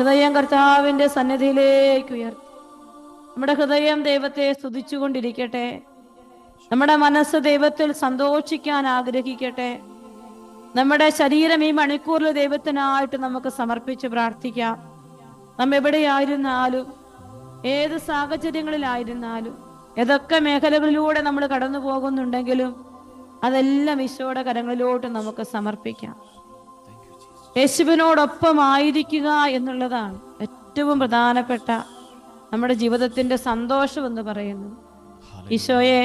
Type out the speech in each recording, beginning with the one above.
ഹൃദയം കർത്താവിന്റെ സന്നിധിയിലേക്ക് ഉയർത്തി നമ്മുടെ ഹൃദയം ദൈവത്തെ സ്തുതിച്ചുകൊണ്ടിരിക്കട്ടെ. നമ്മുടെ മനസ്സ് ദൈവത്തിൽ സന്തോഷിക്കാൻ ആഗ്രഹിക്കട്ടെ. നമ്മുടെ ശരീരം ഈ മണിക്കൂറിൽ ദൈവത്തിനായിട്ട് നമുക്ക് സമർപ്പിച്ച് പ്രാർത്ഥിക്കാം. നാം എവിടെയായിരുന്നാലും, ഏത് സാഹചര്യങ്ങളിലായിരുന്നാലും, ഏതൊക്കെ മേഖലകളിലൂടെ നമ്മൾ കടന്നു പോകുന്നുണ്ടെങ്കിലും അതെല്ലാം ഈശോയുടെ കരങ്ങളിലോട്ട് നമുക്ക് സമർപ്പിക്കാം. യേശുവിനോടൊപ്പം ആയിരിക്കുക എന്നുള്ളതാണ് ഏറ്റവും പ്രധാനപ്പെട്ട നമ്മുടെ ജീവിതത്തിന്റെ സന്തോഷം എന്ന് പറയുന്നത്. ഈശോയെ,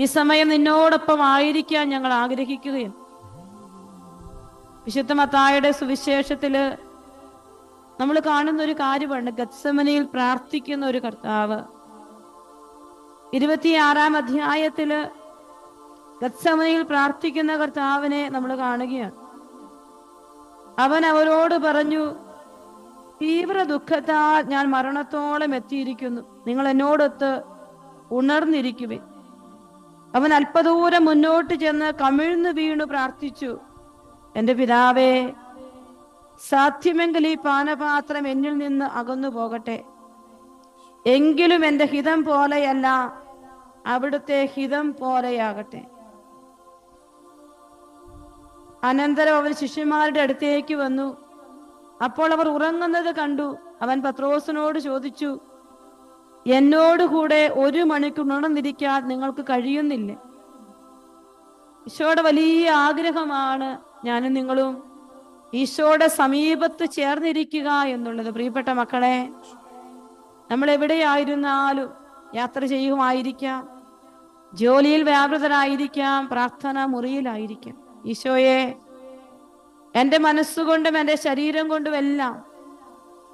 ഈ സമയം നിന്നോടൊപ്പം ആയിരിക്കാൻ ഞങ്ങൾ ആഗ്രഹിക്കുകയും. വിശുദ്ധ മത്തായിയുടെ സുവിശേഷത്തില് നമ്മൾ കാണുന്ന ഒരു കാര്യമാണ്, ഗത്സമനിയിൽ പ്രാർത്ഥിക്കുന്ന ഒരു കർത്താവ്. 26-ാം അധ്യായത്തില് ഗത്സമനിയിൽ പ്രാർത്ഥിക്കുന്ന കർത്താവിനെ നമ്മൾ കാണുകയാണ്. അവൻ അവരോട് പറഞ്ഞു, തീവ്ര ദുഃഖത്താൽ ഞാൻ മരണത്തോളം എത്തിയിരിക്കുന്നു, നിങ്ങൾ എന്നോടൊത്ത് ഉണർന്നിരിക്കുവിൻ. അവൻ അല്പദൂരം മുന്നോട്ട് ചെന്ന് കമിഴ്ന്നു വീണു പ്രാർത്ഥിച്ചു, എൻ്റെ പിതാവേ, സാധ്യമെങ്കിൽ ഈ പാനപാത്രം എന്നിൽ നിന്ന് അകന്നു പോകട്ടെ, എങ്കിലും എൻ്റെ ഹിതം പോലെയല്ല, അവിടുത്തെ ഹിതം പോലെയാകട്ടെ. അനന്തരം അവൻ ശിഷ്യന്മാരുടെ അടുത്തേക്ക് വന്നു. അപ്പോൾ അവർ ഉറങ്ങുന്നത് കണ്ടു. അവൻ പത്രോസിനോട് ചോദിച്ചു, എന്നോടുകൂടെ 1 മണിക്കൂർ ഉണർന്നിരിക്കാൻ നിങ്ങൾക്ക് കഴിയുന്നില്ലേ? ഈശോയുടെ വലിയ ആഗ്രഹമാണ് ഞാനും നിങ്ങളും ഈശോയുടെ സമീപത്ത് ചേർന്നിരിക്കുക എന്നുള്ളത്. പ്രിയപ്പെട്ട മക്കളെ, നമ്മൾ എവിടെയായിരുന്നാലും, യാത്ര ചെയ്യുമായിരിക്കാം, ജോലിയിൽ വ്യാപൃതരായിരിക്കാം, പ്രാർത്ഥന മുറിയിലായിരിക്കാം, ഈശോയെ, എൻ്റെ മനസ്സുകൊണ്ടും എൻ്റെ ശരീരം കൊണ്ടും എല്ലാം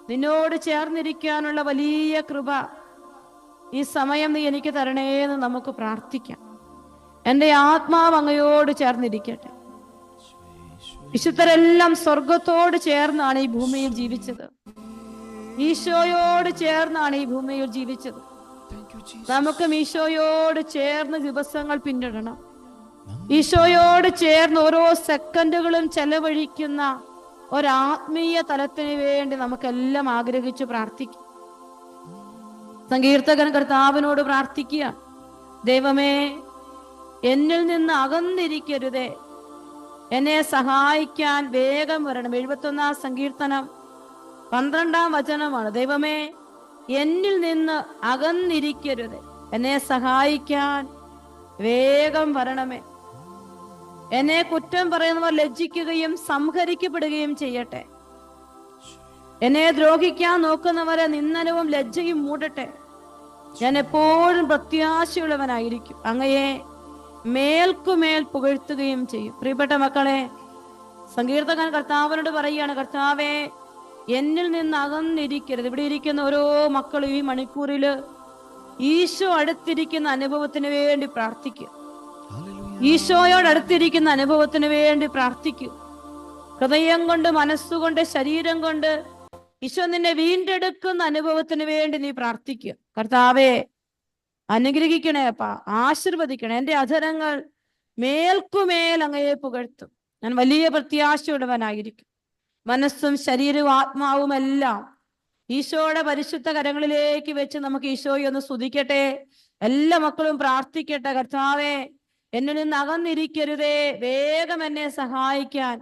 നിന്നോട് ചേർന്നിരിക്കാനുള്ള വലിയ കൃപ ഈ സമയം നീ എനിക്ക് തരണേന്ന് നമുക്ക് പ്രാർത്ഥിക്കാം. എൻ്റെ ആത്മാവ് അങ്ങയോട് ചേർന്നിരിക്കട്ടെ. വിശുദ്ധരെല്ലാം സ്വർഗത്തോട് ചേർന്നാണ് ഈ ഭൂമിയിൽ ജീവിച്ചത്. ഈശോയോട് ചേർന്നാണ് ഈ ഭൂമിയിൽ ജീവിച്ചത്. നമുക്കും ഈശോയോട് ചേർന്ന് ദിവസങ്ങൾ പിന്നിടണം. ഈശോയോട് ചേർന്ന് ഓരോ സെക്കൻഡുകളും ചെലവഴിക്കുന്ന ഒരാത്മീയ തലത്തിന് വേണ്ടി നമുക്കെല്ലാം ആഗ്രഹിച്ചു പ്രാർത്ഥിക്കാം. സങ്കീർത്തകൻ കർത്താവിനോട് പ്രാർത്ഥിക്കുക, ദൈവമേ, എന്നിൽ നിന്ന് അകന്നിരിക്കരുതേ, എന്നെ സഹായിക്കാൻ വേഗം വരണം. 71-ാം സങ്കീർത്തനം 12-ാം വചനമാണ്. ദൈവമേ, എന്നിൽ നിന്ന് അകന്നിരിക്കരുതേ, എന്നെ സഹായിക്കാൻ വേഗം വരണമേ. എന്നെ കുറ്റം പറയുന്നവർ ലജ്ജിക്കുകയും സംഹരിക്കപ്പെടുകയും ചെയ്യട്ടെ. എന്നെ ദ്രോഹിക്കാൻ നോക്കുന്നവരെ നിന്ദനവും ലജ്ജയും മൂടട്ടെ. ഞാൻ എപ്പോഴും പ്രത്യാശയുള്ളവനായിരിക്കും, അങ്ങയെ മേൽക്കുമേൽ പുകഴ്ത്തുകയും ചെയ്യും. പ്രിയപ്പെട്ട മക്കളെ, സങ്കീർത്തകൻ കർത്താവിനോട് പറയുകയാണ്, കർത്താവേ, എന്നിൽ നിന്ന് അകന്നിരിക്കരുത്. ഇവിടെ ഇരിക്കുന്ന ഓരോ മക്കളും ഈ മണിക്കൂറില് ഈശോ അടുത്തിരിക്കുന്ന അനുഭവത്തിന് വേണ്ടി പ്രാർത്ഥിക്കും. ഈശോയോട് അടുത്തിരിക്കുന്ന അനുഭവത്തിന് വേണ്ടി പ്രാർത്ഥിക്കും. ഹൃദയം കൊണ്ട്, മനസ്സുകൊണ്ട്, ശരീരം കൊണ്ട് ഈശോ നിന്നെ വീണ്ടെടുക്കുന്ന അനുഭവത്തിന് വേണ്ടി നീ പ്രാർത്ഥിക്കുക. കർത്താവേ, അനുഗ്രഹിക്കണേ അപ്പാ, ആശീർവദിക്കണേ. എൻ്റെ അധരങ്ങൾ മേൽക്കുമേൽ അങ്ങയെ പുകഴ്ത്തും. ഞാൻ വലിയ പ്രത്യാശയുള്ളവനായിരിക്കും. മനസ്സും ശരീരവും ആത്മാവും എല്ലാം ഈശോയുടെ പരിശുദ്ധ കരങ്ങളിലേക്ക് വെച്ച് നമുക്ക് ഈശോയെ ഒന്ന് സ്തുതിക്കട്ടെ. എല്ലാ മക്കളും പ്രാർത്ഥിക്കട്ടെ, കർത്താവേ, എന്നിൽ നിന്ന് അകന്നിരിക്കരുതേ, വേഗം എന്നെ സഹായിക്കാൻ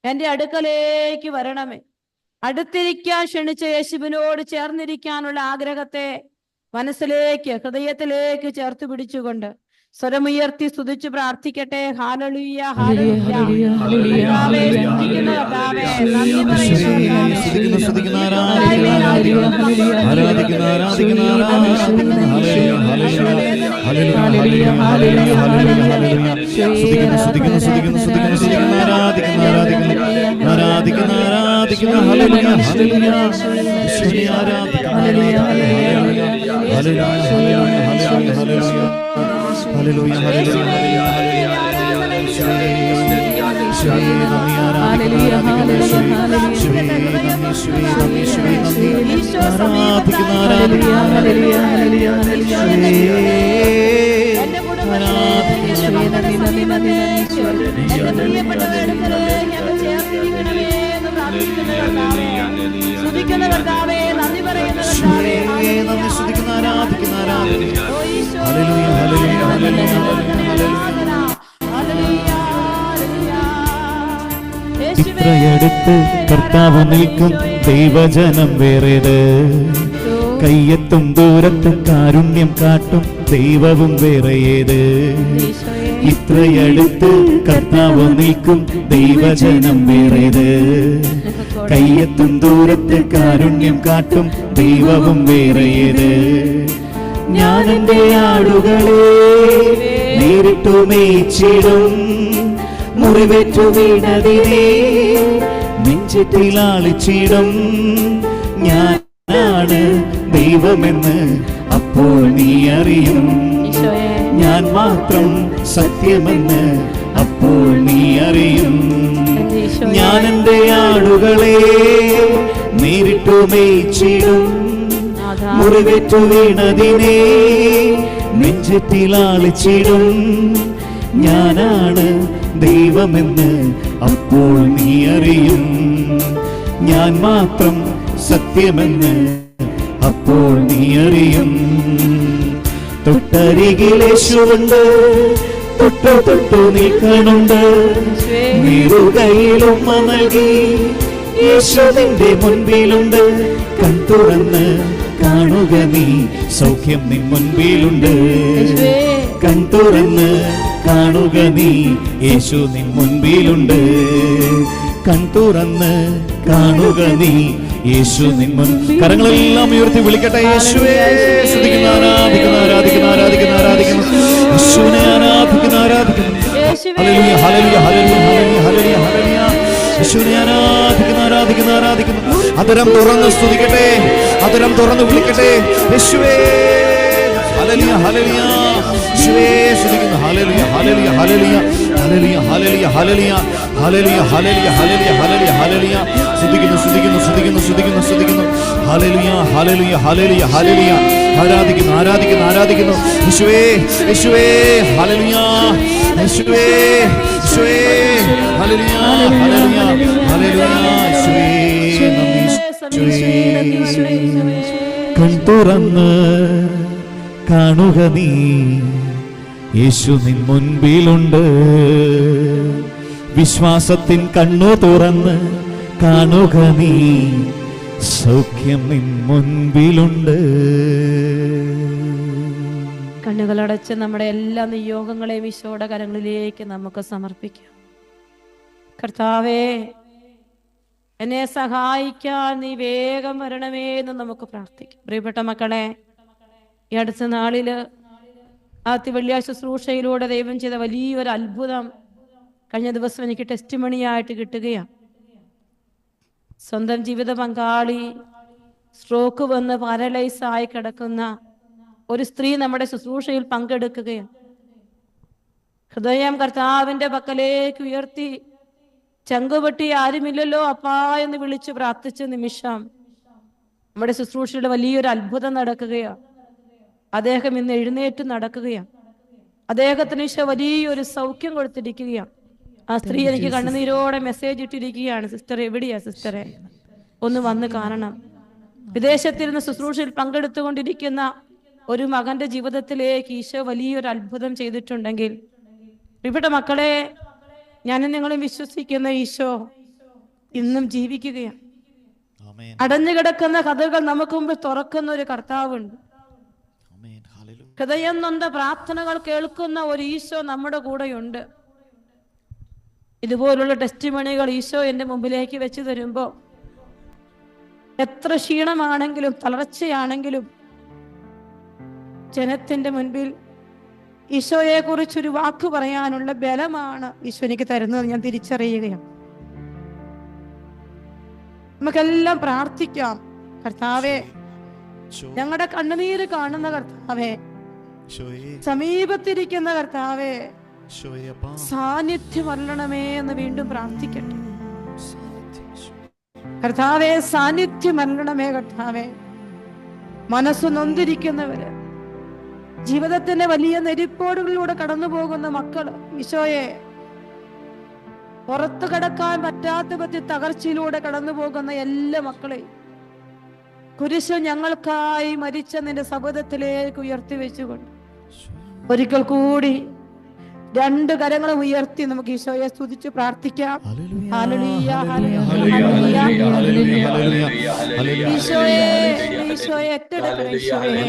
എൻ്റെ അടുക്കലേക്ക് വരണമേ. അടുത്തിരിക്കാൻ ക്ഷണിച്ച യേശുവിനോട് ചേർന്നിരിക്കാനുള്ള ആഗ്രഹത്തെ മനസ്സിലേക്ക്, ഹൃദയത്തിലേക്ക് ചേർത്ത് പിടിച്ചുകൊണ്ട് സ്വരമുയർത്തി സ്തുതിച്ച് പ്രാർത്ഥിക്കട്ടെ. ഹല്ലേലൂയ, ഹല്ലേലൂയ, ഹല്ലേലൂയ. സ്തുതിക്കുന്ന കർത്താവേ, നന്ദി പറയുന്നു സ്തുതിക്കുന്ന കർത്താവേ, നന്ദി പറയുന്ന കർത്താവേ, നന്ദി സ്തുതിക്കുന്ന ആരാധിക്കുന്ന ആരാധന. ഹല്ലേലൂയ ഹല്ലേലൂയ ഹല്ലേലൂയ ഇത്രയടുത്ത് കർത്താവ് നിൽക്കും ദൈവജനം വേറേത്, കയ്യെത്തും ദൂരത്ത് കാരുണ്യം കാട്ടും ദൈവവും വേറെയേത്. ഇത്രയടുത്ത് കർത്താവ് നിൽക്കും ദൈവജനം വേറേത്, കയ്യെത്തും ദൂരത്ത് കാരുണ്യം കാട്ടും ദൈവവും വേറെയേത്. ഞാൻ എൻ്റെ ആടുകളെ നേരിട്ടു മേച്ചിടും, മുറിവേറ്റു വീണതിനെ നെഞ്ചത്തിലാളിച്ചിടും. ഞാനാണ് ദൈവമെന്ന് അപ്പോൾ നീ അറിയും, ഞാൻ മാത്രം സത്യമെന്ന് അപ്പോൾ നീ അറിയും. ഞാൻ എൻ്റെ ആടുകളെ നേരിട്ടു മേച്ചിടും, മുറിവേറ്റു വീണതിനെ നെഞ്ചത്തിലാളിച്ചിടും. ഞാനാണ് ദൈവമെന്ന് അപ്പോൾ നീ അറിയും, ഞാൻ മാത്രം സത്യമെന്ന് അപ്പോൾ നീ അറിയും. തൊട്ടരികിലേശുണ്ട്, തൊട്ടു തൊട്ടു നിൽക്കണുണ്ട്, നീറുകയിലും നൽകി യേശു നിന്റെ മുൻപിലുണ്ട്. കൺ തുറന്ന് കാണുക നീ, സൗഖ്യം നിൻ മുൻപിലുണ്ട്. കൺ തുറന്ന് കാണുക നീ, യേശു നിൻ മുൻപിലുണ്ട്. കൺ തുറന്ന് കാണുക നീ, യേശു നിൻ മുൻപിൽ. കരങ്ങളെല്ലാം ഉയർത്തി വിളിക്കട്ടെ. യേശുവേ സ്തുതിക്കുന്നു, ആരാധിക്കുന്നു, ആരാധിക്കുന്നു, ആരാധിക്കുന്നു, ആരാധിക്കുന്നു. യേശുവിനെ ആരാധിക്കുന്നു, ആരാധിക്കുന്നു. ഹല്ലേലൂയ ഹല്ലേലൂയ ഹല്ലേലൂയ ഹല്ലേലൂയ ഹല്ലേലൂയ. യേശുവിനെ ആരാധിക്കുന്നു, ആരാധിക്കുന്നു, ആരാധിക്കുന്നു. അതരം തുറന്ന് സ്തുതിക്കട്ടെ, അതരം തുറന്ന് വിളിക്കട്ടെ. യേശുവേ ഹല്ലേലൂയ ഹല്ലേലൂയ. യേശുവേ സ്തുതിക്കുന്നു. ഹല്ലേലൂയ ഹല്ലേലൂയ ഹല്ലേലൂയ ഹല്ലേലൂയ ഹല്ലേലൂയ ഹല്ലേലൂയ ഹല്ലേലൂയ ഹല്ലേലൂയ ഹല്ലേലൂയ ഹല്ലേലൂയ ഹല്ലേലൂയ. സ്തുതിക്കുന്നു സ്തുതിക്കുന്നു സ്തുതിക്കുന്നു സ്തുതിക്കുന്നു സ്തുതിക്കുന്നു. ഹല്ലേലൂയ ഹല്ലേലൂയ ഹല്ലേലൂയ ഹല്ലേലൂയ. ആരാധിക്കുന്നു ആരാധിക്കുന്നു ആരാധിക്കുന്നു. യേശുവേ യേശുവേ ഹല്ലേലൂയ. യേശുവേ യേശുവേ ഹല്ലേലൂയ ഹല്ലേലൂയ ഹല്ലേലൂയ. യേശുവേ നന്ദി യേശുവേ. കൺ തുറന്ന് കാണുക നീ, യേശു നിൻ മുൻപിലുണ്ട്. വിശ്വാസത്തിൻ കണ്ണു തുറന്ന് കാണുക നീ, സൗഖ്യം നിൻ മുൻപിലുണ്ട്. കണ്ണുകളടച്ച് നമ്മുടെ എല്ലാ നിയോഗങ്ങളെയും ഈശോയുടെ കരങ്ങളിലേക്ക് നമുക്ക് സമർപ്പിക്കാം. കർത്താവേ, എന്നെ സഹായിക്കാൻ നീ വേഗം വരണമേ എന്ന് നമുക്ക് പ്രാർത്ഥിക്കാം. പ്രിയപ്പെട്ട മക്കളെ, ഈ അടുത്ത നാളില് വെള്ളിയാഴ്ച ശുശ്രൂഷയിലൂടെ ദൈവം ചെയ്ത വലിയൊരു അത്ഭുതം കഴിഞ്ഞ ദിവസം എനിക്ക് ടെസ്റ്റിമണിയായിട്ട് കിട്ടുകയാണ്. സ്വന്തം ജീവിത പങ്കാളി സ്ട്രോക്ക് വന്ന് പാരലൈസ് ആയി കിടക്കുന്ന ഒരു സ്ത്രീ നമ്മുടെ ശുശ്രൂഷയിൽ പങ്കെടുക്കുകയാണ്. ഹൃദയം കർത്താവിന്റെ പക്കലേക്ക് ഉയർത്തി ചങ്കുപൊട്ടി ആരുമില്ലല്ലോ അപ്പാ എന്ന് വിളിച്ച് പ്രാർത്ഥിച്ച നിമിഷം നമ്മുടെ ശുശ്രൂഷയുടെ വലിയൊരു അത്ഭുതം നടക്കുകയാണ്. അദ്ദേഹം ഇന്ന് എഴുന്നേറ്റ് നടക്കുകയാണ്. അദ്ദേഹത്തിന് ഈശോ വലിയൊരു സൗഖ്യം കൊടുത്തിരിക്കുകയാണ്. ആ സ്ത്രീ എനിക്ക് കണ്ണുനീരോടെ മെസ്സേജ് ഇട്ടിരിക്കുകയാണ്, സിസ്റ്റർ എവിടെയാ സിസ്റ്ററെ, ഒന്ന് വന്ന് കാണണം. വിദേശത്തിരുന്ന് ശുശ്രൂഷയിൽ പങ്കെടുത്തുകൊണ്ടിരിക്കുന്ന ഒരു മകന്റെ ജീവിതത്തിലേക്ക് ഈശോ വലിയൊരു അത്ഭുതം ചെയ്തിട്ടുണ്ടെങ്കിൽ, ഇവിടെ മക്കളെ, ഞാനും നിങ്ങളും വിശ്വസിക്കുന്ന ഈശോ ഇന്നും ജീവിക്കുകയാണ്. അടഞ്ഞുകിടക്കുന്ന കഥകൾ നമുക്ക് മുമ്പ് തുറക്കുന്ന ഒരു കർത്താവുണ്ട്. ഹൃദയം നൊന്ത പ്രാർത്ഥനകൾ കേൾക്കുന്ന ഒരു ഈശോ നമ്മുടെ കൂടെയുണ്ട്. ഇതുപോലുള്ള ടെസ്റ്റിമണികൾ ഈശോ എൻ്റെ മുമ്പിലേക്ക് വെച്ച് തരുമ്പോൾ എത്ര ക്ഷീണമാണെങ്കിലും തളർച്ചയാണെങ്കിലും ജനത്തിന്റെ മുൻപിൽ ഈശോയെ കുറിച്ചൊരു വാക്ക് പറയാനുള്ള ബലമാണ് ഈശോ എനിക്ക് തരുന്നത് ഞാൻ തിരിച്ചറിയുകയാണ്. നമുക്കെല്ലാം പ്രാർത്ഥിക്കാം. കർത്താവേ, ഞങ്ങളുടെ കണ്ണുനീര് കാണുന്ന കർത്താവേ, സമീപത്തിരിക്കുന്ന കർത്താവേ, സാന്നിധ്യം വരണമേ എന്ന് വീണ്ടും പ്രാർത്ഥിക്കട്ടെ. കർത്താവേ, സാന്നിധ്യം വരണമേ. കർത്താവേ, മനസ്സ് നൊന്തിരിക്കുന്നവര്, ജീവിതത്തിന്റെ വലിയ നെരിപ്പോടുകളിലൂടെ കടന്നു പോകുന്ന മക്കള്, ഈശോയെ, പുറത്തു കടക്കാൻ പറ്റാത്ത പറ്റി തകർച്ചയിലൂടെ കടന്നു പോകുന്ന എല്ലാ മക്കളെയും കുരിശ് ഞങ്ങൾക്കായി മരിച്ച നിന്റെ സബദത്തിലേക്ക് ഉയർത്തി വെച്ചുകൊണ്ട് ഒരിക്കൽ കൂടി രണ്ട് കരങ്ങളും ഉയർത്തി നമുക്ക് ഈശോയെ സ്തുതിച്ച് പ്രാർത്ഥിക്കാം. ഹല്ലേലൂയ, ഹല്ലേലൂയ, ഹല്ലേലൂയ. ഈശോയെ, ഈശോയെ ഏറ്റെടുക്കണേ ഈശോയെ.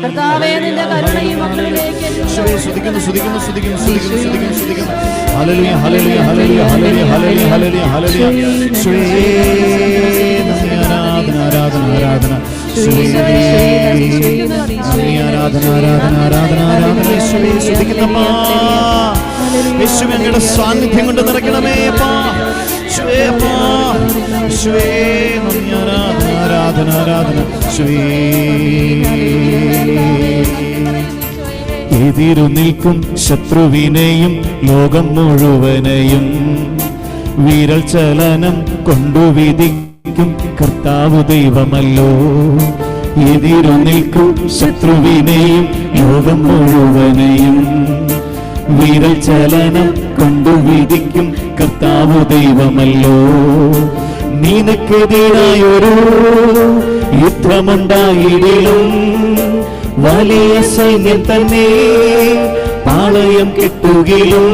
കർത്താവേ, നിന്റെ കരുണ ഈ മക്കളിലേക്ക് സ്തുതിക്കുന്നു, സ്തുതിക്കുന്നു, സ്തുതിക്കുന്നു, സ്തുതിക്കുന്നു, സ്തുതിക്കുന്നു, സ്തുതിക്കുന്നു. ഹല്ലേലൂയ, ഹല്ലേലൂയ, ഹല്ലേലൂയ, ഹല്ലേലൂയ, ഹല്ലേലൂയ, ഹല്ലേലൂയ, ഹല്ലേലൂയ. ഈശോയേ, നന്ദി, ആരാധന, ആരാധന, ആരാധന. ആരാധന, ആരാധന, ആരാധന, ആരാധന. യേശുവേ, സ്തുതിക്കുന്നപ്പാ. യേശുവേ, അങ്ങയുടെ സാന്നിധ്യം കൊണ്ട് നിറയ്ക്കണമേ അപ്പാ. യേശുവേ അപ്പാ, യേശുവേ, നന്ദി, ആരാധന, ആരാധന, ആരാധന. യേശുവേ, എതിരു നിൽക്കും ശത്രുവിനെയും ലോകം മുഴുവനെയും വിരൽ ചലനം കൊണ്ടു വിധിക്കും കർത്താവ് ദൈവമല്ലോ. എതിരു നിൽക്കും ശത്രുവിനെയും ലോകം മുഴുവനെയും വിരൽ ചലനം കൊണ്ടു വിധിക്കും കർത്താവ് ദൈവമല്ലോ. നിനക്കെതിരായൊരു യുദ്ധമുണ്ടായിടിലും വലിയ സൈന്യം തന്നെ പാളയം കെട്ടുകിലും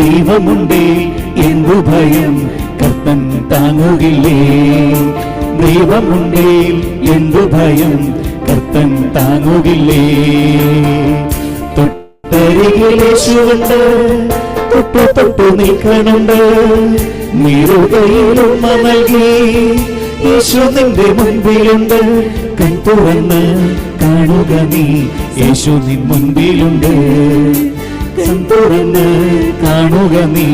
ദൈവമുണ്ടേ എന്തു ഭയം കർത്തൻ താങ്ങുകില്ലേ. ദൈവമുണ്ടേ എന്തു ഭയം കർത്തൻ താങ്ങുകില്ലേ. തൊട്ടരികിലേശുണ്ട്, തൊട്ടു തൊട്ടു നിൽക്കണുണ്ട്. നീറുകയിലും നൽകി യേശു നിന്റെ മുൻപിലുണ്ട്. കൺ തുറന്ന് കാണുക നീ, യേശു നിൻ മുൻപിലുണ്ട്. കൺ തുറന്ന് കാണുക നീ,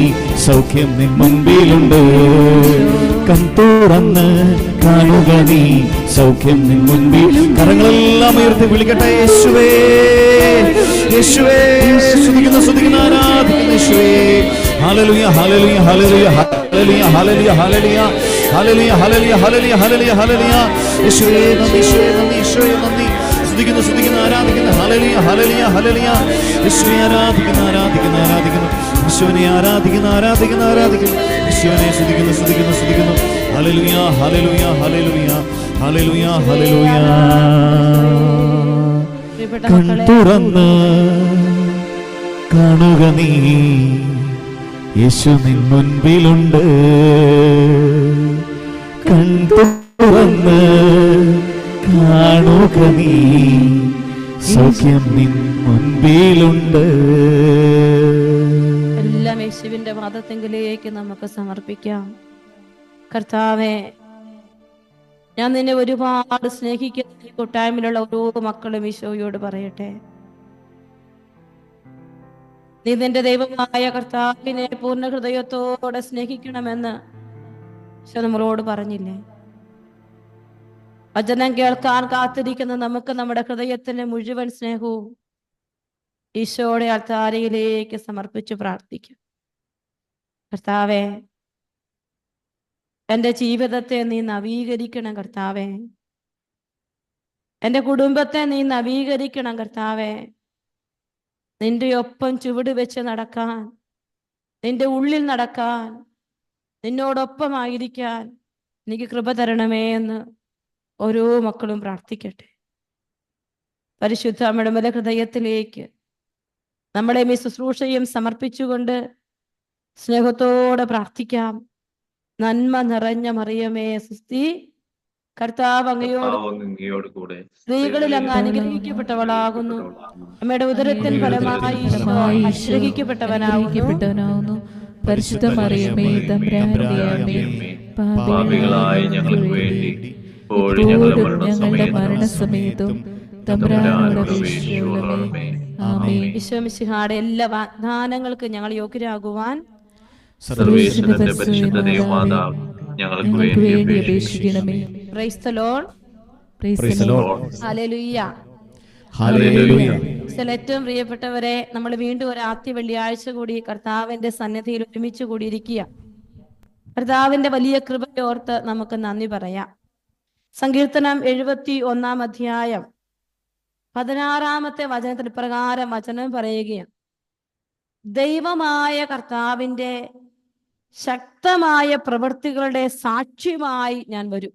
സൗഖ്യം നിൻ മുൻപിലുണ്ട്. കൺ തുറന്ന് കാണുക നീ, സൗഖ്യം നിൻ മുൻപിൽ. കരങ്ങളെല്ലാം ഉയർത്തി വിളിക്കട്ടെ. യേശുവേ, യേശുവേ, സ്തുതിക്കുന്നു, സ്തുതിക്കുന്നു, ആരാധിക്കുന്നു യേശുവേ. ഹല്ലേലൂയ, ഹല്ലേലൂയ, ഹല്ലേലൂയ, ഹല്ലേലൂയ, ഹല്ലേലൂയ, ഹല്ലേലൂയ, ഹല്ലേലൂയ, ഹല്ലേലൂയ, ഹല്ലേലൂയ, ഹല്ലേലൂയ, ഹല്ലേലൂയ. യേശുവേ നന്ദി, യേശുവേ നന്ദി, യേശുവേ നന്ദി. സ്തുതിക്കുന്നു, സ്തുതിക്കുന്നു, ആരാധിക്കുന്നു. ഹല്ലേലൂയ, ഹല്ലേലൂയ, ഹല്ലേലൂയ. യേശുവേ ആരാധിക്കുന്നു, ആരാധിക്കുന്നു, ആരാധിക്കുന്നു. യേശുവിനെ ആരാധിക്കുന്നു, ആരാധിക്കുന്നു, ആരാധിക്കുന്നു. യേശുവിനെ സ്തുതിക്കുന്നു, സ്തുതിക്കുന്നു, സ്തുതിക്കുന്നു. ഹല്ലേലൂയ, ഹല്ലേലൂയ, ഹല്ലേലൂയ, ഹല്ലേലൂയ, ഹല്ലേലൂയ. കൺ തുറന്ന് കാണുക നീ, യേശു നിൻ മുൻപിലുണ്ട്. കൺ തുറന്ന് കാണുക നീ, സൗഖ്യം നിൻ മുൻപിലുണ്ട്. എല്ലാം യേശുവിന്റെ പാദത്തെങ്കിലേക്ക് നമുക്ക് സമർപ്പിക്കാം. കർത്താവേ, ഞാൻ നിന്നെ ഒരുപാട് സ്നേഹിക്കുന്ന ഈ കൂട്ടായ്മയിലുള്ള ഓരോ മക്കളും ഈശോയോട് പറയട്ടെ, നീ നിന്റെ ദൈവമായ കർത്താവിനെ പൂർണ്ണ ഹൃദയത്തോടെ സ്നേഹിക്കണമെന്ന് ഈശോ നമ്മളോട് പറഞ്ഞില്ലേ? വചനം കേൾക്കാൻ കാത്തിരിക്കുന്ന നമുക്ക് നമ്മുടെ ഹൃദയത്തിന്റെ മുഴുവൻ സ്നേഹവും ഈശോയുടെ അൾത്താരയിലേക്ക് സമർപ്പിച്ച് പ്രാർത്ഥിക്കും. കർത്താവേ, എൻ്റെ ജീവിതത്തെ നീ നവീകരിക്കണം കർത്താവേ. എൻ്റെ കുടുംബത്തെ നീ നവീകരിക്കണം കർത്താവേ. നിന്റെ ഒപ്പം ചുവട് വെച്ച് നടക്കാൻ, നിന്റെ ഉള്ളിൽ നടക്കാൻ, നിന്നോടൊപ്പമായിരിക്കാൻ എനിക്ക് കൃപ തരണമേ എന്ന് ഓരോ മക്കളും പ്രാർത്ഥിക്കട്ടെ. പരിശുദ്ധ അമ്മയുടെ ഹൃദയത്തിലേക്ക് നമ്മുടെ ഈ ശുശ്രൂഷയും സമർപ്പിച്ചുകൊണ്ട് സ്നേഹത്തോടെ പ്രാർത്ഥിക്കാം. നന്മ നിറഞ്ഞ മറിയമേ സുസ്തി, കർത്താവ് അങ്ങയോട് കൂടെ സ്ത്രീകളിൽ അങ്ങ് അനുഗ്രഹിക്കപ്പെട്ടവളാകുന്നു. അമ്മയുടെ ഉദരത്തിൻ ഫലമായി ഈശോ അനുഗ്രഹിക്കപ്പെട്ടവനാകുന്നു. പരിശുദ്ധ മറിയമേ തമ്പുരാന്റെ അമ്മേ, പാപികളായ ഞങ്ങൾക്ക് വേണ്ടി ഇപ്പോഴും ഞങ്ങളുടെ മരണസമയത്തും തമ്പുരാനോട് അപേക്ഷിച്ചുകൊള്ളണമേ. ആമേൻ. ഈശോ മിശിഹായുടെ എല്ലാ വാഗ്ദാനങ്ങൾക്ക് ഞങ്ങൾ യോഗ്യരാകുവാൻ സർവ്വേശ്വരന്റെ പരിശുദ്ധ ദൈവമാതാവ് ഞങ്ങൾക്ക് വേണ്ടി അപേക്ഷിക്കണമേ. Praise the Lord. Praise the Lord. Hallelujah, hallelujah. ഏറ്റവും പ്രിയപ്പെട്ടവരെ, നമ്മൾ വീണ്ടും ഒരു ആദ്യ വെള്ളിയാഴ്ച കൂടി കർത്താവിന്റെ സന്നിധിയിൽ ഒരുമിച്ച് കൂടിയിരിക്കുക. കർത്താവിന്റെ വലിയ കൃപയോർത്ത് നമുക്ക് നന്ദി പറയാം. സങ്കീർത്തനം 71 അധ്യായം 16 വചനത്തിൽ പ്രകാരം വചനം പറയുകയാണ്: ദൈവമായ കർത്താവിന്റെ ശക്തമായ പ്രവൃത്തികളുടെ സാക്ഷ്യമായി ഞാൻ വരും.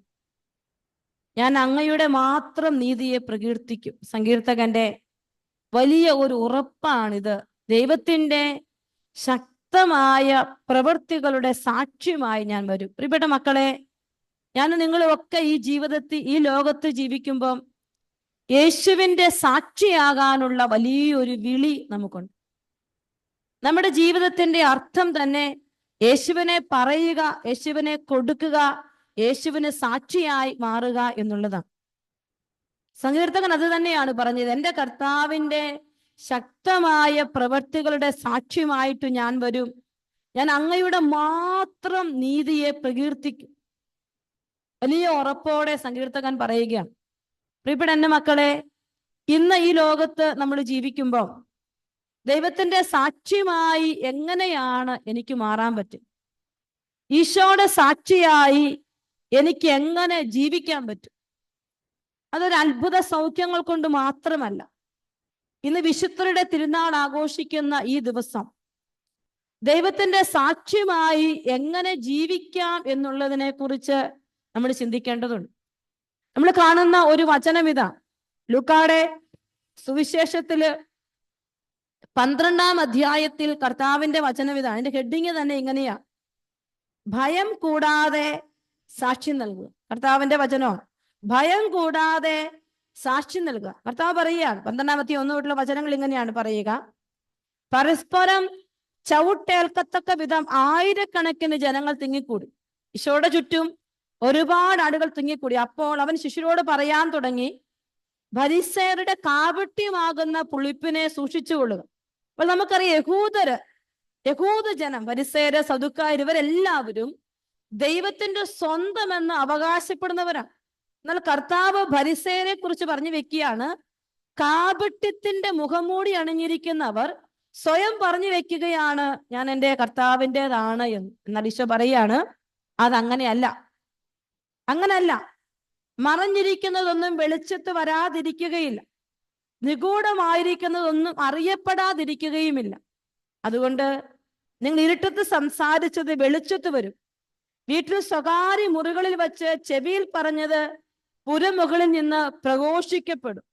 ഞാൻ അങ്ങയുടെ മാത്രം നീതിയെ പ്രകീർത്തിക്കും. സങ്കീർത്തകന്റെ വലിയ ഒരു ഉറപ്പാണിത്. ദൈവത്തിന്റെ ശക്തമായ പ്രവൃത്തികളുടെ സാക്ഷ്യമായി ഞാൻ വരും. പ്രിയപ്പെട്ട മക്കളെ, ഞാൻ നിങ്ങളൊക്കെ ഈ ജീവിതത്തിൽ, ഈ ലോകത്ത് ജീവിക്കുമ്പം യേശുവിന്റെ സാക്ഷിയാകാനുള്ള വലിയൊരു വിളി നമുക്കുണ്ട്. നമ്മുടെ ജീവിതത്തിന്റെ അർത്ഥം തന്നെ യേശുവിനെ പറയുക, യേശുവിനെ കൊടുക്കുക, യേശുവിന് സാക്ഷിയായി മാറുക എന്നുള്ളതാണ്. സങ്കീർത്തകൻ അത് തന്നെയാണ് പറഞ്ഞത്. എൻ്റെ കർത്താവിൻ്റെ ശക്തമായ പ്രവൃത്തികളുടെ സാക്ഷ്യമായിട്ട് ഞാൻ വരും. ഞാൻ അങ്ങയുടെ മാത്രം നീതിയെ പ്രകീർത്തിക്കും. വലിയ ഉറപ്പോടെ സങ്കീർത്തകൻ പറയുകയാണ്. പ്രിയപ്പെട്ട എൻ്റെ മക്കളെ, ഇന്ന് ഈ ലോകത്ത് നമ്മൾ ജീവിക്കുമ്പോൾ ദൈവത്തിന്റെ സാക്ഷ്യമായി എങ്ങനെയാണ് എനിക്ക് മാറാൻ പറ്റും? ഈശോയുടെ സാക്ഷിയായി എനിക്ക് എങ്ങനെ ജീവിക്കാൻ പറ്റും? അതൊരു അത്ഭുത സൗഖ്യങ്ങൾ കൊണ്ട് മാത്രമല്ല. ഇന്ന് വിശുദ്ധരുടെ തിരുനാൾ ആഘോഷിക്കുന്ന ഈ ദിവസം ദൈവത്തിന്റെ സാക്ഷ്യമായി എങ്ങനെ ജീവിക്കാം എന്നുള്ളതിനെ കുറിച്ച് നമ്മൾ ചിന്തിക്കേണ്ടതുണ്ട്. നമ്മൾ കാണുന്ന ഒരു വചനം ഇതാ. ലൂക്കായുടെ സുവിശേഷത്തില് 12-ാം അധ്യായത്തിൽ കർത്താവിന്റെ വചനം ഇതാ. അതിന്റെ ഹെഡിങ് തന്നെ ഇങ്ങനെയാ: ഭയം കൂടാതെ സാക്ഷ്യം നൽകുക. കർത്താവിന്റെ വചനമാണ്. ഭയം കൂടാതെ സാക്ഷ്യം നൽകുക. കർത്താവ് പറയുകയാണ്. 12-ാം അധ്യായം 1 തൊട്ടുള്ള വചനങ്ങൾ ഇങ്ങനെയാണ് പറയുക: പരസ്പരം ചവിട്ടേൽക്കത്തക്ക വിധം ആയിരക്കണക്കിന് ജനങ്ങൾ തിങ്ങിക്കൂടി. ഈശോയുടെ ചുറ്റും ഒരുപാട് ആളുകൾ തിങ്ങിക്കൂടി. അപ്പോൾ അവൻ ശിഷ്യരോട് പറയാൻ തുടങ്ങി, ഫരിസേയരുടെ കാപട്യമാകുന്ന പുളിപ്പിനെ സൂക്ഷിച്ചുകൊള്ളുക. അപ്പോൾ നമുക്കറിയാം, യഹൂദ ജനം, ഫരിസേയര്, സദുക്കായർ, ഇവരെല്ലാവരും ദൈവത്തിന്റെ സ്വന്തമെന്ന് അവകാശപ്പെടുന്നവരാണ്. എന്നാൽ കർത്താവ് ഫരിസേയരെ കുറിച്ച് പറഞ്ഞു വെക്കുകയാണ്, കാപട്യത്തിന്റെ മുഖംമൂടി അണിഞ്ഞിരിക്കുന്നവർ സ്വയം പറഞ്ഞു വെക്കുകയാണ് ഞാൻ എൻ്റെ കർത്താവിൻ്റെതാണ് എന്ന്. എന്നാൽ ഈശോ പറയാണ്, അതങ്ങനെയല്ല. മറഞ്ഞിരിക്കുന്നതൊന്നും വെളിച്ചത്ത് വരാതിരിക്കുകയില്ല, നിഗൂഢമായിരിക്കുന്നതൊന്നും അറിയപ്പെടാതിരിക്കുകയുമില്ല. അതുകൊണ്ട് നിങ്ങൾ ഇരുട്ടത്ത് സംസാരിച്ചത് വെളിച്ചത്ത് വരും, വീട്ടിൽ സ്വകാര്യ മുറികളിൽ വച്ച് ചെവിയിൽ പറഞ്ഞത് പുരമുകളിൽ നിന്ന് പ്രഘോഷിക്കപ്പെടും.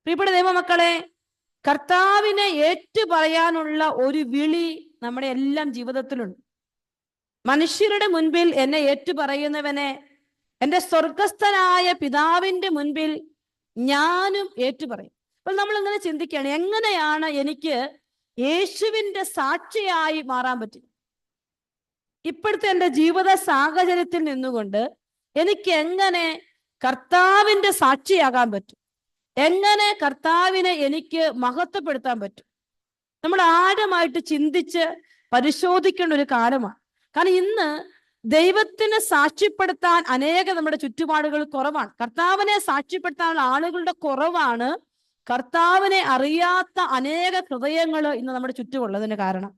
പ്രിയപ്പെട്ട ദൈവമക്കളെ, കർത്താവിനെ ഏറ്റുപറയാനുള്ള ഒരു വിളി നമ്മുടെ എല്ലാം ജീവിതത്തിലുണ്ട്. മനുഷ്യരുടെ മുൻപിൽ എന്നെ ഏറ്റുപറയുന്നവനെ എൻ്റെ സ്വർഗസ്ഥനായ പിതാവിന്റെ മുൻപിൽ ഞാനും ഏറ്റുപറയും. അപ്പോൾ നമ്മൾ ഇങ്ങനെ ചിന്തിക്കുകയാണ്, എങ്ങനെയാണ് എനിക്ക് യേശുവിന്റെ സാക്ഷിയായി മാറാൻ പറ്റും? ഇപ്പോഴത്തെ എൻ്റെ ജീവിത സാഹചര്യത്തിൽ നിന്നുകൊണ്ട് എനിക്ക് എങ്ങനെ കർത്താവിന്റെ സാക്ഷിയാകാൻ പറ്റും? എങ്ങനെ കർത്താവിനെ എനിക്ക് മഹത്വപ്പെടുത്താൻ പറ്റും? നമ്മൾ ആഴമായിട്ട് ചിന്തിച്ച് പരിശോധിക്കേണ്ട ഒരു കാലമാണ്. കാരണം ഇന്ന് ദൈവത്തിന് സാക്ഷ്യപ്പെടുത്താൻ നമ്മുടെ ചുറ്റുപാടുകൾ കുറവാണ്. കർത്താവിനെ സാക്ഷ്യപ്പെടുത്താനുള്ള ആളുകളുടെ കുറവാണ്. കർത്താവിനെ അറിയാത്ത അനേക ഹൃദയങ്ങൾ ഇന്ന് നമ്മുടെ ചുറ്റുമുള്ളതിന് കാരണം.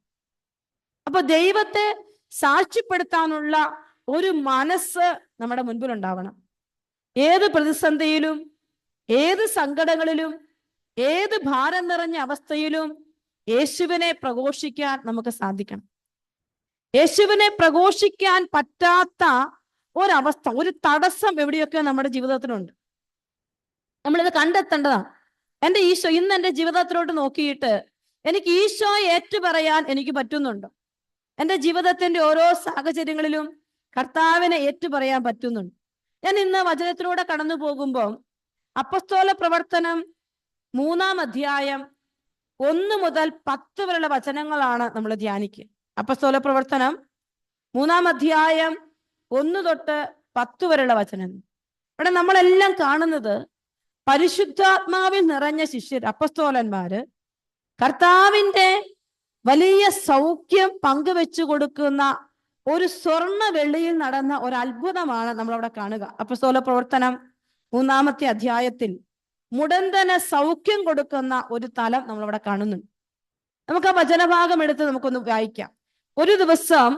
അപ്പൊ ദൈവത്തെ സാക്ഷ്യപ്പെടുത്താനുള്ള ഒരു മനസ്സ് നമ്മുടെ മുൻപിൽ ഉണ്ടാവണം. ഏത് പ്രതിസന്ധിയിലും, ഏത് സങ്കടങ്ങളിലും, ഏത് ഭാരം നിറഞ്ഞ അവസ്ഥയിലും യേശുവിനെ പ്രഘോഷിക്കാൻ നമുക്ക് സാധിക്കണം. യേശുവിനെ പ്രഘോഷിക്കാൻ പറ്റാത്ത ഒരവസ്ഥ, ഒരു തടസ്സം എവിടെയൊക്കെ നമ്മുടെ ജീവിതത്തിലുണ്ട്. നമ്മളിത് കണ്ടെത്തേണ്ടതാണ്. എൻ്റെ ഈശോ, ഇന്ന് എൻ്റെ ജീവിതത്തിലോട്ട് നോക്കിയിട്ട് എനിക്ക് ഈശോയെ ഏറ്റുപറയാൻ എനിക്ക് പറ്റുന്നുണ്ടോ? എൻ്റെ ജീവിതത്തിന്റെ ഓരോ സാഹചര്യങ്ങളിലും കർത്താവിനെ ഏറ്റുപറയാൻ പറ്റുന്നുണ്ട്. ഞാൻ ഇന്ന് വചനത്തിലൂടെ കടന്നു പോകുമ്പോൾ അപ്പസ്തോല പ്രവർത്തനം 3-ാം അധ്യായം 1 മുതൽ 10 വരെയുള്ള വചനങ്ങളാണ് നമ്മൾ ധ്യാനിക്കുക. അപ്പസ്തോല പ്രവർത്തനം 3-ാം അധ്യായം 1 തൊട്ട് 10 വരെയുള്ള വചനം. ഇവിടെ നമ്മളെല്ലാം കാണുന്നത് പരിശുദ്ധാത്മാവിൽ നിറഞ്ഞ ശിഷ്യർ, അപ്പസ്തോലന്മാര് കർത്താവിന്റെ വലിയ സൗഖ്യം പങ്കുവെച്ചു കൊടുക്കുന്ന ഒരു സ്വർണ്ണ വെള്ളിയിൽ നടന്ന ഒരു അത്ഭുതമാണ് നമ്മളവിടെ കാണുക. അപ്പസ്തോല പ്രവർത്തനം 3-ാമത്തെ അധ്യായത്തിൽ മുടന്തന് സൗഖ്യം കൊടുക്കുന്ന ഒരു തലം നമ്മളവിടെ കാണുന്നുണ്ട്. നമുക്ക് ആ വചനഭാഗം എടുത്ത് നമുക്കൊന്ന് വായിക്കാം. ഒരു ദിവസം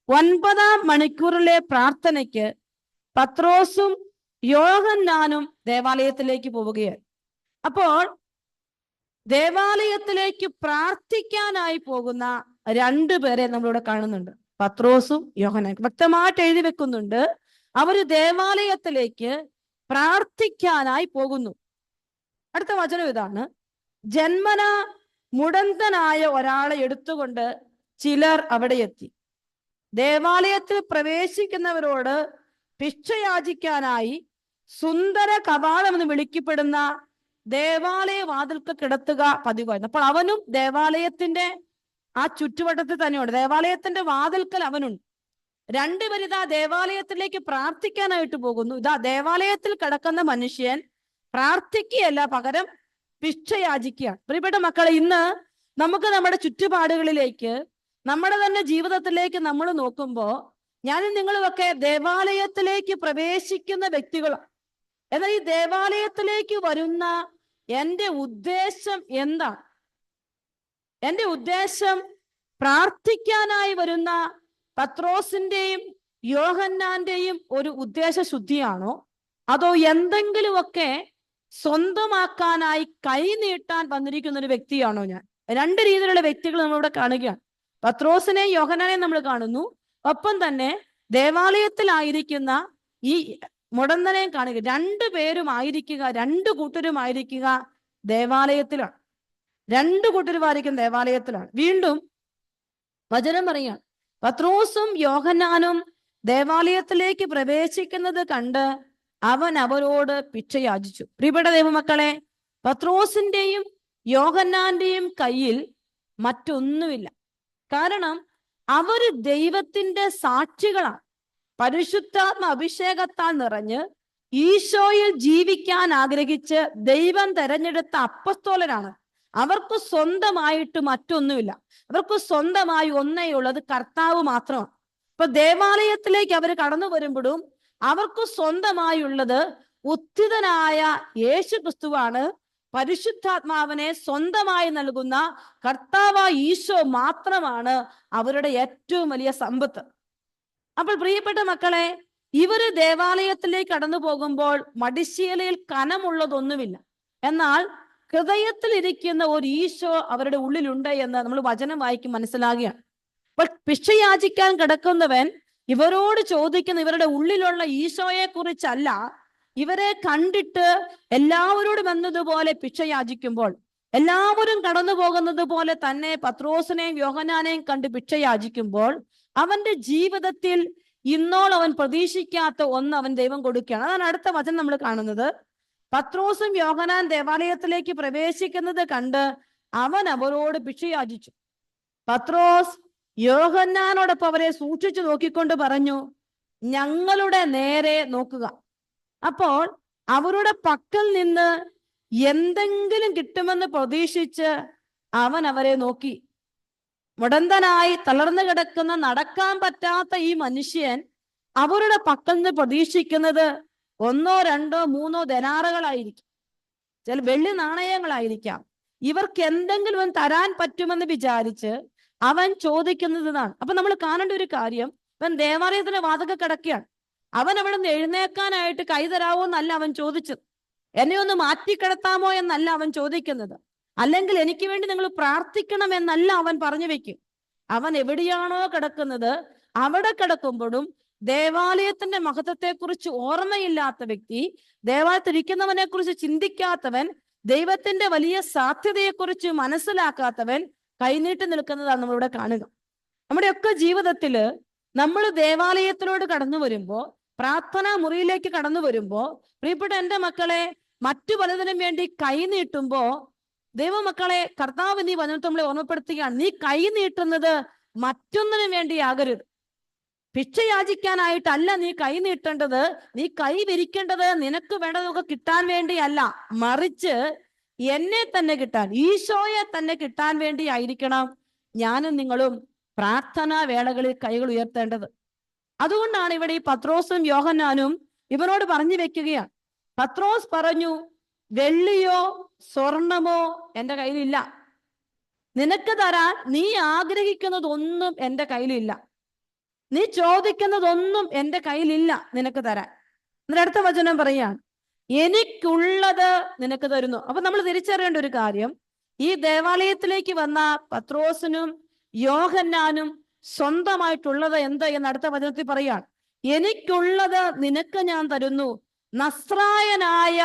9-ാം മണിക്കൂറിലെ പ്രാർത്ഥനയ്ക്ക് പത്രോസും യോഹന്നാനും ദേവാലയത്തിലേക്ക് പോവുകയായി. അപ്പോൾ ദേവാലയത്തിലേക്ക് പ്രാർത്ഥിക്കാനായി പോകുന്ന 2 പേരെ നമ്മളിവിടെ കാണുന്നുണ്ട്, പത്രോസും യോഹന്നാനും. വ്യക്തമായിട്ട് എഴുതി വെക്കുന്നുണ്ട്, അവര് ദേവാലയത്തിലേക്ക് പ്രാർത്ഥിക്കാനായി പോകുന്നു. അടുത്ത വചനം ഇതാണ്: ജന്മന മുടന്തനായ ഒരാളെ എടുത്തുകൊണ്ട് ചിലർ അവിടെ എത്തി. ദേവാലയത്തിൽ പ്രവേശിക്കുന്നവരോട് ഭിക്ഷയാചിക്കാനായി സുന്ദര കവാടം എന്ന് വിളിക്കപ്പെടുന്ന ദേവാലയ വാതിൽക്ക് കിടത്തുക പതിവായിരുന്നു. അപ്പോൾ അവനും ദേവാലയത്തിന്റെ ആ ചുറ്റുവട്ടത്തിൽ തന്നെയുണ്ട്, ദേവാലയത്തിന്റെ വാതിൽക്കൽ അവനുണ്ട്. രണ്ടുപേരിതാ ദേവാലയത്തിലേക്ക് പ്രാർത്ഥിക്കാനായിട്ട് പോകുന്നു. ഇതാ ദേവാലയത്തിൽ കിടക്കുന്ന മനുഷ്യൻ പ്രാർത്ഥിക്കുകയല്ല, പകരം ഭിക്ഷയാചിക്കുകയാണ്. പ്രിയപ്പെട്ട മക്കളെ, ഇന്ന് നമുക്ക് നമ്മുടെ ചുറ്റുപാടുകളിലേക്ക്, നമ്മുടെ തന്നെ ജീവിതത്തിലേക്ക് നമ്മൾ നോക്കുമ്പോൾ ഞാനും നിങ്ങളുമൊക്കെ ദേവാലയത്തിലേക്ക് പ്രവേശിക്കുന്ന വ്യക്തികളാണ്. എന്നാൽ ഈ ദേവാലയത്തിലേക്ക് വരുന്ന എൻ്റെ ഉദ്ദേശം എന്താണ്? എൻ്റെ ഉദ്ദേശം പ്രാർത്ഥിക്കാനായി വരുന്ന പത്രോസിന്റെയും യോഹന്നാന്റെയും ഒരു ഉദ്ദേശ ശുദ്ധിയാണോ, അതോ എന്തെങ്കിലുമൊക്കെ സ്വന്തമാക്കാനായി കൈനീട്ടാൻ വന്നിരിക്കുന്ന ഒരു വ്യക്തിയാണോ ഞാൻ? രണ്ട് രീതിയിലുള്ള വ്യക്തികൾ നമ്മളിവിടെ കാണുകയാണ്. പത്രോസിനെയും യോഹന്നാനെയും നമ്മൾ കാണുന്നു, ഒപ്പം തന്നെ ദേവാലയത്തിലായിരിക്കുന്ന ഈ മുടന്തനെയും കാണുക. രണ്ടുപേരും ആയിരിക്കുക, രണ്ടു കൂട്ടരുമായിരിക്കുക ദേവാലയത്തിലാണ്. രണ്ടു കൂട്ടരുമായിരിക്കും ദേവാലയത്തിലാണ്. വീണ്ടും വചനം പറയാം, പത്രോസും യോഹന്നാനും ദേവാലയത്തിലേക്ക് പ്രവേശിക്കുന്നത് കണ്ട് അവൻ അവരോട് ഭിക്ഷയാചിച്ചു. പ്രിയപ്പെട്ട ദൈവമക്കളെ, പത്രോസിന്റെയും യോഹന്നാന്റെയും കയ്യിൽ മറ്റൊന്നുമില്ല. കാരണം അവര് ദൈവത്തിന്റെ സാക്ഷികളാണ്. പരിശുദ്ധാത്മ അഭിഷേകത്താൽ നിറഞ്ഞ് ഈശോയിൽ ജീവിക്കാൻ ആഗ്രഹിച്ച് ദൈവം തെരഞ്ഞെടുത്ത അപ്പസ്തോലരാണ്. അവർക്ക് സ്വന്തമായിട്ട് മറ്റൊന്നുമില്ല. അവർക്ക് സ്വന്തമായി ഒന്നേ ഉള്ളത് കർത്താവ് മാത്രമാണ്. ഇപ്പൊ ദേവാലയത്തിലേക്ക് അവർ കടന്നു വരുമ്പോഴും അവർക്ക് സ്വന്തമായുള്ളത് ഉത്ഥിതനായ യേശു ക്രിസ്തുവാണ്. പരിശുദ്ധാത്മാവിനെ സ്വന്തമായി നൽകുന്ന കർത്താവായ ഈശോ മാത്രമാണ് അവരുടെ ഏറ്റവും വലിയ സമ്പത്ത്. അപ്പോൾ പ്രിയപ്പെട്ട മക്കളെ, ഇവര് ദേവാലയത്തിലേക്ക് കടന്നു പോകുമ്പോൾ മടിശീലയിൽ കനമുള്ളതൊന്നുമില്ല, എന്നാൽ ഹൃദയത്തിൽ ഇരിക്കുന്ന ഒരു ഈശോ അവരുടെ ഉള്ളിലുണ്ട് എന്ന് നമ്മൾ വചനം വായിക്കും മനസ്സിലാകുകയാണ്. അപ്പോൾ ഭിക്ഷയാചിക്കാൻ കിടക്കുന്നവൻ ഇവരോട് ചോദിക്കുന്ന ഇവരുടെ ഉള്ളിലുള്ള ഈശോയെ കുറിച്ചല്ല. ഇവരെ കണ്ടിട്ട് എല്ലാവരോടും എന്നതുപോലെ ഭിക്ഷയാചിക്കുമ്പോൾ, എല്ലാവരും കടന്നു പോകുന്നത് പോലെ തന്നെ പത്രോസിനെയും യോഹന്നാനെയും കണ്ട് ഭിക്ഷയാചിക്കുമ്പോൾ അവന്റെ ജീവിതത്തിൽ ഇന്നോളം അവൻ പ്രതീക്ഷിക്കാത്ത ഒന്ന് അവൻ ദൈവം കൊടുക്കുകയാണ്. അതാണ് അടുത്ത വചനം നമ്മൾ കാണുന്നത്. പത്രോസും യോഹന്നാൻ ദേവാലയത്തിലേക്ക് പ്രവേശിക്കുന്നത് കണ്ട് അവൻ അവരോട് ഭിക്ഷയാചിച്ചു. പത്രോസ് യോഹന്നാനോടൊപ്പം അവരെ സൂക്ഷിച്ചു നോക്കിക്കൊണ്ട് പറഞ്ഞു, ഞങ്ങളുടെ നേരെ നോക്കുക. അപ്പോൾ അവരുടെ പക്കൽ നിന്ന് എന്തെങ്കിലും കിട്ടുമെന്ന് പ്രതീക്ഷിച്ച് അവൻ അവരെ നോക്കി. മുടന്തനായി തളർന്നു കിടക്കുന്ന, നടക്കാൻ പറ്റാത്ത ഈ മനുഷ്യൻ അവരുടെ പക്കൽ നിന്ന് പ്രതീക്ഷിക്കുന്നത് 1, 2, 3 ധനാറുകളായിരിക്കും, ചില വെള്ളി നാണയങ്ങളായിരിക്കാം. ഇവർക്ക് എന്തെങ്കിലും തരാൻ പറ്റുമെന്ന് വിചാരിച്ച് അവൻ ചോദിക്കുന്നതാണ്. അപ്പൊ നമ്മൾ കാണേണ്ട ഒരു കാര്യം, അവൻ ദേവാലയത്തിന്റെ വാതിൽക്കൽ കിടക്കുകയാണ്. അവൻ അവിടെ നിന്ന് എഴുന്നേക്കാനായിട്ട് കൈ തരാവോ എന്നല്ല അവൻ ചോദിച്ചത്, എന്നെ ഒന്ന് മാറ്റിക്കിടത്താമോ എന്നല്ല അവൻ ചോദിക്കുന്നത്, അല്ലെങ്കിൽ എനിക്ക് വേണ്ടി നിങ്ങൾ പ്രാർത്ഥിക്കണം എന്നല്ല അവൻ പറഞ്ഞു വെക്കും. അവൻ എവിടെയാണോ കിടക്കുന്നത് അവിടെ കിടക്കുമ്പോഴും ദേവാലയത്തിന്റെ മഹത്വത്തെക്കുറിച്ച് ഓർമ്മയില്ലാത്ത വ്യക്തി, ദേവാലയത്തിരിക്കുന്നവനെ കുറിച്ച് ചിന്തിക്കാത്തവൻ, ദൈവത്തിന്റെ വലിയ സാധ്യതയെക്കുറിച്ച് മനസ്സിലാക്കാത്തവൻ കൈനീട്ടി നിൽക്കുന്നതാണ് നമ്മളിവിടെ കാണുക. നമ്മുടെയൊക്കെ ജീവിതത്തില് നമ്മൾ ദേവാലയത്തിലോട് കടന്നു വരുമ്പോ, പ്രാർത്ഥനാ മുറിയിലേക്ക് കടന്നു വരുമ്പോ, പ്രിയപ്പെട്ട എൻ്റെ മക്കളെ, മറ്റു പലതിനും വേണ്ടി കൈ നീട്ടുമ്പോ ദൈവമക്കളെ, കർത്താവ് നീ വന്നിട്ട് നമ്മളെ ഓർമ്മപ്പെടുത്തുകയാണ്, നീ കൈ നീട്ടുന്നത് മറ്റൊന്നിനും വേണ്ടിയാകരുത്. ഭിക്ഷയാചിക്കാനായിട്ടല്ല നീ കൈ നീട്ടേണ്ടത്, നീ കൈ വിരിക്കേണ്ടത് നിനക്ക് വേണ്ടതൊക്കെ കിട്ടാൻ വേണ്ടിയല്ല, മറിച്ച് എന്നെ തന്നെ കിട്ടാൻ, ഈശോയെ തന്നെ കിട്ടാൻ വേണ്ടി ആയിരിക്കണം ഞാനും നിങ്ങളും പ്രാർത്ഥനാ വേളകളിൽ കൈകൾ ഉയർത്തേണ്ടത്. അതുകൊണ്ടാണ് ഇവിടെ ഈ പത്രോസും യോഹന്നാനും ഇവനോട് പറഞ്ഞു വെക്കുകയാണ്. പത്രോസ് പറഞ്ഞു, വെള്ളിയോ സ്വർണമോ എൻ്റെ കയ്യിലില്ല, നിനക്ക് തരാൻ നീ ആഗ്രഹിക്കുന്നതൊന്നും എൻ്റെ കയ്യിലില്ല, നീ ചോദിക്കുന്നതൊന്നും എൻ്റെ കയ്യിലില്ല നിനക്ക് തരാൻ. എന്നിട്ട് അടുത്ത വചനം പറയാണ്, എനിക്കുള്ളത് നിനക്ക് തരുന്നു. അപ്പൊ നമ്മൾ തിരിച്ചറിയേണ്ട ഒരു കാര്യം, ഈ ദേവാലയത്തിലേക്ക് വന്ന പത്രോസിനും യോഹന്നാനും സ്വന്തമായിട്ടുള്ളത് എന്ത് എന്ന് അടുത്ത വചനത്തിൽ പറയാണ്. എനിക്കുള്ളത് നിനക്ക് ഞാൻ തരുന്നു, നസ്രായനായ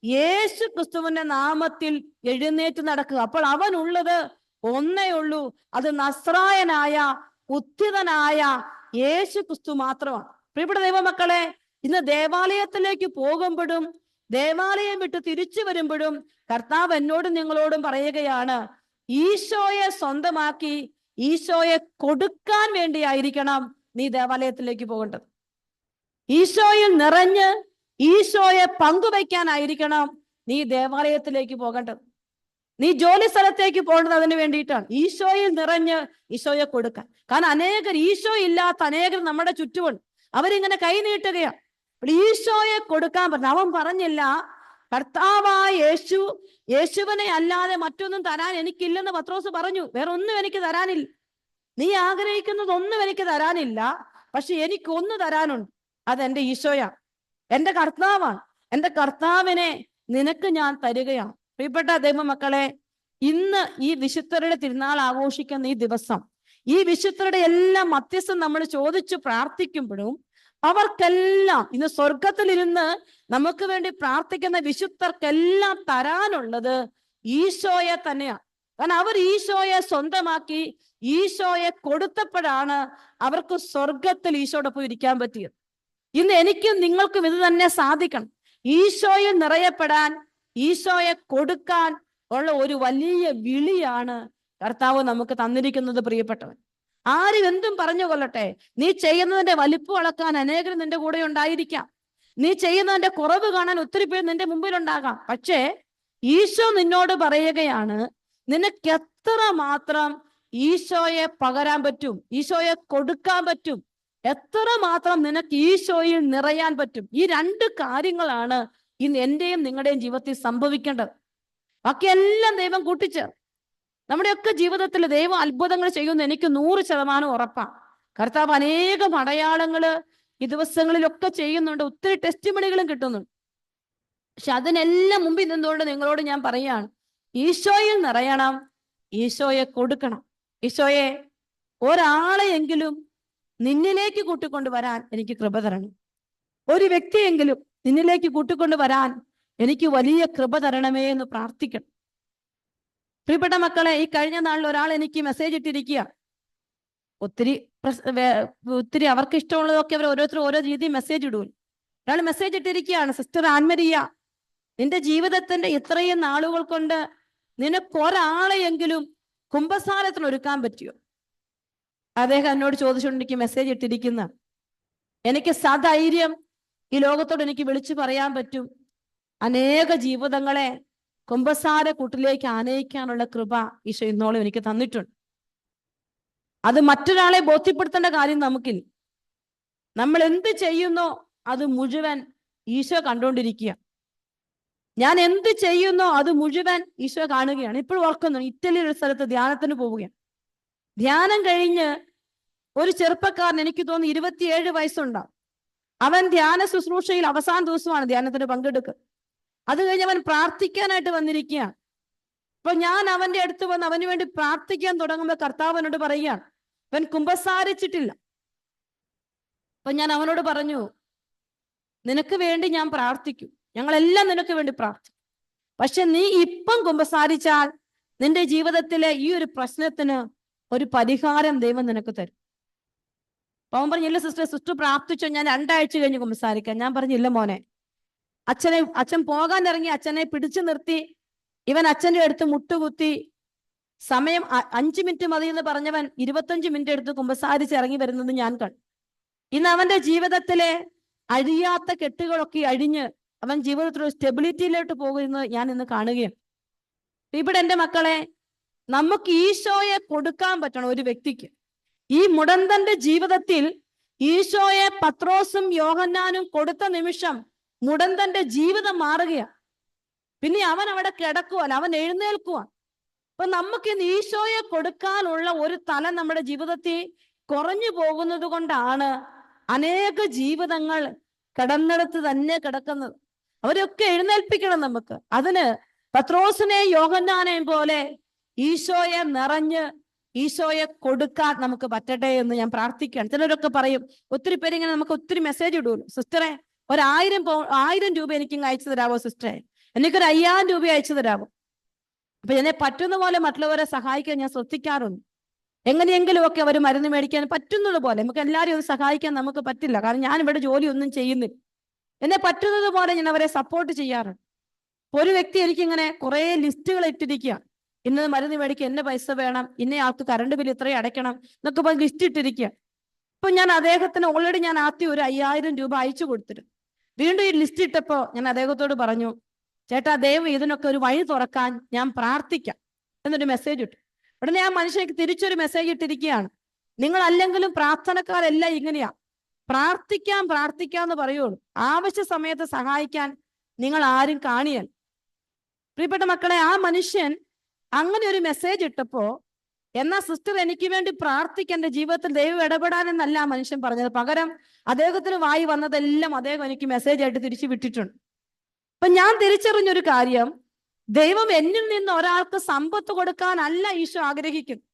യേശു ക്രിസ്തുവിന്റെ നാമത്തിൽ എഴുന്നേറ്റ് നടക്കുക. അപ്പോൾ അവനുള്ളത് ഒന്നേ ഉള്ളൂ, അത് നസ്രായനായ ഉത്ഥിതനായ യേശു ക്രിസ്തു മാത്രമാണ്. പ്രിയപ്പെട്ട ദൈവമക്കളെ, ഇന്ന് ദേവാലയത്തിലേക്ക് പോകുമ്പോഴും ദേവാലയം വിട്ട് തിരിച്ചു വരുമ്പോഴും കർത്താവ് എന്നോടും നിങ്ങളോടും പറയുകയാണ്, ഈശോയെ സ്വന്തമാക്കി ഈശോയെ കൊടുക്കാൻ വേണ്ടിയായിരിക്കണം നീ ദേവാലയത്തിലേക്ക് പോകേണ്ടത്. ഈശോയിൽ നിറഞ്ഞ് ഈശോയെ പങ്കുവയ്ക്കാനായിരിക്കണം നീ ദേവാലയത്തിലേക്ക് പോകേണ്ടത്. നീ ജോലി സ്ഥലത്തേക്ക് പോകേണ്ടത് അതിന് വേണ്ടിയിട്ടാണ്, ഈശോയിൽ നിറഞ്ഞ് ഈശോയെ കൊടുക്കാൻ. കാരണം അനേകർ, ഈശോ ഇല്ലാത്ത അനേകർ നമ്മുടെ ചുറ്റുമുണ്ട്. അവരിങ്ങനെ കൈ നീട്ടുകയാണ്. ഈശോയെ കൊടുക്കാൻ പറഞ്ഞു. അവൻ പറഞ്ഞില്ല, കർത്താവായ യേശു, യേശുവിനെ അല്ലാതെ മറ്റൊന്നും തരാൻ എനിക്കില്ലെന്ന് പത്രോസ് പറഞ്ഞു. വേറെ ഒന്നും എനിക്ക് തരാനില്ല, നീ ആഗ്രഹിക്കുന്നതൊന്നും എനിക്ക് തരാനില്ല, പക്ഷെ എനിക്കൊന്ന് തരാനുണ്ട്, അതെന്റെ ഈശോയാണ്, എന്റെ കർത്താവാണ്. എന്റെ കർത്താവിനെ നിനക്ക് ഞാൻ തരികയാണ്. പ്രിയപ്പെട്ട ദൈവമക്കളെ, ഇന്ന് ഈ വിശുദ്ധരുടെ തിരുനാൾ ആഘോഷിക്കുന്ന ഈ ദിവസം, ഈ വിശുദ്ധരുടെ എല്ലാം മധ്യസ്ഥം നമ്മൾ ചോദിച്ചു പ്രാർത്ഥിക്കുമ്പോഴും അവർക്കെല്ലാം ഇന്ന് സ്വർഗത്തിലിരുന്ന് നമുക്ക് വേണ്ടി പ്രാർത്ഥിക്കുന്ന വിശുദ്ധർക്കെല്ലാം തരാനുള്ളത് ഈശോയെ തന്നെയാണ്. കാരണം അവർ ഈശോയെ സ്വന്തമാക്കി ഈശോയെ കൊടുത്തപ്പോഴാണ് അവർക്ക് സ്വർഗത്തിൽ ഈശോടൊപ്പം ഇരിക്കാൻ പറ്റിയത്. ഇന്ന് എനിക്കും നിങ്ങൾക്കും ഇത് തന്നെ സാധിക്കണം. ഈശോയിൽ നിറയപ്പെടാൻ, ഈശോയെ കൊടുക്കാൻ ഉള്ള ഒരു വലിയ വിളിയാണ് കർത്താവ് നമുക്ക് തന്നിരിക്കുന്നത്. പ്രിയപ്പെട്ടവൻ, ആരും എന്തും പറഞ്ഞു കൊള്ളട്ടെ, നീ ചെയ്യുന്നതിന്റെ വലിപ്പം അളക്കാൻ അനേകരും നിന്റെ കൂടെ ഉണ്ടായിരിക്കാം, നീ ചെയ്യുന്നതിന്റെ കുറവ് കാണാൻ ഒത്തിരി പേര് നിന്റെ മുമ്പിലുണ്ടാകാം. പക്ഷേ ഈശോ നിന്നോട് പറയുകയാണ്, നിനക്ക് എത്ര മാത്രം ഈശോയെ പകരാൻ പറ്റും, ഈശോയെ കൊടുക്കാൻ പറ്റും, എത്ര മാത്രം നിനക്ക് ഈശോയിൽ നിറയാൻ പറ്റും. ഈ രണ്ട് കാര്യങ്ങളാണ് ഇന്ന് എന്റെയും നിങ്ങളുടെയും ജീവിതത്തിൽ സംഭവിക്കേണ്ടത്. ബാക്കിയെല്ലാം ദൈവം കൂട്ടിച്ചേർ. നമ്മുടെയൊക്കെ ജീവിതത്തിൽ ദൈവം അത്ഭുതങ്ങൾ ചെയ്യുമെന്ന് എനിക്ക് 100% ഉറപ്പാണ്. കർത്താവ് അനേകം അടയാളങ്ങള് ഈ ദിവസങ്ങളിലൊക്കെ ചെയ്യുന്നുണ്ട്, ഒത്തിരി ടെസ്റ്റിമണികളും കിട്ടുന്നുണ്ട്. പക്ഷെ അതിനെല്ലാം മുമ്പിൽ നിന്നുകൊണ്ട് നിങ്ങളോട് ഞാൻ പറയാണ്, ഈശോയിൽ നിറയണം, ഈശോയെ കൊടുക്കണം. ഈശോയെ, ഒരാളെയെങ്കിലും നിന്നിലേക്ക് കൂട്ടിക്കൊണ്ട് വരാൻ എനിക്ക് കൃപ തരണം, ഒരു വ്യക്തിയെങ്കിലും നിന്നിലേക്ക് കൂട്ടിക്കൊണ്ട് വരാൻ എനിക്ക് വലിയ കൃപ തരണമേ എന്ന് പ്രാർത്ഥിക്കണം. പ്രിയപ്പെട്ട മക്കളെ, ഈ കഴിഞ്ഞ നാളിൽ ഒരാൾ എനിക്ക് മെസ്സേജ് ഇട്ടിരിക്കുക. ഒത്തിരി അവർക്ക് ഇഷ്ടമുള്ളതൊക്കെ അവർ ഓരോരുത്തരും ഓരോ രീതി മെസ്സേജ് ഇടൂല. ഒരാൾ മെസ്സേജ് ഇട്ടിരിക്കുകയാണ്, സിസ്റ്റർ ആൻമരിയ, നിന്റെ ജീവിതത്തിന്റെ ഇത്രയും നാളുകൾ കൊണ്ട് നിനക്കൊരാളെയെങ്കിലും കുംഭസാരത്തിന് ഒരുക്കാൻ പറ്റിയോ? അദ്ദേഹം എന്നോട് ചോദിച്ചുകൊണ്ട് എനിക്ക് മെസ്സേജ് ഇട്ടിരിക്കുന്ന, എനിക്ക് സധൈര്യം ഈ ലോകത്തോട് എനിക്ക് വിളിച്ചു പറയാൻ പറ്റും, അനേക ജീവിതങ്ങളെ കുംഭസാര കൂട്ടിലേക്ക് ആനയിക്കാനുള്ള കൃപ ഈശോ ഇന്നോളം എനിക്ക് തന്നിട്ടുണ്ട്. അത് മറ്റൊരാളെ ബോധ്യപ്പെടുത്തേണ്ട കാര്യം നമുക്കില്ല. നമ്മൾ എന്ത് ചെയ്യുന്നോ അത് മുഴുവൻ ഈശോ കണ്ടുകൊണ്ടിരിക്കുക. ഞാൻ എന്ത് ചെയ്യുന്നോ അത് മുഴുവൻ ഈശോ കാണുകയാണ്. ഇപ്പോഴും ഓർക്കുന്നു, ഇറ്റലിയിൽ ഒരു സ്ഥലത്ത് ധ്യാനത്തിന് പോവുകയാണ്. ധ്യാനം കഴിഞ്ഞ് ഒരു ചെറുപ്പക്കാരൻ, എനിക്ക് തോന്നുന്നു 27 വയസ്സുണ്ടാവും, അവൻ ധ്യാന ശുശ്രൂഷയിൽ അവസാന ദിവസമാണ് ധ്യാനത്തിന് പങ്കെടുക്കുക. അത് കഴിഞ്ഞ് അവൻ പ്രാർത്ഥിക്കാനായിട്ട് വന്നിരിക്കുകയാണ്. അപ്പൊ ഞാൻ അവന്റെ അടുത്ത് വന്ന് അവന് വേണ്ടി പ്രാർത്ഥിക്കാൻ തുടങ്ങുമ്പോൾ കർത്താവ് എന്നോട് പറയുകയാണ്, അവൻ കുമ്പസാരിച്ചിട്ടില്ല. അപ്പൊ ഞാൻ അവനോട് പറഞ്ഞു, നിനക്ക് വേണ്ടി ഞാൻ പ്രാർത്ഥിക്കും, ഞങ്ങളെല്ലാം നിനക്ക് വേണ്ടി പ്രാർത്ഥിക്കും, പക്ഷെ നീ ഇപ്പം കുമ്പസാരിച്ചാൽ നിന്റെ ജീവിതത്തിലെ ഈ ഒരു പ്രശ്നത്തിന് ഒരു പരിഹാരം ദൈവം നിനക്ക് തരും. അപ്പൊ അവൻ പറഞ്ഞില്ല, സിസ്റ്റർ പ്രാർത്ഥിച്ചോ, ഞാൻ 2 ആഴ്ച കഴിഞ്ഞ് കുമ്പസാരിക്കാം. ഞാൻ പറഞ്ഞില്ല മോനെ, അച്ഛൻ പോകാൻ ഇറങ്ങി അച്ഛനെ പിടിച്ചു നിർത്തി, ഇവൻ അച്ഛൻ്റെ അടുത്ത് മുട്ടുകുത്തി, സമയം 5 മിനിറ്റ് മതി എന്ന് പറഞ്ഞവൻ 25 മിനിറ്റ് എടുത്ത് കുമ്പസാരിച്ച് ഇറങ്ങി വരുന്നത് ഞാൻ കണ്ടു. ഇന്ന് അവന്റെ ജീവിതത്തിലെ അഴിയാത്ത കെട്ടുകളൊക്കെ അഴിഞ്ഞ് അവൻ ജീവിതത്തിൽ ഒരു സ്റ്റെബിലിറ്റിയിലോട്ട് പോകുന്നത് ഞാൻ ഇന്ന് കാണുകയാണ്. ഇവിടെ എൻ്റെ മക്കളെ, നമുക്ക് ഈശോയെ കൊടുക്കാൻ പറ്റണം ഒരു വ്യക്തിക്ക്. ഈ മുടന്തന്റെ ജീവിതത്തിൽ ഈശോയെ പത്രോസും യോഹന്നാനും കൊടുത്ത നിമിഷം മുടന്തന്റെ ജീവിതം മാറുകയാണ്. പിന്നെ അവൻ അവിടെ കിടക്കുവാൻ, അവൻ എഴുന്നേൽക്കുവാൻ. അപ്പൊ നമുക്ക് ഇന്ന് ഈശോയെ കൊടുക്കാനുള്ള ഒരു തലം നമ്മുടെ ജീവിതത്തിൽ കുറഞ്ഞു പോകുന്നത് കൊണ്ടാണ് അനേക ജീവിതങ്ങൾ കിടന്നിടത്ത് തന്നെ കിടക്കുന്നത്. അവരൊക്കെ എഴുന്നേൽപ്പിക്കണം നമുക്ക്. അതിന് പത്രോസിനെയും യോഹന്നാനെയും പോലെ ഈശോയെ നിറഞ്ഞ് ഈശോയെ കൊടുക്കാൻ നമുക്ക് പറ്റട്ടെ എന്ന് ഞാൻ പ്രാർത്ഥിക്കുകയാണ്. ചിലരൊക്കെ പറയും, ഒത്തിരി പേര് ഇങ്ങനെ നമുക്ക് ഒത്തിരി മെസ്സേജ് ഇടുമല്ലോ, സിസ്റ്ററെ $1000 രൂപ എനിക്കിങ്ങ് അയച്ചു തരാമോ സിസ്റ്ററെ? എനിക്കൊരു 5000 രൂപ അയച്ചു തരാമോ? അപ്പൊ എന്നെ പറ്റുന്ന പോലെ മറ്റുള്ളവരെ സഹായിക്കാൻ ഞാൻ ശ്രദ്ധിക്കാറുണ്ട്. എങ്ങനെയെങ്കിലും ഒക്കെ അവർ മരുന്ന് മേടിക്കാൻ പറ്റുന്നത് പോലെ. നമുക്ക് എല്ലാവരും ഒന്ന് സഹായിക്കാൻ നമുക്ക് പറ്റില്ല, കാരണം ഞാൻ ഇവിടെ ജോലി ഒന്നും ചെയ്യുന്നില്ല. എന്നെ പറ്റുന്നത് പോലെ ഞാൻ അവരെ സപ്പോർട്ട് ചെയ്യാറുണ്ട്. ഒരു വ്യക്തി എനിക്കിങ്ങനെ കുറെ ലിസ്റ്റുകൾ ഇട്ടിരിക്കുക. ഇന്നത് മരുന്ന് മേടിക്കാൻ എന്നെ പൈസ വേണം, ഇന്ന ആൾക്ക് കറണ്ട് ബില്ല് ഇത്രയും അടയ്ക്കണം എന്നൊക്കെ പറഞ്ഞ് ലിസ്റ്റ് ഇട്ടിരിക്കുക. അപ്പൊ ഞാൻ അദ്ദേഹത്തിന് ഓൾറെഡി ഞാൻ ആദ്യം ഒരു 5000 രൂപ അയച്ചു കൊടുത്തിരുന്നു. വീണ്ടും ഈ ലിസ്റ്റ് ഇട്ടപ്പോ ഞാൻ അദ്ദേഹത്തോട് പറഞ്ഞു, ചേട്ടാ ദയവ് ഇതിനൊക്കെ ഒരു വഴി തുറക്കാൻ ഞാൻ പ്രാർത്ഥിക്കാം എന്നൊരു മെസ്സേജ് ഇട്ടു. ഉടനെ ആ മനുഷ്യക്ക് തിരിച്ചൊരു മെസ്സേജ് ഇട്ടിരിക്കുകയാണ്, നിങ്ങൾ അല്ലെങ്കിലും പ്രാർത്ഥനക്കാരെല്ലാം ഇങ്ങനെയാ, പ്രാർത്ഥിക്കാന്ന് പറയുള്ളൂ, ആവശ്യ സമയത്ത് സഹായിക്കാൻ നിങ്ങൾ ആരും കാണിയല്ല. പ്രിയപ്പെട്ട മക്കളെ, ആ മനുഷ്യൻ അങ്ങനെ ഒരു മെസ്സേജ് ഇട്ടപ്പോ, എന്നാ സിസ്റ്റർ എനിക്ക് വേണ്ടി പ്രാർത്ഥിക്കാൻ, എന്റെ ജീവിതത്തിൽ ദൈവം ഇടപെടാനെന്നല്ല ആ മനുഷ്യൻ പറഞ്ഞത്. പകരം അദ്ദേഹത്തിന് വായി വന്നതെല്ലാം അദ്ദേഹം എനിക്ക് മെസ്സേജ് ആയിട്ട് തിരിച്ചു വിട്ടിട്ടുണ്ട്. അപ്പൊ ഞാൻ തിരിച്ചറിഞ്ഞൊരു കാര്യം, ദൈവം എന്നിൽ നിന്ന് ഒരാൾക്ക് സമ്പത്ത് കൊടുക്കാനല്ല ഈശോ ആഗ്രഹിക്കുന്നു.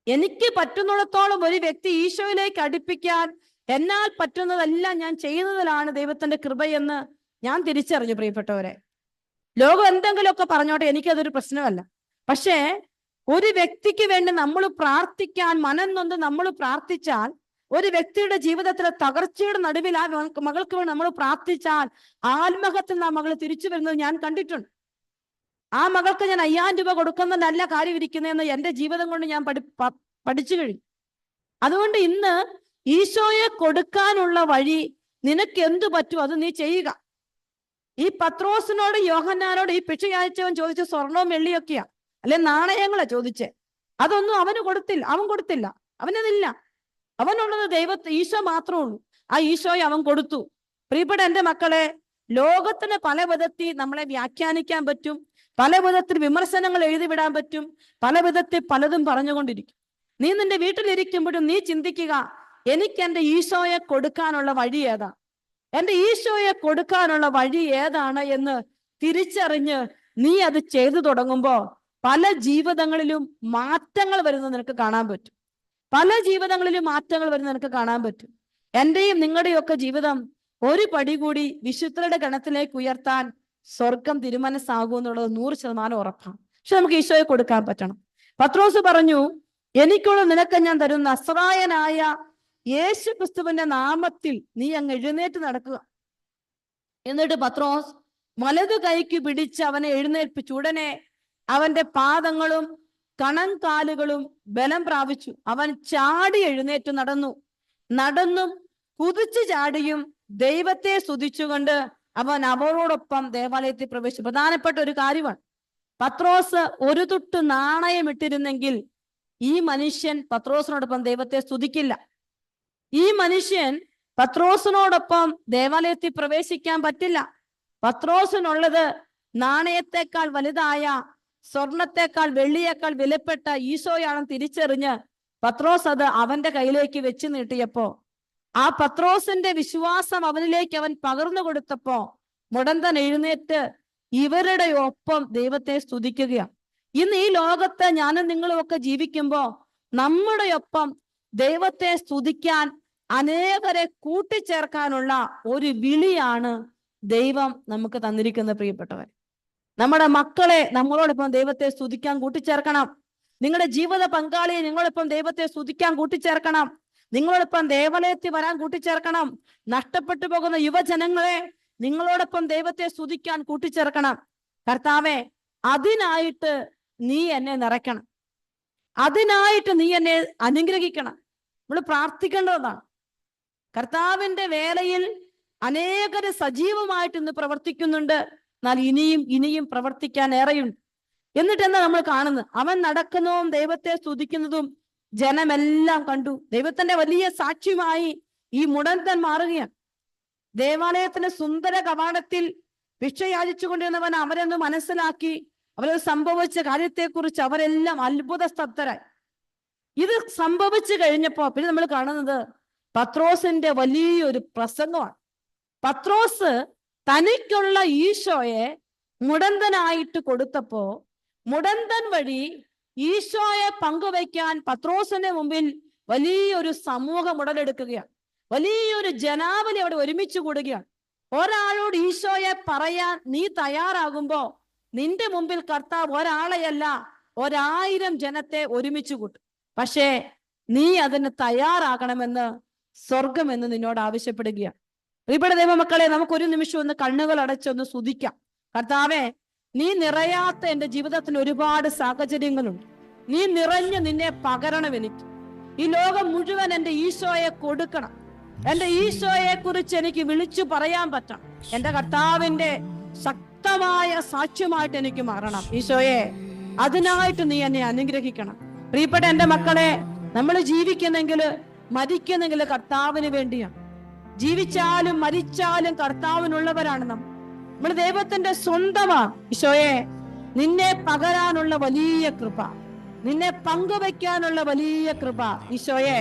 എനിക്ക് പറ്റുന്നിടത്തോളം ഒരു വ്യക്തി ഈശോയിലേക്ക് അടുപ്പിക്കാൻ എന്നാൽ പറ്റുന്നതെല്ലാം ഞാൻ ചെയ്യുന്നതിലാണ് ദൈവത്തിന്റെ കൃപയെന്ന് ഞാൻ തിരിച്ചറിഞ്ഞു. പ്രിയപ്പെട്ടവരെ, ലോകം എന്തെങ്കിലുമൊക്കെ പറഞ്ഞോട്ടെ, എനിക്കതൊരു പ്രശ്നമല്ല. പക്ഷേ ഒരു വ്യക്തിക്ക് വേണ്ടി നമ്മൾ പ്രാർത്ഥിക്കാൻ മനം നൊന്ന് നമ്മൾ പ്രാർത്ഥിച്ചാൽ, ഒരു വ്യക്തിയുടെ ജീവിതത്തിലെ തകർച്ചയുടെ നടുവിൽ ആ മകൾക്ക് വേണ്ടി നമ്മൾ പ്രാർത്ഥിച്ചാൽ ആത്മഹത്യയിൽ നിന്ന് ആ മകൾ തിരിച്ചു വരുന്നത് ഞാൻ കണ്ടിട്ടുണ്ട്. ആ മകൾക്ക് ഞാൻ 5000 രൂപ കൊടുക്കുന്ന നല്ല കാര്യം ഇരിക്കുന്നതെന്ന് എന്റെ ജീവിതം കൊണ്ട് ഞാൻ പഠിച്ചു കഴിഞ്ഞു. അതുകൊണ്ട് ഇന്ന് ഈശോയെ കൊടുക്കാനുള്ള വഴി നിനക്ക് എന്തു പറ്റും അത് നീ ചെയ്യുക. ഈ പത്രോസിനോട് യോഹന്നാനോട് ഈ ഭിക്ഷ യാചിച്ചവൻ ചോദിച്ച സ്വർണവും വെള്ളിയൊക്കെയാ, അല്ലെ നാണയങ്ങളെ ചോദിച്ചേ. അതൊന്നും അവന് കൊടുത്തില്ല, അവനതില്ല. അവനുള്ളത് ഈശോ മാത്രമേ ഉള്ളൂ. ആ ഈശോയെ അവൻ കൊടുത്തു. പ്രിയപ്പെട്ട എന്റെ മക്കളെ, ലോകത്തിന് പല വിധത്തിൽ നമ്മളെ വ്യാഖ്യാനിക്കാൻ പറ്റും, പല വിധത്തിൽ വിമർശനങ്ങൾ എഴുതിവിടാൻ പറ്റും, പല വിധത്തിൽ പലതും പറഞ്ഞുകൊണ്ടിരിക്കും. നീ നിന്റെ വീട്ടിലിരിക്കുമ്പോഴും നീ ചിന്തിക്കുക, എനിക്ക് എന്റെ ഈശോയെ കൊടുക്കാനുള്ള വഴി ഏതാ, എന്റെ ഈശോയെ കൊടുക്കാനുള്ള വഴി ഏതാണ് എന്ന് തിരിച്ചറിഞ്ഞ് നീ അത് ചെയ്തു തുടങ്ങുമ്പോ പല ജീവിതങ്ങളിലും മാറ്റങ്ങൾ വരുന്നത് നിനക്ക് കാണാൻ പറ്റും. എന്റെയും നിങ്ങളുടെയും ഒക്കെ ജീവിതം ഒരു പടി കൂടി വിശുദ്ധരുടെ ഗണത്തിലേക്ക് ഉയർത്താൻ സ്വർഗം തിരുമനസ്സാകും എന്നുള്ളത് 100% ഉറപ്പാണ്. പക്ഷെ നമുക്ക് ഈശോയെ കൊടുക്കാൻ പറ്റണം. പത്രോസ് പറഞ്ഞു, എനിക്കുള്ള നിനക്ക് ഞാൻ തരുന്ന നസ്രായനായ യേശു ക്രിസ്തുവിന്റെ നാമത്തിൽ നീ അങ്ങ് എഴുന്നേറ്റ് നടക്കുക. എന്നിട്ട് പത്രോസ് വലതു കൈക്ക് പിടിച്ച് അവനെ എഴുന്നേൽപ്പിച്ചു. ഉടനെ അവന്റെ പാദങ്ങളും കണങ്കാലുകളും ബലം പ്രാപിച്ചു. അവൻ ചാടി എഴുന്നേറ്റ് നടന്നും കുതിച്ചു ചാടിയും ദൈവത്തെ സ്തുതിച്ചുകൊണ്ട് അവൻ അവരോടൊപ്പം ദേവാലയത്തിൽ പ്രവേശിച്ചു. പ്രധാനപ്പെട്ട ഒരു കാര്യമാണ്, പത്രോസ് ഒരു തുട്ട് നാണയം ഇട്ടിരുന്നെങ്കിൽ ഈ മനുഷ്യൻ പത്രോസിനോടൊപ്പം ദൈവത്തെ സ്തുതിക്കില്ല. ഈ മനുഷ്യൻ പത്രോസിനോടൊപ്പം ദേവാലയത്തിൽ പ്രവേശിക്കാൻ പറ്റില്ല. പത്രോസിനുള്ളത് നാണയത്തെക്കാൾ വലുതായ, സ്വർണത്തെക്കാൾ വെള്ളിയേക്കാൾ വിലപ്പെട്ട ഈശോയാണെന്ന് തിരിച്ചറിഞ്ഞ് പത്രോസ് അത് അവന്റെ കയ്യിലേക്ക് വെച്ച് നീട്ടിയപ്പോ, ആ പത്രോസിന്റെ വിശ്വാസം അവനിലേക്ക് അവൻ പകർന്നു കൊടുത്തപ്പോ മുടന്തൻ എഴുന്നേറ്റ് ഇവരുടെ ഒപ്പം ദൈവത്തെ സ്തുതിക്കുകയാണ്. ഇന്ന് ഈ ലോകത്ത് ഞാനും നിങ്ങളും ഒക്കെ ജീവിക്കുമ്പോ നമ്മുടെ ഒപ്പം ദൈവത്തെ സ്തുതിക്കാൻ അനേകരെ കൂട്ടിച്ചേർക്കാനുള്ള ഒരു വിളിയാണ് ദൈവം നമുക്ക് തന്നിരിക്കുന്ന. പ്രിയപ്പെട്ടവർ, നമ്മുടെ മക്കളെ നമ്മളോടൊപ്പം ദൈവത്തെ സ്തുതിക്കാൻ കൂട്ടിച്ചേർക്കണം. നിങ്ങളുടെ ജീവിത പങ്കാളിയെ നിങ്ങളോടൊപ്പം ദൈവത്തെ സ്തുതിക്കാൻ കൂട്ടിച്ചേർക്കണം. നിങ്ങളോടൊപ്പം ദേവാലയത്തിൽ വരാൻ കൂട്ടിച്ചേർക്കണം. നഷ്ടപ്പെട്ടു പോകുന്ന യുവജനങ്ങളെ നിങ്ങളോടൊപ്പം ദൈവത്തെ സ്തുതിക്കാൻ കൂട്ടിച്ചേർക്കണം. കർത്താവേ, അതിനായിട്ട് നീ എന്നെ നിറയ്ക്കണം, അതിനായിട്ട് നീ എന്നെ അനുഗ്രഹിക്കണം. നമ്മൾ പ്രാർത്ഥിക്കേണ്ടതാണ്. കർത്താവിന്റെ വേലയിൽ അനേകര് സജീവമായിട്ട് ഇന്ന് പ്രവർത്തിക്കുന്നുണ്ട്. എന്നാൽ ഇനിയും പ്രവർത്തിക്കാൻ ഏറെയുണ്ട്. എന്നിട്ട് എന്താ നമ്മൾ കാണുന്നത്? അവൻ നടക്കുന്നതും ദൈവത്തെ സ്തുതിക്കുന്നതും ജനമെല്ലാം കണ്ടു. ദൈവത്തിന്റെ വലിയ സാക്ഷ്യമായി ഈ മുടന്തൻ മാറുകയാണ്. ദേവാലയത്തിന്റെ സുന്ദര കവാടത്തിൽ ഭിക്ഷ യാചിച്ചു കൊണ്ടിരുന്നവൻ അവരെന്ന് മനസ്സിലാക്കി. അവരെ സംഭവിച്ച കാര്യത്തെക്കുറിച്ച് അവരെല്ലാം അത്ഭുത സ്തബ്ധരായി. ഇത് സംഭവിച്ചു കഴിഞ്ഞപ്പോ പിന്നെ നമ്മൾ കാണുന്നത് പത്രോസിന്റെ വലിയൊരു പ്രസംഗമാണ്. പത്രോസ് തനിക്കുള്ള ഈശോയെ മുടന്തനായിട്ട് കൊടുത്തപ്പോ മുടന്തൻ വഴി ഈശോയെ പങ്കുവയ്ക്കാൻ പത്രോസിന്റെ മുമ്പിൽ വലിയൊരു സമൂഹം ഉടലെടുക്കുകയാണ്. വലിയൊരു ജനാവലി അവിടെ ഒരുമിച്ച് കൂടുകയാണ്. ഒരാളോട് ഈശോയെ പറയാൻ നീ തയ്യാറാകുമ്പോ നിന്റെ മുമ്പിൽ കർത്താവ് ഒരാളെയല്ല 1000 ജനത്തെ ഒരുമിച്ച് കൂട്ടും. പക്ഷേ നീ അതിന് തയ്യാറാകണമെന്ന് സ്വർഗം എന്ന് നിന്നോട് ആവശ്യപ്പെടുകയാണ്. പ്രിയപ്പെട്ട ദൈവമക്കളെ, നമുക്കൊരു നിമിഷം ഒന്ന് കണ്ണുകൾ അടച്ചൊന്ന് സ്തുതിക്കാം. കർത്താവേ, നീ നിറയാത്ത എൻ്റെ ജീവിതത്തിൽ ഒരുപാട് സാഹചര്യങ്ങളുണ്ട്. നീ നിറഞ്ഞ് നിന്നെ പകരണം. എനിക്ക് ഈ ലോകം മുഴുവൻ എൻ്റെ ഈശോയെ കൊടുക്കണം. എൻ്റെ ഈശോയെ കുറിച്ച് എനിക്ക് വിളിച്ചു പറയാൻ പറ്റണം. എൻ്റെ കർത്താവിന്റെ ശക്തമായ സാക്ഷ്യമായിട്ട് എനിക്ക് മാറണം. ഈശോയെ, അതിനായിട്ട് നീ എന്നെ അനുഗ്രഹിക്കണം. പ്രിയപ്പെട്ട എൻ്റെ മക്കളെ, നമ്മൾ ജീവിക്കുന്നെങ്കിൽ മരിക്കുന്നെങ്കിൽ കർത്താവിന് വേണ്ടിയാണ്. ജീവിച്ചാലും മരിച്ചാലും കർത്താവിനുള്ളവരാണ് നമ്മൾ ദൈവത്തിന്റെ സ്വന്തമാണ്. ഈശോയെ, നിന്നെ പകരാനുള്ള വലിയ കൃപ, നിന്നെ പങ്കുവയ്ക്കാനുള്ള വലിയ കൃപ ഈശോയെ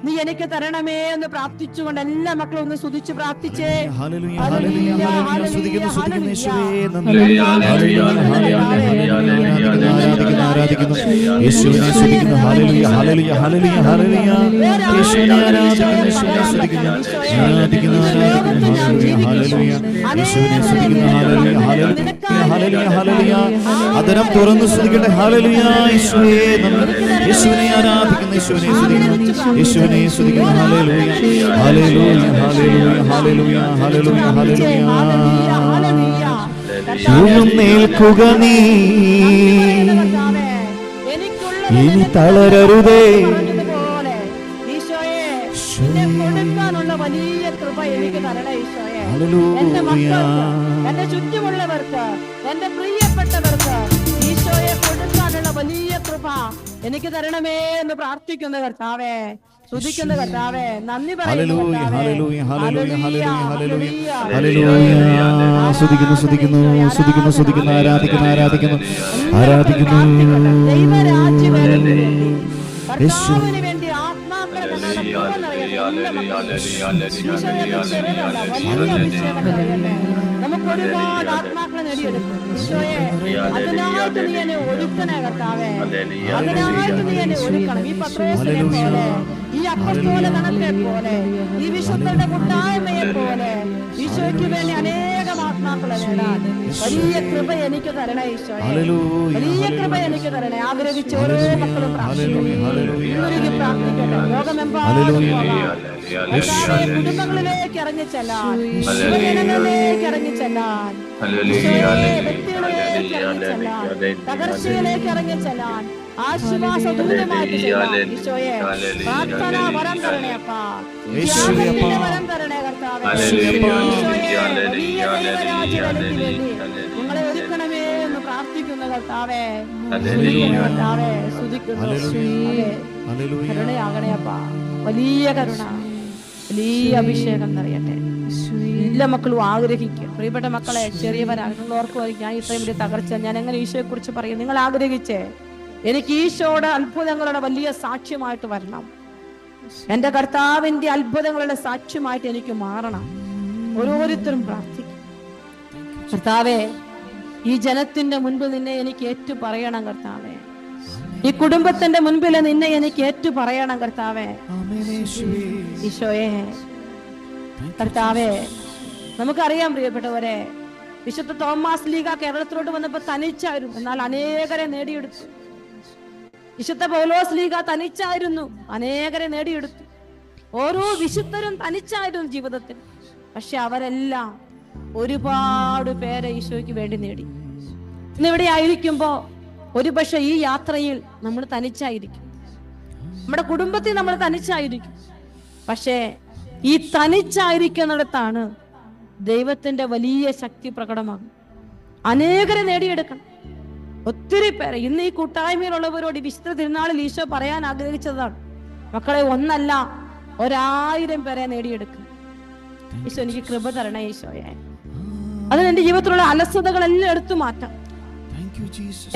നീ എനിക്ക് തരണമേ എന്ന് പ്രാർത്ഥിച്ചുകൊണ്ട് എല്ലാ മക്കളും ഒന്ന് സ്തുതിച്ച് പ്രാർത്ഥിച്ചേ. അതരം തുറന്ന് സ്തുതിക്കട്ടെ. ഹല്ലേലൂയ. യേശുവിനെ ആരാധിക്കുന്നു, യേശുവിനെ സ്തുതിക്കുന്നു, യേശുവിനെ സ്തുതിക്കുന്നു. ഹല്ലേലൂയ, ഹല്ലേലൂയ, ഹല്ലേലൂയ, ഹല്ലേലൂയ, ഹല്ലേലൂയ, ഹല്ലേലൂയ. നിൽക്കുക നീ, ഇനി തളരരുതേ. കൊടുക്കാനുള്ള വലിയ കൃപ എനിക്ക് തരണേ ഈശോയെ. എന്റെ മക്കൾക്ക്, എന്റെ ചുറ്റുമുള്ളവർക്ക്, എന്റെ പ്രിയപ്പെട്ടവർക്ക് ഈശോയെ കൊടുക്കാനുള്ള വലിയ കൃപ എനിക്ക് തരണമേ എന്ന് പ്രാർത്ഥിക്കുന്ന കർത്താവേ, സ്തുതിക്കുന്ന കർത്താവേ, നന്ദി പറയുന്നു. കർത്താവിന് വേണ്ടി ആത്മാക്കളെ നമുക്ക് ഒരുപാട് ആത്മാക്കളെ നേടിയെടുക്കും. ഈശോയെ, അതിനായിട്ട് നീ എന്നെ ഒരുക്കണേ കർത്താവേ, അതിനായിട്ട് നീ എന്നെ ഒരുക്കണം. ഈ പത്രോസിനെ പോലെ, ഈ അപ്പസ്തോല ഗണത്തെ പോലെ, ഈ വിശുദ്ധരുടെ കൂട്ടായ്മയെ പോലെ ഈശോയ്ക്ക് വേണ്ടി അനേകം ആത്മാക്കളെ നേടാൻ വലിയ കൃപ എനിക്ക് തരണേ ഈശോയെ, വലിയ കൃപ എനിക്ക് തരണേ. ആഗ്രഹിച്ച ഓരോ മക്കളും പ്രാർത്ഥിക്കട്ടെ. ലോകമെമ്പാടും കുടുംബങ്ങളിലേക്ക് ഇറങ്ങി ചെല്ലാൻ, യുവജനങ്ങളിലേക്ക് ഇറങ്ങി ചെല്ലാൻ, വ്യക്തികളിലേക്ക് ഇറങ്ങി ചെല്ലാൻ, തകർച്ചയിലേക്ക് ഇറങ്ങി ചെല്ലാൻ, ആശ്വാസദൂതമായിട്ട് ചെല്ലാൻ. ഈശോയെ, പ്രാർത്ഥന വരം തരണേ അപ്പാ, വരം തരണേ കർത്താവേ. നിങ്ങളെ ഒരുക്കണമേ എന്ന് പ്രാർത്ഥിക്കുന്ന കർത്താവേ, കർത്താവേ സ്തുതിക്കുന്നു. കരുണയാകണേ അപ്പാ, വലിയ കരുണ, വലിയ അഭിഷേകം നിറയട്ടെ. എല്ലാ മക്കളും ആഗ്രഹിക്കും. പ്രിയപ്പെട്ട മക്കളെ, ചെറിയവരാകുന്ന ഓർക്കുമായിരിക്കും, ഞാൻ ഇത്രയും വലിയ തകർച്ച ഞാൻ എങ്ങനെ ഈശോയെ കുറിച്ച് പറയും. നിങ്ങൾ ആഗ്രഹിച്ചേ, എനിക്ക് ഈശോയുടെ അത്ഭുതങ്ങളുടെ വലിയ സാക്ഷ്യമായിട്ട് വരണം. എന്റെ കർത്താവിന്റെ അത്ഭുതങ്ങളുടെ സാക്ഷ്യമായിട്ട് എനിക്ക് മാറണം. ഓരോരുത്തരും പ്രാർത്ഥിക്കും. കർത്താവേ, ഈ ജനത്തിന്റെ മുൻപിൽ നിന്നെ എനിക്ക് ഏറ്റു പറയണം കർത്താവേ. ഈ കുടുംബത്തിന്റെ മുൻപിൽ നിന്നെ എനിക്ക് ഏറ്റു പറയണം കർത്താവേ. ഈശോയെ, കർത്താവേ, നമുക്കറിയാം പ്രിയപ്പെട്ടവരെ, വിശുദ്ധ തോമാസ് ലീഗ കേരളത്തിലോട്ട് വന്നപ്പോ തനിച്ചായിരുന്നു, എന്നാൽ അനേകരെ നേടിയെടുത്തു. വിശുദ്ധ പൗലോസ് ലീഗ തനിച്ചായിരുന്നു, അനേകരെ നേടിയെടുത്തു. ഓരോ വിശുദ്ധരും തനിച്ചായിരുന്നു ജീവിതത്തിൽ. പക്ഷെ അവരെല്ലാം ഒരുപാട് പേരെ ഈശോയ്ക്ക് വേണ്ടി നേടി. ഇന്നിവിടെ ആയിരിക്കുമ്പോ ഒരുപക്ഷെ ഈ യാത്രയിൽ നമ്മൾ തനിച്ചായിരിക്കും, നമ്മുടെ കുടുംബത്തിൽ നമ്മൾ തനിച്ചായിരിക്കും. പക്ഷേ ഈ തനിച്ചായിരിക്കുന്നിടത്താണ് ദൈവത്തിന്റെ വലിയ ശക്തി പ്രകടമാകും. അനേകരെ നേടിയെടുക്കണം, ഒത്തിരി പേരെ. ഇന്ന് ഈ കൂട്ടായ്മയിലുള്ളവരോട് ഈ വിശുദ്ധ തിരുനാളിൽ ഈശോ പറയാൻ ആഗ്രഹിച്ചതാണ്, മക്കളെ, ഒന്നല്ല 1000 പേരെ നേടിയെടുക്കും. ഈശോ, എനിക്ക് കൃപ തരണേ ഈശോയെ. അതിന് എന്റെ ജീവിതത്തിലുള്ള അലസതകളെല്ലാം എടുത്തു മാറ്റാം.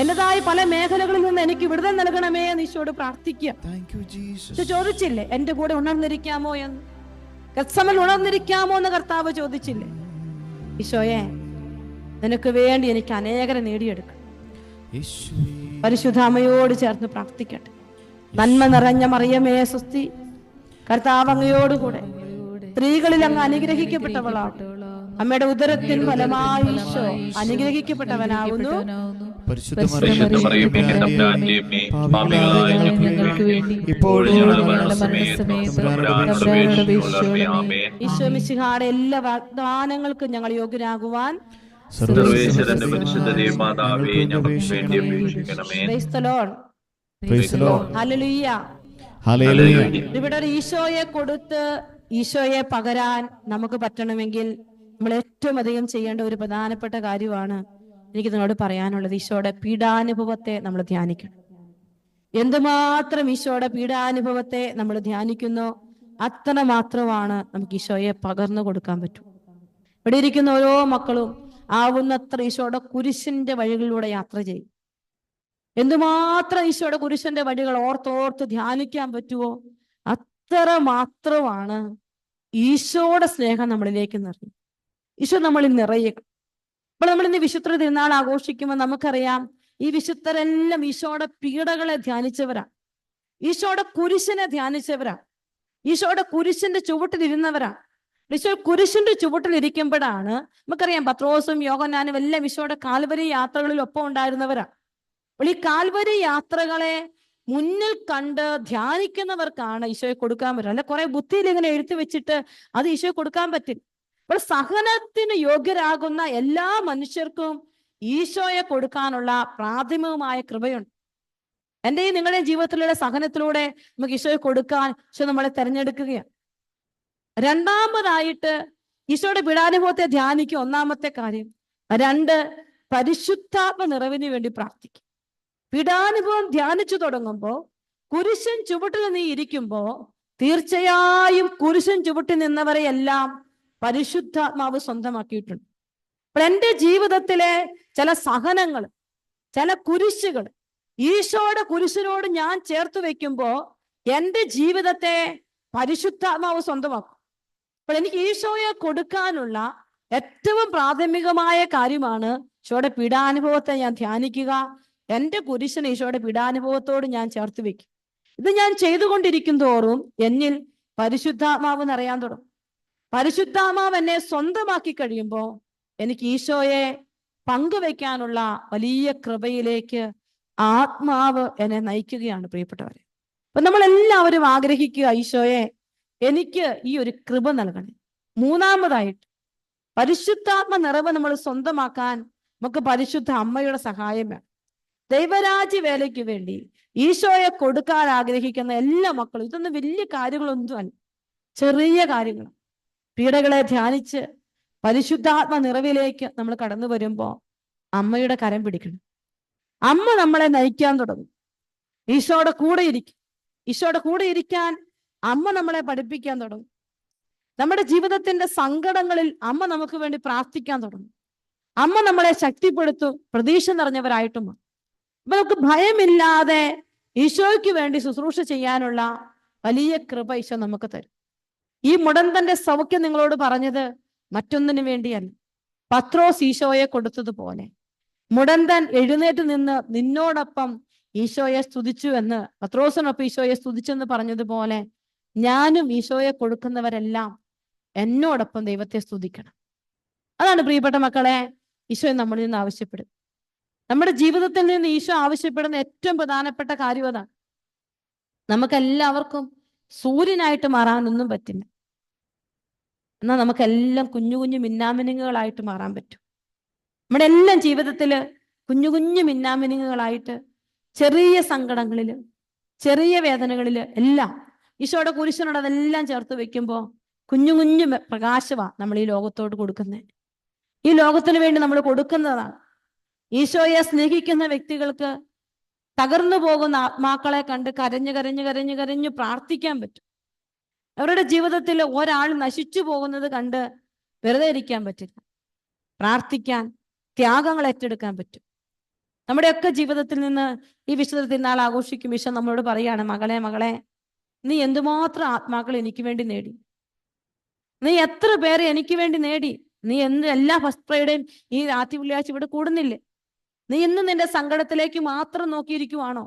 എന്റേതായ പല മേഖലകളിൽ നിന്ന് എനിക്ക് വിടുതൽ നൽകണമേ എന്ന് ഈശോയോട് പ്രാർത്ഥിക്കുക. ചോദിച്ചില്ലേ എന്റെ കൂടെ ഉണർന്നിരിക്കാമോ എന്ന്? ഗത്സമനിൽ ഉണർന്നിരിക്കാമോ എന്ന് കർത്താവ് ചോദിച്ചില്ലേ? ഈശോയെ, നിനക്ക് വേണ്ടി എനിക്ക് അനേകരെ നേടിയെടുക്കണം. പരിശുദ്ധ അമ്മയോട് ചേർന്ന് പ്രാർത്ഥിക്കട്ടെ. നന്മ നിറഞ്ഞ മറിയമേ സ്വസ്തി, കർത്താവ് അങ്ങയോടുകൂടെ സ്ത്രീകളിൽ അങ്ങ് അനുഗ്രഹിക്കപ്പെട്ടവളാണ്. അമ്മയുടെ ഉദരത്തിൻ ഫലമായി ഈശോ അനുഗ്രഹിക്കപ്പെട്ടവനാകുന്നു. പരിശുദ്ധ മറിയമേ തമ്പുരാന്റെ അമ്മേ, പാപികളായ ഞങ്ങൾക്ക് വേണ്ടി ഇപ്പോഴും ഞങ്ങളുടെ മരണസമയത്തും തമ്പുരാനോട് അപേക്ഷിച്ചുകൊള്ളണമേ. ആമേൻ. ഈശോ മിശിഹായുടെ എല്ലാ വാഗ്ദാനങ്ങൾക്കും ഞങ്ങൾ യോഗ്യരാകുവാൻ സർവ്വേശ്വരന്റെ പരിശുദ്ധ മാതാവേ, ഞങ്ങൾക്ക് വേണ്ടി അപേക്ഷിക്കണമേ. Praise the Lord. Praise the Lord. Hallelujah. Hallelujah. ഇവിടെ ഒരു ഈശോയെ കൊടുത്ത് ഈശോയെ പകരാൻ നമുക്ക് പറ്റണമെങ്കിൽ നമ്മൾ ഏറ്റവും അധികം ചെയ്യേണ്ട ഒരു പ്രധാനപ്പെട്ട കാര്യമാണ് എനിക്ക് നിങ്ങളോട് പറയാനുള്ളത്. ഈശോയുടെ പീഡാനുഭവത്തെ നമ്മൾ ധ്യാനിക്കണം. എന്തുമാത്രം ഈശോയുടെ പീഡാനുഭവത്തെ നമ്മൾ ധ്യാനിക്കുന്നോ അത്ര മാത്രമാണ് നമുക്ക് ഈശോയെ പകർന്നു കൊടുക്കാൻ പറ്റും. ഇവിടെ ഇരിക്കുന്ന ഓരോ മക്കളും ആവുന്നത്ര ഈശോയുടെ കുരിശിന്റെ വഴികളിലൂടെ യാത്ര ചെയ്യും. എന്തുമാത്രം ഈശോയുടെ കുരിശിന്റെ വഴികൾ ഓർത്തോർത്ത് ധ്യാനിക്കാൻ പറ്റുമോ അത്ര മാത്രമാണ് ഈശോയുടെ സ്നേഹം നമ്മളിലേക്ക് നിറയും. ഈശോ നമ്മളിൽ നിറയുക. അപ്പോൾ നമ്മൾ ഇന്ന് വിശുദ്ധ തിരുനാൾ ആഘോഷിക്കുമ്പോൾ നമുക്കറിയാം ഈ വിശുദ്ധരെല്ലാം ഈശോയുടെ പീഡകളെ ധ്യാനിച്ചവരാ, ഈശോയുടെ കുരിശിനെ ധ്യാനിച്ചവരാ, ഈശോയുടെ കുരിശിന്റെ ചുവട്ടിലിരുന്നവരാ. ഈശോ കുരിശിന്റെ ചുവട്ടിലിരിക്കുമ്പോഴാണ് നമുക്കറിയാം പത്രോസും യോഹന്നാനും എല്ലാം ഈശോയുടെ കാൽവരി യാത്രകളിൽ ഒപ്പം ഉണ്ടായിരുന്നവരാ. അപ്പോൾ ഈ കാൽവരി യാത്രകളെ മുന്നിൽ കണ്ട് ധ്യാനിക്കുന്നവർക്കാണ് ഈശോയെ കൊടുക്കാൻ പറ്റും. അല്ല കുറെ ബുദ്ധിയിൽ ഇങ്ങനെ എഴുത്തി വെച്ചിട്ട് അത് ഈശോയെ കൊടുക്കാൻ പറ്റില്ല. അപ്പോൾ സഹനത്തിന് യോഗ്യരാകുന്ന എല്ലാ മനുഷ്യർക്കും ഈശോയെ കൊടുക്കാനുള്ള പ്രാഥമികമായ കൃപയുണ്ട്. എന്റെയും നിങ്ങളുടെയും ജീവിതത്തിലുള്ള സഹനത്തിലൂടെ നമുക്ക് ഈശോയെ കൊടുക്കാൻ ഈശോ നമ്മളെ തെരഞ്ഞെടുക്കുകയാണ്. രണ്ടാമതായിട്ട് ഈശോയുടെ പീഡാനുഭവത്തെ ധ്യാനിക്കുക. ഒന്നാമത്തെ കാര്യം. 2, പരിശുദ്ധാത്മ നിറവിന് വേണ്ടി പ്രാർത്ഥിക്കും. പീഡാനുഭവം ധ്യാനിച്ചു തുടങ്ങുമ്പോ കുരിശൻ ചുവട്ടിൽ നീ ഇരിക്കുമ്പോ തീർച്ചയായും കുരിശൻ ചുവട്ടിൽ നിന്നവരെ എല്ലാം പരിശുദ്ധാത്മാവ് സ്വന്തമാക്കിയിട്ടുണ്ട്. അപ്പോൾ എൻ്റെ ജീവിതത്തിലെ ചില സഹനങ്ങൾ, ചില കുരിശുകൾ ഈശോയുടെ കുരിശിനോട് ഞാൻ ചേർത്ത് വെക്കുമ്പോ എൻ്റെ ജീവിതത്തെ പരിശുദ്ധാത്മാവ് സ്വന്തമാക്കും. അപ്പോൾ എനിക്ക് ഈശോയെ കൊടുക്കാനുള്ള ഏറ്റവും പ്രാഥമികമായ കാര്യമാണ് ഈശോയുടെ പീഡാനുഭവത്തെ ഞാൻ ധ്യാനിക്കുക. എൻ്റെ കുരിശിനെ ഈശോയുടെ പീഡാനുഭവത്തോട് ഞാൻ ചേർത്ത് വെക്കും. ഇത് ഞാൻ ചെയ്തുകൊണ്ടിരിക്കും തോറും എന്നിൽ പരിശുദ്ധാത്മാവ് നിറയാൻ തുടങ്ങും. പരിശുദ്ധാത്മാവ് എന്നെ സ്വന്തമാക്കി കഴിയുമ്പോൾ എനിക്ക് ഈശോയെ പങ്കുവെക്കാനുള്ള വലിയ കൃപയിലേക്ക് ആത്മാവ് എന്നെ നയിക്കുകയാണ്. പ്രിയപ്പെട്ടവരെ, അപ്പൊ നമ്മളെല്ലാവരും ആഗ്രഹിക്കുക ഈശോയെ എനിക്ക് ഈ ഒരു കൃപ നൽകണേ. മൂന്നാമതായിട്ട് പരിശുദ്ധാത്മ നിറവ് നമ്മൾ സ്വന്തമാക്കാൻ നമുക്ക് പരിശുദ്ധ അമ്മയുടെ സഹായം വേണം. ദൈവരാജ്യ വേലയ്ക്ക് വേണ്ടി ഈശോയെ കൊടുക്കാൻ ആഗ്രഹിക്കുന്ന എല്ലാ മക്കളും, ഇതൊന്നും വലിയ കാര്യങ്ങളൊന്നും അല്ല, ചെറിയ കാര്യങ്ങൾ. പീഡകളെ ധ്യാനിച്ച് പരിശുദ്ധാത്മ നിറവിലേക്ക് നമ്മൾ കടന്നു വരുമ്പോൾ അമ്മയുടെ കരം പിടിക്കണം. അമ്മ നമ്മളെ നയിക്കാൻ തുടങ്ങും. ഈശോയുടെ കൂടെ ഇരിക്കും. ഈശോയുടെ കൂടെ ഇരിക്കാൻ അമ്മ നമ്മളെ പഠിപ്പിക്കാൻ തുടങ്ങും. നമ്മുടെ ജീവിതത്തിന്റെ സങ്കടങ്ങളിൽ അമ്മ നമുക്ക് വേണ്ടി പ്രാർത്ഥിക്കാൻ തുടങ്ങും. അമ്മ നമ്മളെ ശക്തിപ്പെടുത്തും, പ്രതീക്ഷ നിറഞ്ഞവരായിട്ടും. അപ്പൊ നമുക്ക് ഭയമില്ലാതെ ഈശോയ്ക്ക് വേണ്ടി ശുശ്രൂഷ ചെയ്യാനുള്ള വലിയ കൃപ ഈശോ നമുക്ക് തരും. ഈ മുടന്തന്റെ സൗഖ്യം നിങ്ങളോട് പറഞ്ഞത് മറ്റൊന്നിനു വേണ്ടിയല്ല. പത്രോസ് ഈശോയെ കൊടുത്തതുപോലെ മുടന്തൻ എഴുന്നേറ്റ് നിന്ന് നിന്നോടൊപ്പം ഈശോയെ സ്തുതിച്ചു എന്ന്, പത്രോസിനൊപ്പം ഈശോയെ സ്തുതിച്ചെന്ന് പറഞ്ഞതുപോലെ ഞാനും ഈശോയെ കൊടുക്കുന്നവരെല്ലാം എന്നോടൊപ്പം ദൈവത്തെ സ്തുതിക്കണം. അതാണ് പ്രിയപ്പെട്ട മക്കളെ ഈശോ നമ്മളിൽ നിന്ന് ആവശ്യപ്പെടും. നമ്മുടെ ജീവിതത്തിൽ നിന്ന് ഈശോ ആവശ്യപ്പെടുന്ന ഏറ്റവും പ്രധാനപ്പെട്ട കാര്യം അതാണ്. നമുക്കെല്ലാവർക്കും സൂര്യനായിട്ട് മാറാനൊന്നും പറ്റില്ല. എന്നാൽ നമുക്കെല്ലാം കുഞ്ഞു കുഞ്ഞു മിന്നാമിനുങ്ങുകളായിട്ട് മാറാൻ പറ്റും. നമ്മുടെ എല്ലാം ജീവിതത്തില് കുഞ്ഞു കുഞ്ഞു മിന്നാമിനുങ്ങുകളായിട്ട് ചെറിയ സങ്കടങ്ങളില്, ചെറിയ വേദനകളില് എല്ലാം ഈശോയുടെ കുരിശനോട് അതെല്ലാം ചേർത്ത് വെക്കുമ്പോൾ കുഞ്ഞു കുഞ്ഞു പ്രകാശമാണ് നമ്മൾ ഈ ലോകത്തോട് കൊടുക്കുന്നത്. ഈ ലോകത്തിന് വേണ്ടി നമ്മൾ കൊടുക്കുന്നതാണ്. ഈശോയെ സ്നേഹിക്കുന്ന വ്യക്തികൾക്ക് തകർന്നു പോകുന്ന ആത്മാക്കളെ കണ്ട് കരഞ്ഞു കരഞ്ഞു കരഞ്ഞു കരഞ്ഞു പ്രാർത്ഥിക്കാൻ പറ്റും. അവരുടെ ജീവിതത്തിൽ ഒരാൾ നശിച്ചു പോകുന്നത് കണ്ട് വെറുതെ ഇരിക്കാൻ പറ്റില്ല. പ്രാർത്ഥിക്കാൻ, ത്യാഗങ്ങൾ ഏറ്റെടുക്കാൻ പറ്റും. നമ്മുടെയൊക്കെ ജീവിതത്തിൽ നിന്ന് ഈ വിശുദ്ധ തിരുനാൾ ആഘോഷിക്കും ഈശോ നമ്മളോട് പറയാണ്, മകളെ മകളെ നീ എന്തുമാത്രം ആത്മാക്കൾ എനിക്ക് വേണ്ടി നേടി, നീ എത്ര പേരെ എനിക്ക് വേണ്ടി നേടി, നീ എല്ലാ ഫസ്റ്റ് ഫ്രൈഡേയും ഈ രാത്രി വെള്ളിയാഴ്ച ഇവിടെ കൂടുന്നില്ലേ, നീ ഇന്ന് നിന്റെ സങ്കടത്തിലേക്ക് മാത്രം നോക്കിയിരിക്കുവാണോ?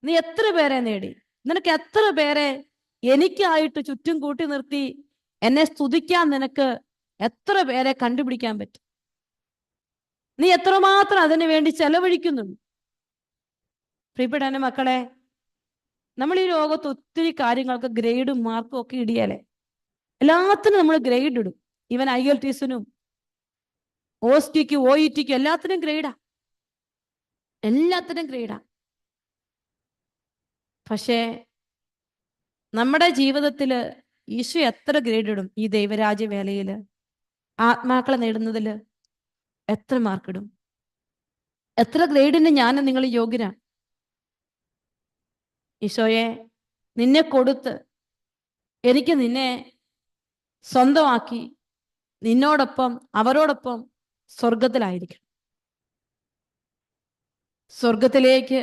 നീ എത്ര പേരെ നേടി, നിനക്ക് എത്ര പേരെ എനിക്കായിട്ട് ചുറ്റും കൂട്ടി നിർത്തി എന്നെ സ്തുതിക്കാൻ നിനക്ക് എത്ര പേരെ കണ്ടുപിടിക്കാൻ പറ്റും? നീ എത്രമാത്രം അതിനു വേണ്ടി ചെലവഴിക്കുന്നുണ്ട്? പ്രിയപ്പെട്ട എന്റെ മക്കളെ, നമ്മൾ ഈ ലോകത്ത് ഒത്തിരി കാര്യങ്ങൾക്ക് ഗ്രേഡും മാർക്കും ഒക്കെ ഇടിയാലേ. എല്ലാത്തിനും നമ്മൾ ഗ്രേഡ് ഇടും. ഈവൻ IELTSനും OSTക്കും OETക്കും എല്ലാത്തിനും ഗ്രേഡാ. എല്ലാത്തിനും ഗ്രേഡാ. പക്ഷേ നമ്മുടെ ജീവിതത്തില് ഈശോ എത്ര ഗ്രേഡ് ഇടും? ഈ ദൈവരാജ്യ വേലയില് ആത്മാക്കളെ നേടുന്നതില് എത്ര മാർക്കിടും? എത്ര ഗ്രേഡിന് ഞാൻ നിങ്ങൾ യോഗ്യരാ? ഈശോയെ, നിന്നെ കൊടുത്ത് എനിക്ക് നിന്നെ സ്വന്തമാക്കി നിന്നോടൊപ്പം അവരോടൊപ്പം സ്വർഗത്തിലായിരിക്കണം. സ്വർഗത്തിലേക്ക്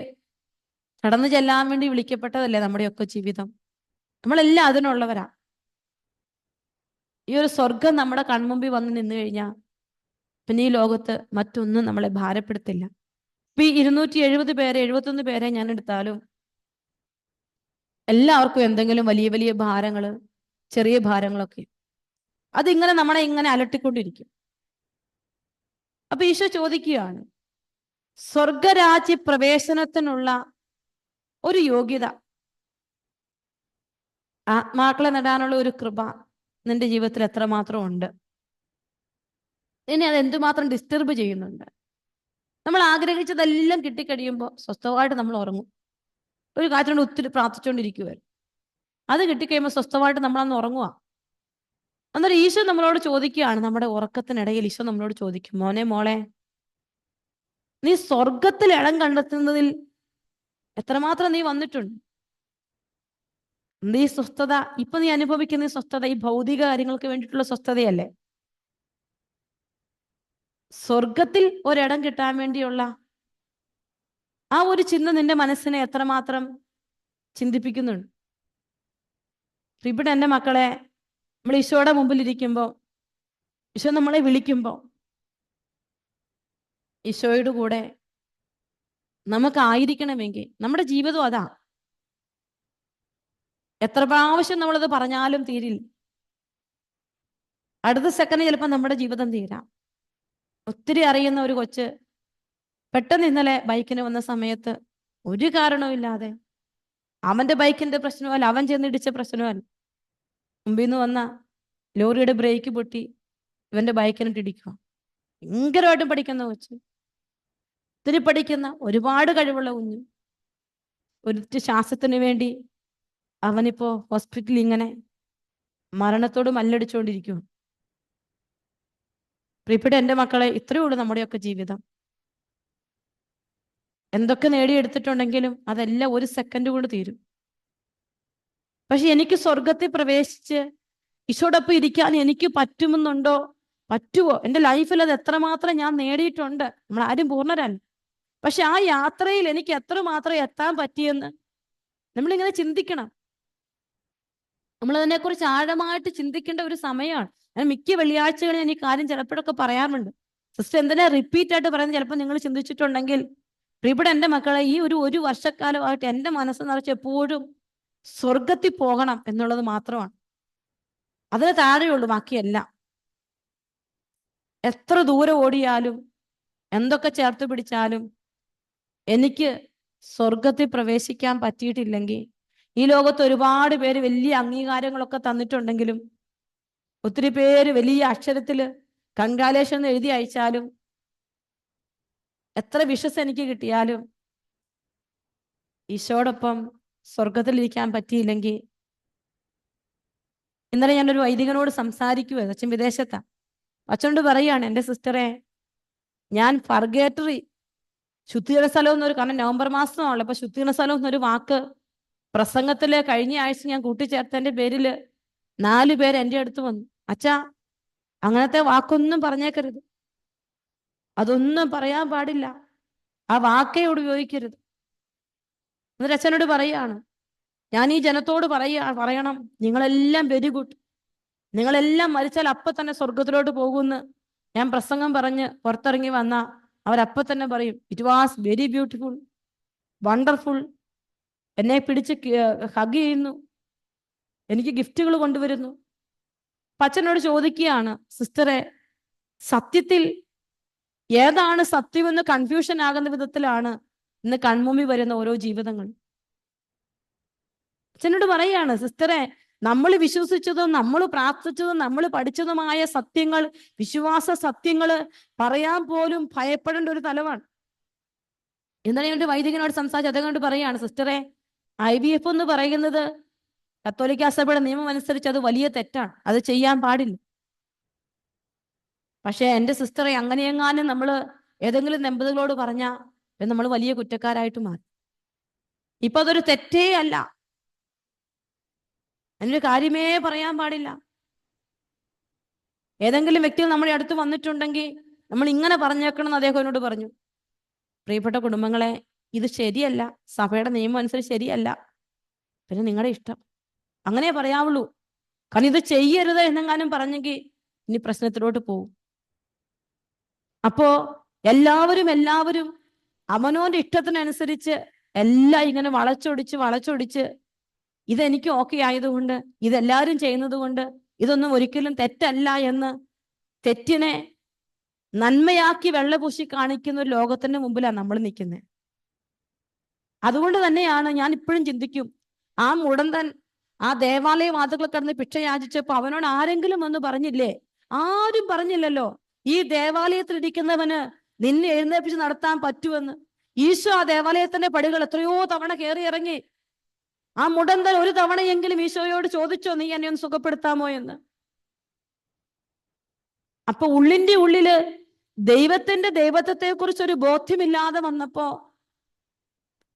കടന്നു ചെല്ലാൻ വേണ്ടി വിളിക്കപ്പെട്ടതല്ലേ നമ്മുടെയൊക്കെ ജീവിതം. നമ്മളെല്ലാം അതിനുള്ളവരാ. ഈ ഒരു സ്വർഗം നമ്മുടെ കൺമുമ്പിൽ വന്ന് നിന്നു കഴിഞ്ഞാൽ പിന്നെ ഈ ലോകത്ത് മറ്റൊന്നും നമ്മളെ ഭാരപ്പെടുത്തില്ല. ഇപ്പൊ ഈ 270 പേരെ 71 പേരെ ഞാൻ എടുത്താലും എല്ലാവർക്കും എന്തെങ്കിലും വലിയ വലിയ ഭാരങ്ങള്, ചെറിയ ഭാരങ്ങളൊക്കെ, അതിങ്ങനെ നമ്മളെ ഇങ്ങനെ അലട്ടിക്കൊണ്ടിരിക്കും. അപ്പൊ ഈശോ ചോദിക്കുകയാണ്, സ്വർഗരാജ്യ പ്രവേശനത്തിനുള്ള ഒരു യോഗ്യത, ആത്മാക്കളെ നേടാനുള്ള ഒരു കൃപ നിന്റെ ജീവിതത്തിൽ എത്രമാത്രം ഉണ്ട്? ഇനി അത് എന്തുമാത്രം ഡിസ്റ്റർബ് ചെയ്യുന്നുണ്ട്? നമ്മൾ ആഗ്രഹിച്ചതെല്ലാം കിട്ടിക്കഴിയുമ്പോൾ സ്വസ്ഥമായിട്ട് നമ്മൾ ഉറങ്ങും. ഒരു കാര്യത്തിനോട് ഒത്തിരി പ്രാർത്ഥിച്ചുകൊണ്ടിരിക്കുവായിരുന്നു, അത് കിട്ടിക്കഴിയുമ്പോൾ സ്വസ്ഥമായിട്ട് നമ്മളന്ന് ഉറങ്ങുക. അന്നേരം ഈശോ നമ്മളോട് ചോദിക്കുകയാണ്, നമ്മുടെ ഉറക്കത്തിനിടയിൽ ഈശോ നമ്മളോട് ചോദിക്കും, മോനെ മോളെ, നീ സ്വർഗത്തിൽ ഇടം കണ്ടെത്തുന്നതിൽ എത്രമാത്രം നീ വന്നിട്ടുണ്ട്? നീ സ്വസ്ഥത ഇപ്പൊ നീ അനുഭവിക്കുന്ന ഈ സ്വസ്ഥത ഈ ഭൗതിക കാര്യങ്ങൾക്ക് വേണ്ടിയിട്ടുള്ള സ്വസ്ഥതയല്ലേ? സ്വർഗത്തിൽ ഒരിടം കിട്ടാൻ വേണ്ടിയുള്ള ആ ഒരു ചിന്ത നിന്റെ മനസ്സിനെ എത്രമാത്രം ചിന്തിപ്പിക്കുന്നുണ്ട്? ഇവിടെ എൻ്റെ മക്കളെ, നമ്മൾ ഈശോയുടെ മുമ്പിൽ ഇരിക്കുമ്പോൾ, ഈശോ നമ്മളെ വിളിക്കുമ്പോൾ, ഈശോയുടെ കൂടെ നമുക്കായിരിക്കണമെങ്കിൽ നമ്മുടെ ജീവിതം അതാ. എത്ര പ്രാവശ്യം നമ്മളത് പറഞ്ഞാലും തീരില്ല. അടുത്ത സെക്കൻഡ് ചിലപ്പോൾ നമ്മുടെ ജീവിതം തീരാം. ഒത്തിരി അറിയുന്ന ഒരു കൊച്ച് പെട്ടെന്ന് ഇന്നലെ ബൈക്കിന് വന്ന സമയത്ത് ഒരു കാരണവുമില്ലാതെ, അവന്റെ ബൈക്കിന്റെ പ്രശ്നമല്ല, അവൻ ചെന്നിടിച്ച പ്രശ്നമല്ല, മുമ്പിൽ നിന്ന് വന്ന ലോറിയുടെ ബ്രേക്ക് പൊട്ടി ഇവന്റെ ബൈക്കിനിട്ട് ഇടിക്കുക. ഭയങ്കരമായിട്ടും പഠിക്കുന്ന കൊച്ച്, ഒത്തിരി പഠിക്കുന്ന ഒരുപാട് കഴിവുള്ള കുഞ്ഞു, ഒരു ശ്വാസത്തിന് വേണ്ടി അവനിപ്പോ ഹോസ്പിറ്റലിൽ ഇങ്ങനെ മരണത്തോട് മല്ലടിച്ചുകൊണ്ടിരിക്കും. പ്രിയപ്പെട്ട എൻ്റെ മക്കളെ, ഇത്രയേ ഉള്ളൂ നമ്മുടെയൊക്കെ ജീവിതം. എന്തൊക്കെ നേടിയെടുത്തിട്ടുണ്ടെങ്കിലും അതെല്ലാം ഒരു സെക്കൻഡ് കൊണ്ട് തീരും. പക്ഷെ എനിക്ക് സ്വർഗത്തിൽ പ്രവേശിച്ച് ഈശോടൊപ്പം ഇരിക്കാൻ എനിക്ക് പറ്റുമെന്നുണ്ടോ? പറ്റുമോ? എൻ്റെ ലൈഫിൽ അത് എത്രമാത്രം ഞാൻ നേടിയിട്ടുണ്ട്. നമ്മൾ ആരും പൂർണ്ണരല്ല. പക്ഷെ ആ യാത്രയിൽ എനിക്ക് എത്രമാത്രം എത്താൻ പറ്റിയെന്ന് നമ്മളിങ്ങനെ ചിന്തിക്കണം. നമ്മൾ അതിനെക്കുറിച്ച് ആഴമായിട്ട് ചിന്തിക്കേണ്ട ഒരു സമയമാണ്. ഞാൻ മിക്ക വെള്ളിയാഴ്ചകളിൽ ഞാൻ ഈ കാര്യം ചിലപ്പോഴൊക്കെ പറയാറുണ്ട്. സിസ്റ്റർ എന്തിനാ റിപ്പീറ്റ് ആയിട്ട് പറയുന്നത് ചിലപ്പോൾ നിങ്ങൾ ചിന്തിച്ചിട്ടുണ്ടെങ്കിൽ, ഇവിടെ എൻ്റെ മക്കളെ, ഈ ഒരു വർഷക്കാലമായിട്ട് എൻ്റെ മനസ്സ് നിറച്ച് എപ്പോഴും സ്വർഗത്തിൽ പോകണം എന്നുള്ളത് മാത്രമാണ്. അതിന് താഴെയുള്ളൂ ബാക്കിയെല്ലാം. എത്ര ദൂരെ ഓടിയാലും എന്തൊക്കെ ചേർത്ത് പിടിച്ചാലും എനിക്ക് സ്വർഗത്തിൽ പ്രവേശിക്കാൻ പറ്റിയിട്ടില്ലെങ്കിൽ, ഈ ലോകത്ത് ഒരുപാട് പേര് വലിയ അംഗീകാരങ്ങളൊക്കെ തന്നിട്ടുണ്ടെങ്കിലും, ഒത്തിരി പേര് വലിയ അക്ഷരത്തിൽ കൺഗ്രാലേഷൻ എഴുതി അയച്ചാലും, എത്ര വിശ്വസ് എനിക്ക് കിട്ടിയാലും, ഈശോടൊപ്പം സ്വർഗത്തിലിരിക്കാൻ പറ്റിയില്ലെങ്കിൽ, ഇന്നലെ ഞാനൊരു വൈദികനോട് സംസാരിക്കുമായിരുന്നു. അച്ഛൻ വിദേശത്താ. അച്ഛനോട് പറയാണ്, എൻ്റെ സിസ്റ്ററെ, ഞാൻ പർഗേറ്ററി, ശുദ്ധീകരണ സ്ഥലം എന്നൊരു, കാരണം നവംബർ മാസമാണല്ലോ, അപ്പൊ ശുദ്ധീകരണ സ്ഥലം എന്നൊരു വാക്ക് പ്രസംഗത്തില് കഴിഞ്ഞ ആഴ്ച ഞാൻ കൂട്ടിച്ചേർത്തതിന്റെ പേരില് 4 പേര് എൻ്റെ അടുത്ത് വന്നു. അച്ഛാ, അങ്ങനത്തെ വാക്കൊന്നും പറഞ്ഞേക്കരുത്, അതൊന്നും പറയാൻ പാടില്ല, ആ വാക്കയോട് ഉപയോഗിക്കരുത്. എന്നിട്ട് അച്ഛനോട് പറയാണ്, ഞാൻ ഈ ജനത്തോട് പറയണം, നിങ്ങളെല്ലാം വെരി ഗുഡ്, നിങ്ങളെല്ലാം മരിച്ചാൽ അപ്പൊ തന്നെ സ്വർഗത്തിലോട്ട് പോകുമെന്ന് ഞാൻ പ്രസംഗം പറഞ്ഞ് പുറത്തിറങ്ങി വന്ന അവരപ്പം തന്നെ പറയും, it was very beautiful, wonderful, എന്നെ പിടിച്ച് ഹഗ് ചെയ്യുന്നു. എനിക്ക് ഗിഫ്റ്റുകൾ കൊണ്ടുവരുന്നു. അച്ഛനോട് ചോദിക്കുകയാണ്, സിസ്റ്ററെ, സത്യത്തിൽ ഏതാണ് സത്യമെന്ന് കൺഫ്യൂഷൻ ആകുന്ന വിധത്തിലാണ് ഇന്ന് കൺമുമ്പിൽ വരുന്ന ഓരോ ജീവിതങ്ങൾ. അച്ഛനോട് പറയാണ്, സിസ്റ്ററെ, നമ്മൾ വിശ്വസിച്ചതും നമ്മൾ പ്രാർത്ഥിച്ചതും നമ്മൾ പഠിച്ചതുമായ സത്യങ്ങൾ, വിശ്വാസ സത്യങ്ങൾ പറയാൻ പോലും ഭയപ്പെടേണ്ട ഒരു തലമാണ്. എന്നാലും എൻ്റെ വൈദികനോട് സംസാരിച്ച് അദ്ദേഹം കൊണ്ട് പറയാണ്, സിസ്റ്ററെ, IVF എന്ന് പറയുന്നത് കത്തോലിക്ക സഭയുടെ നിയമം അനുസരിച്ച് അത് വലിയ തെറ്റാണ്, അത് ചെയ്യാൻ പാടില്ല. പക്ഷെ എൻ്റെ സിസ്റ്ററെ, അങ്ങനെയെങ്ങാനും നമ്മൾ ഏതെങ്കിലും ദമ്പതികളോട് പറഞ്ഞാൽ നമ്മൾ വലിയ കുറ്റക്കാരായിട്ട് മാറും. ഇപ്പൊ അതൊരു തെറ്റേ അല്ല, അതിനൊരു കാര്യമേ പറയാൻ പാടില്ല. ഏതെങ്കിലും വ്യക്തികൾ നമ്മുടെ അടുത്ത് വന്നിട്ടുണ്ടെങ്കിൽ നമ്മൾ ഇങ്ങനെ പറഞ്ഞേക്കണം എന്ന് അദ്ദേഹം എന്നോട് പറഞ്ഞു. പ്രിയപ്പെട്ട കുടുംബങ്ങളെ, ഇത് ശരിയല്ല, സഭയുടെ നിയമം അനുസരിച്ച് ശരിയല്ല, പിന്നെ നിങ്ങളുടെ ഇഷ്ടം, അങ്ങനെ പറയാവുള്ളൂ. കാരണം ഇത് ചെയ്യരുത് എന്നെങ്ങാനും പറഞ്ഞെങ്കിൽ ഇനി പ്രശ്നത്തിലോട്ട് പോകും. അപ്പോ എല്ലാവരും അവനോന്റെ ഇഷ്ടത്തിനനുസരിച്ച് എല്ലാം ഇങ്ങനെ വളച്ചൊടിച്ച് ഇതെനിക്ക് ഓക്കെ ആയതുകൊണ്ട്, ഇതെല്ലാവരും ചെയ്യുന്നത് കൊണ്ട് ഇതൊന്നും ഒരിക്കലും തെറ്റല്ല എന്ന് തെറ്റിനെ നന്മയാക്കി വെള്ളപൂശി കാണിക്കുന്ന ഒരു ലോകത്തിന്റെ മുമ്പിലാണ് നമ്മൾ നിൽക്കുന്നത്. അതുകൊണ്ട് തന്നെയാണ് ഞാൻ ഇപ്പോഴും ചിന്തിക്കും, ആ മുടന്തൻ ആ ദേവാലയ വാതിൽക്കൽ കിടന്ന് ഭിക്ഷ യാചിച്ചപ്പോ അവനോട് ആരെങ്കിലും ഒന്ന് പറഞ്ഞില്ലേ? ആരും പറഞ്ഞില്ലല്ലോ, ഈ ദേവാലയത്തിലിരിക്കുന്നവന് നിന്നെ എഴുന്നേൽപ്പിച്ച് നടത്താൻ പറ്റുമെന്ന്. ഈശോ ആ ദേവാലയത്തിന്റെ പടികൾ എത്രയോ തവണ കയറി ഇറങ്ങി. ആ മുടന്തൻ ഒരു തവണയെങ്കിലും ഈശോയോട് ചോദിച്ചോ, നീ എന്നെ ഒന്ന് സുഖപ്പെടുത്താമോ എന്ന്? അപ്പൊ ഉള്ളിന്റെ ഉള്ളില് ദൈവത്തെ കുറിച്ച് ഒരു ബോധ്യമില്ലാതെ വന്നപ്പോ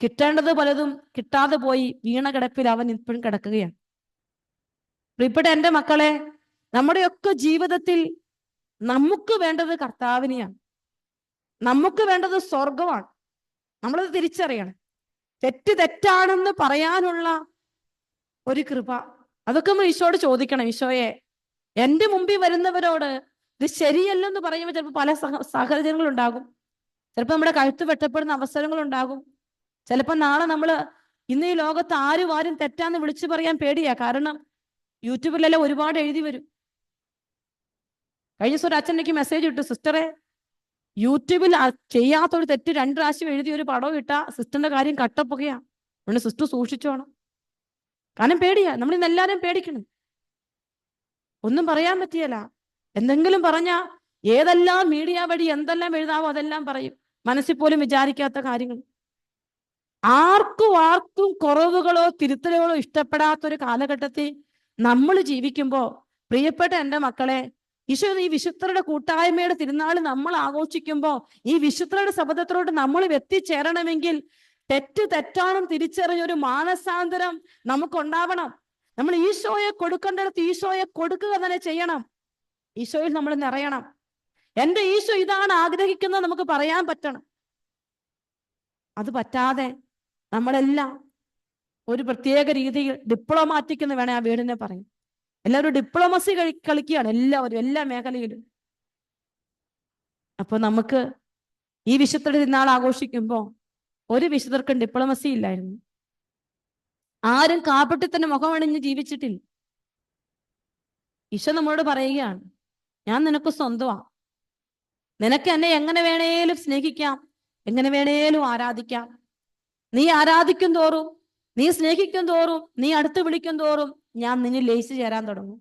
കിട്ടേണ്ടത് പലതും കിട്ടാതെ പോയി വീണ കിടപ്പിൽ അവൻ ഇപ്പോഴും കിടക്കുകയാണ്. പ്രിയപ്പെട്ട എൻ്റെ മക്കളെ, നമ്മുടെയൊക്കെ ജീവിതത്തിൽ നമുക്ക് വേണ്ടത് കർത്താവിനെയാണ്, നമുക്ക് വേണ്ടത് സ്വർഗമാണ്. നമ്മളത് തിരിച്ചറിയണം. തെറ്റാണെന്ന് പറയാനുള്ള ഒരു കൃപ, അതൊക്കെ നമ്മൾ ഈശോയോട് ചോദിക്കണം. ഈശോയെ, എൻ്റെ മുമ്പിൽ വരുന്നവരോട് ഇത് ശരിയല്ലെന്ന് പറയുമ്പോൾ ചിലപ്പോൾ പല സാഹചര്യങ്ങളുണ്ടാകും. ചിലപ്പോൾ നമ്മുടെ കഴുത്ത് വെട്ടപ്പെടുന്ന അവസരങ്ങളുണ്ടാകും. ചിലപ്പോൾ നാളെ ഇന്ന് ഈ ലോകത്ത് ആരും തെറ്റാന്ന് വിളിച്ചു പറയാൻ പേടിയാ. കാരണം യൂട്യൂബിലെല്ലാം ഒരുപാട് എഴുതി വരും. കഴിഞ്ഞ ദിവസം ഒരു അച്ഛൻ എനിക്ക് മെസ്സേജ് ഇട്ടു, സിസ്റ്ററെ, യൂട്യൂബിൽ ചെയ്യാത്തൊരു തെറ്റ് 2 പ്രാവശ്യം എഴുതി ഒരു പടം ഇട്ടാ സിസ്റ്ററിന്റെ കാര്യം കട്ടപ്പുകയാ. അതുകൊണ്ട് സിസ്റ്റർ സൂക്ഷിച്ചോണം. കാരണം പേടിയാ, നമ്മളിന്ന് എല്ലാവരും പേടിക്കണം. ഒന്നും പറയാൻ പറ്റിയല്ല. എന്തെങ്കിലും പറഞ്ഞാ ഏതെല്ലാം മീഡിയ വഴി എന്തെല്ലാം എഴുതാവോ അതെല്ലാം പറയും, മനസ്സിൽ പോലും വിചാരിക്കാത്ത കാര്യങ്ങൾ. ആർക്കും കുറവുകളോ തിരുത്തലുകളോ ഇഷ്ടപ്പെടാത്തൊരു കാലഘട്ടത്തിൽ നമ്മൾ ജീവിക്കുമ്പോ, പ്രിയപ്പെട്ട എൻ്റെ മക്കളെ, ഈശോ ഈ വിശുദ്ധരുടെ കൂട്ടായ്മയുടെ തിരുനാൾ നമ്മൾ ആഘോഷിക്കുമ്പോ ഈ വിശുദ്ധരുടെ ശബ്ദത്തിലോട്ട് നമ്മൾ എത്തിച്ചേരണമെങ്കിൽ തെറ്റാണെന്ന് തിരിച്ചറിഞ്ഞൊരു മാനസാന്തരം നമുക്കുണ്ടാവണം. നമ്മൾ ഈശോയെ കൊടുക്കേണ്ടിടത്ത് ഈശോയെ കൊടുക്കുക തന്നെ ചെയ്യണം. ഈശോയിൽ നമ്മൾ നിറയണം. എൻ്റെ ഈശോ ഇതാണ് ആഗ്രഹിക്കുന്നത് നമുക്ക് പറയാൻ പറ്റണം. അത് പറ്റാതെ നമ്മളെല്ലാം ഒരു പ്രത്യേക രീതിയിൽ ഡിപ്ലോമാറ്റിക് എന്ന് വേണേ ആ വീടിനെ പറയും. എല്ലാവരും ഡിപ്ലോമസി കളിക്കുകയാണ്, എല്ലാവരും എല്ലാ മേഖലയിലും. അപ്പൊ നമുക്ക് ഈ വിശുദ്ധരുടെ തിരുനാൾ ആഘോഷിക്കുമ്പോ ഒരു വിശുദ്ധർക്കും ഡിപ്ലോമസി ഇല്ലായിരുന്നു. ആരും കാപ്പട്ടി തന്നെ മുഖമണിഞ്ഞ് ജീവിച്ചിട്ടില്ല. ഈശോ നമ്മളോട് പറയുകയാണ്, ഞാൻ നിനക്ക് സ്വന്തമാ, നിനക്ക് എന്നെ എങ്ങനെ വേണേലും സ്നേഹിക്കാം, എങ്ങനെ വേണേലും ആരാധിക്കാം. നീ ആരാധിക്കും തോറും, നീ സ്നേഹിക്കും തോറും, നീ അടുത്ത് വിളിക്കും തോറും ഞാൻ നിന്നിൽ ലയിച്ചു ചേരാൻ തുടങ്ങും.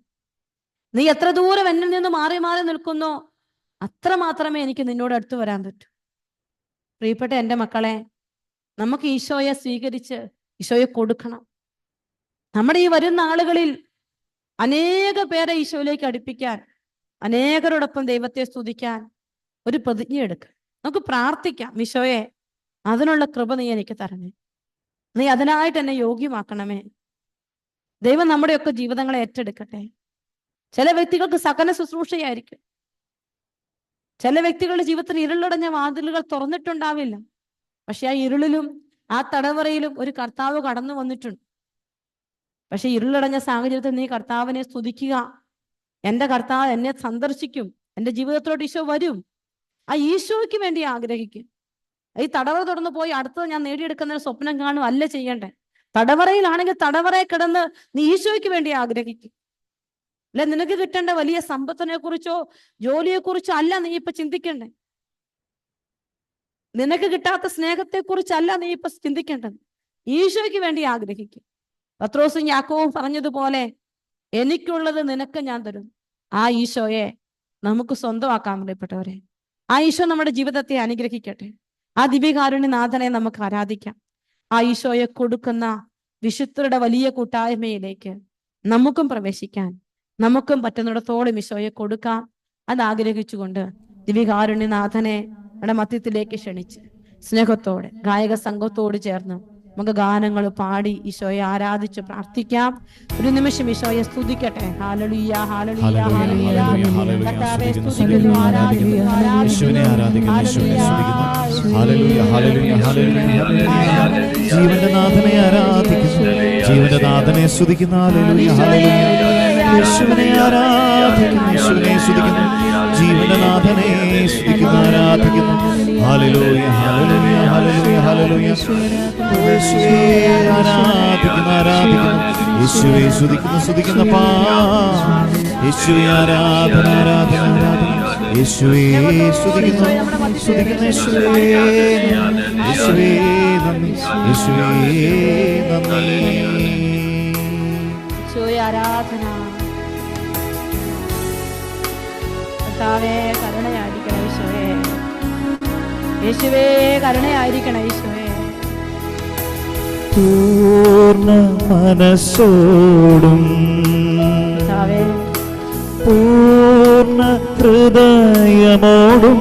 നീ എത്ര ദൂരം എന്നിൽ നിന്ന് മാറി നിൽക്കുന്നോ അത്ര മാത്രമേ എനിക്ക് നിന്നോട് അടുത്ത് വരാൻ പറ്റൂ. പ്രിയപ്പെട്ട എൻ്റെ മക്കളെ, നമുക്ക് ഈശോയെ സ്വീകരിച്ച് ഈശോയെ കൊടുക്കണം. നമ്മുടെ ഈ വരുന്ന ആളുകളിൽ അനേക പേരെ ഈശോയിലേക്ക് അടുപ്പിക്കാൻ, അനേകരോടൊപ്പം ദൈവത്തെ സ്തുതിക്കാൻ ഒരു പ്രതിജ്ഞ എടുക്കുക. നമുക്ക് പ്രാർത്ഥിക്കാം, ഈശോയെ അതിനുള്ള കൃപ നീ എനിക്ക് തരണേ, നീ അതിനായിട്ട് എന്നെ യോഗ്യമാക്കണമേ. ദൈവം നമ്മുടെയൊക്കെ ജീവിതങ്ങളെ ഏറ്റെടുക്കട്ടെ. ചില വ്യക്തികൾക്ക് സകല ശുശ്രൂഷയായിരിക്കും. ചില വ്യക്തികളുടെ ജീവിതത്തിൽ ഇരുളടഞ്ഞ വാതിലുകൾ തുറന്നിട്ടുണ്ടാവില്ല. പക്ഷെ ആ ഇരുളിലും ആ തടവറയിലും ഒരു കർത്താവ് കടന്നു വന്നിട്ടുണ്ട്. പക്ഷെ ഇരുളടഞ്ഞ സാഹചര്യത്തിൽ നീ കർത്താവിനെ സ്തുതിക്കുക. എൻ്റെ കർത്താവ് എന്നെ സന്ദർശിക്കും, എൻ്റെ ജീവിതത്തിലോട്ട് ഈശോ വരും. ആ ഈശോയ്ക്ക് വേണ്ടി ആഗ്രഹിക്കും. ഈ തടവറ തുറന്നു പോയി അടുത്തത് ഞാൻ നേടിയെടുക്കുന്ന സ്വപ്നം കാണും അല്ല ചെയ്യണ്ടേ. തടവറയിലാണെങ്കിൽ തടവറയിൽ കിടന്ന് നീ ഈശോയ്ക്ക് വേണ്ടി ആഗ്രഹിക്കും. അല്ലെ, നിനക്ക് കിട്ടേണ്ട വലിയ സമ്പത്തിനെ കുറിച്ചോ ജോലിയെ കുറിച്ചോ അല്ല നീ ഇപ്പൊ ചിന്തിക്കണ്ടേ. നിനക്ക് കിട്ടാത്ത സ്നേഹത്തെ കുറിച്ചല്ല നീ ഇപ്പൊ ചിന്തിക്കേണ്ടത്. ഈശോയ്ക്ക് വേണ്ടി ആഗ്രഹിക്കും. പത്രോസും യാക്കോവും പറഞ്ഞതുപോലെ എനിക്കുള്ളത് നിനക്ക് ഞാൻ തരും. ആ ഈശോയെ നമുക്ക് സ്വന്തമാക്കാൻ പ്രിയപ്പെട്ടവരെ. ആ ഈശോ നമ്മുടെ ജീവിതത്തെ അനുഗ്രഹിക്കട്ടെ. ആ ദിവ്യകാരുണ്യനാഥനെ നമുക്ക് ആരാധിക്കാം. ആ ഈശോയെ കൊടുക്കുന്ന വിശുദ്ധരുടെ വലിയ കൂട്ടായ്മയിലേക്ക് നമുക്കും പ്രവേശിക്കാൻ, നമുക്കും പറ്റുന്നിടത്തോളം ഈശോയെ കൊടുക്കാം. അത് ആഗ്രഹിച്ചുകൊണ്ട് ദിവ്യകാരുണ്യനാഥനെ നമ്മുടെ മധ്യത്തിലേക്ക് ക്ഷണിച്ച് സ്നേഹത്തോടെ ഗായക സംഘത്തോട് ചേർന്ന് നമുക്ക് ഗാനങ്ങൾ പാടി ഈശോയെ ആരാധിച്ച് പ്രാർത്ഥിക്കാം. ഒരു നിമിഷം ഈശോയെ സ്തുതിക്കട്ടെ. ഹല്ലേലൂയ, ഹല്ലേലൂയ, ഹല്ലേലൂയ. കർത്താവേ സ്തുതിക്കുന്നു, ആരാധിക്കുന്നു, യേശുവിനെ ആരാധിക്കുന്നു, യേശുവിനെ സ്തുതിക്കുന്നു. ഹല്ലേലൂയ, ഹല്ലേലൂയ, ഹല്ലേലൂയ. ജീവന്റെ നാഥനെ ആരാധിക്കുന്നു, ജീവന്റെ നാഥനെ സ്തുതിക്കുന്നു. ഹല്ലേലൂയ, ഹല്ലേലൂയ. യേശുവിനെ ആരാധിക്കുന്നു, യേശുവിനെ സ്തുതിക്കുന്നു. ജീവന്റെ നാഥനെ സ്തുതിക്കുന്നു, ആരാധിക്കുന്നു. ഹല്ലേലൂയ, ഹല്ലേലൂയ, ഹല്ലേലൂയ, ഹല്ലേലൂയ. യേശുവേ ആരാധിക്കുന്നു, ആരാധിക്കുന്നു. യേശുവേ സ്തുതിക്കുന്നു, സ്തുതിക്കുന്നപ്പാ. യേശുവേ ആരാധന, ആരാധന, ആരാധന. യേശുവേ സ്തുതിക്കുന്നു, സ്തുതിക്കുന്നു. യേശുവേ, യേശുവേ നന്ദി, യേശുവേ നന്ദി. ഈശോയെ ആരാധന. കർത്താവേ കരുണയായിരിക്കണം ഈശോയെ. യേശുവേ കരുണയായിരിക്കണം ഈശോയെ. പൂർണ്ണ മനസ്സോടും പൂർണ്ണ ഹൃദയമോടും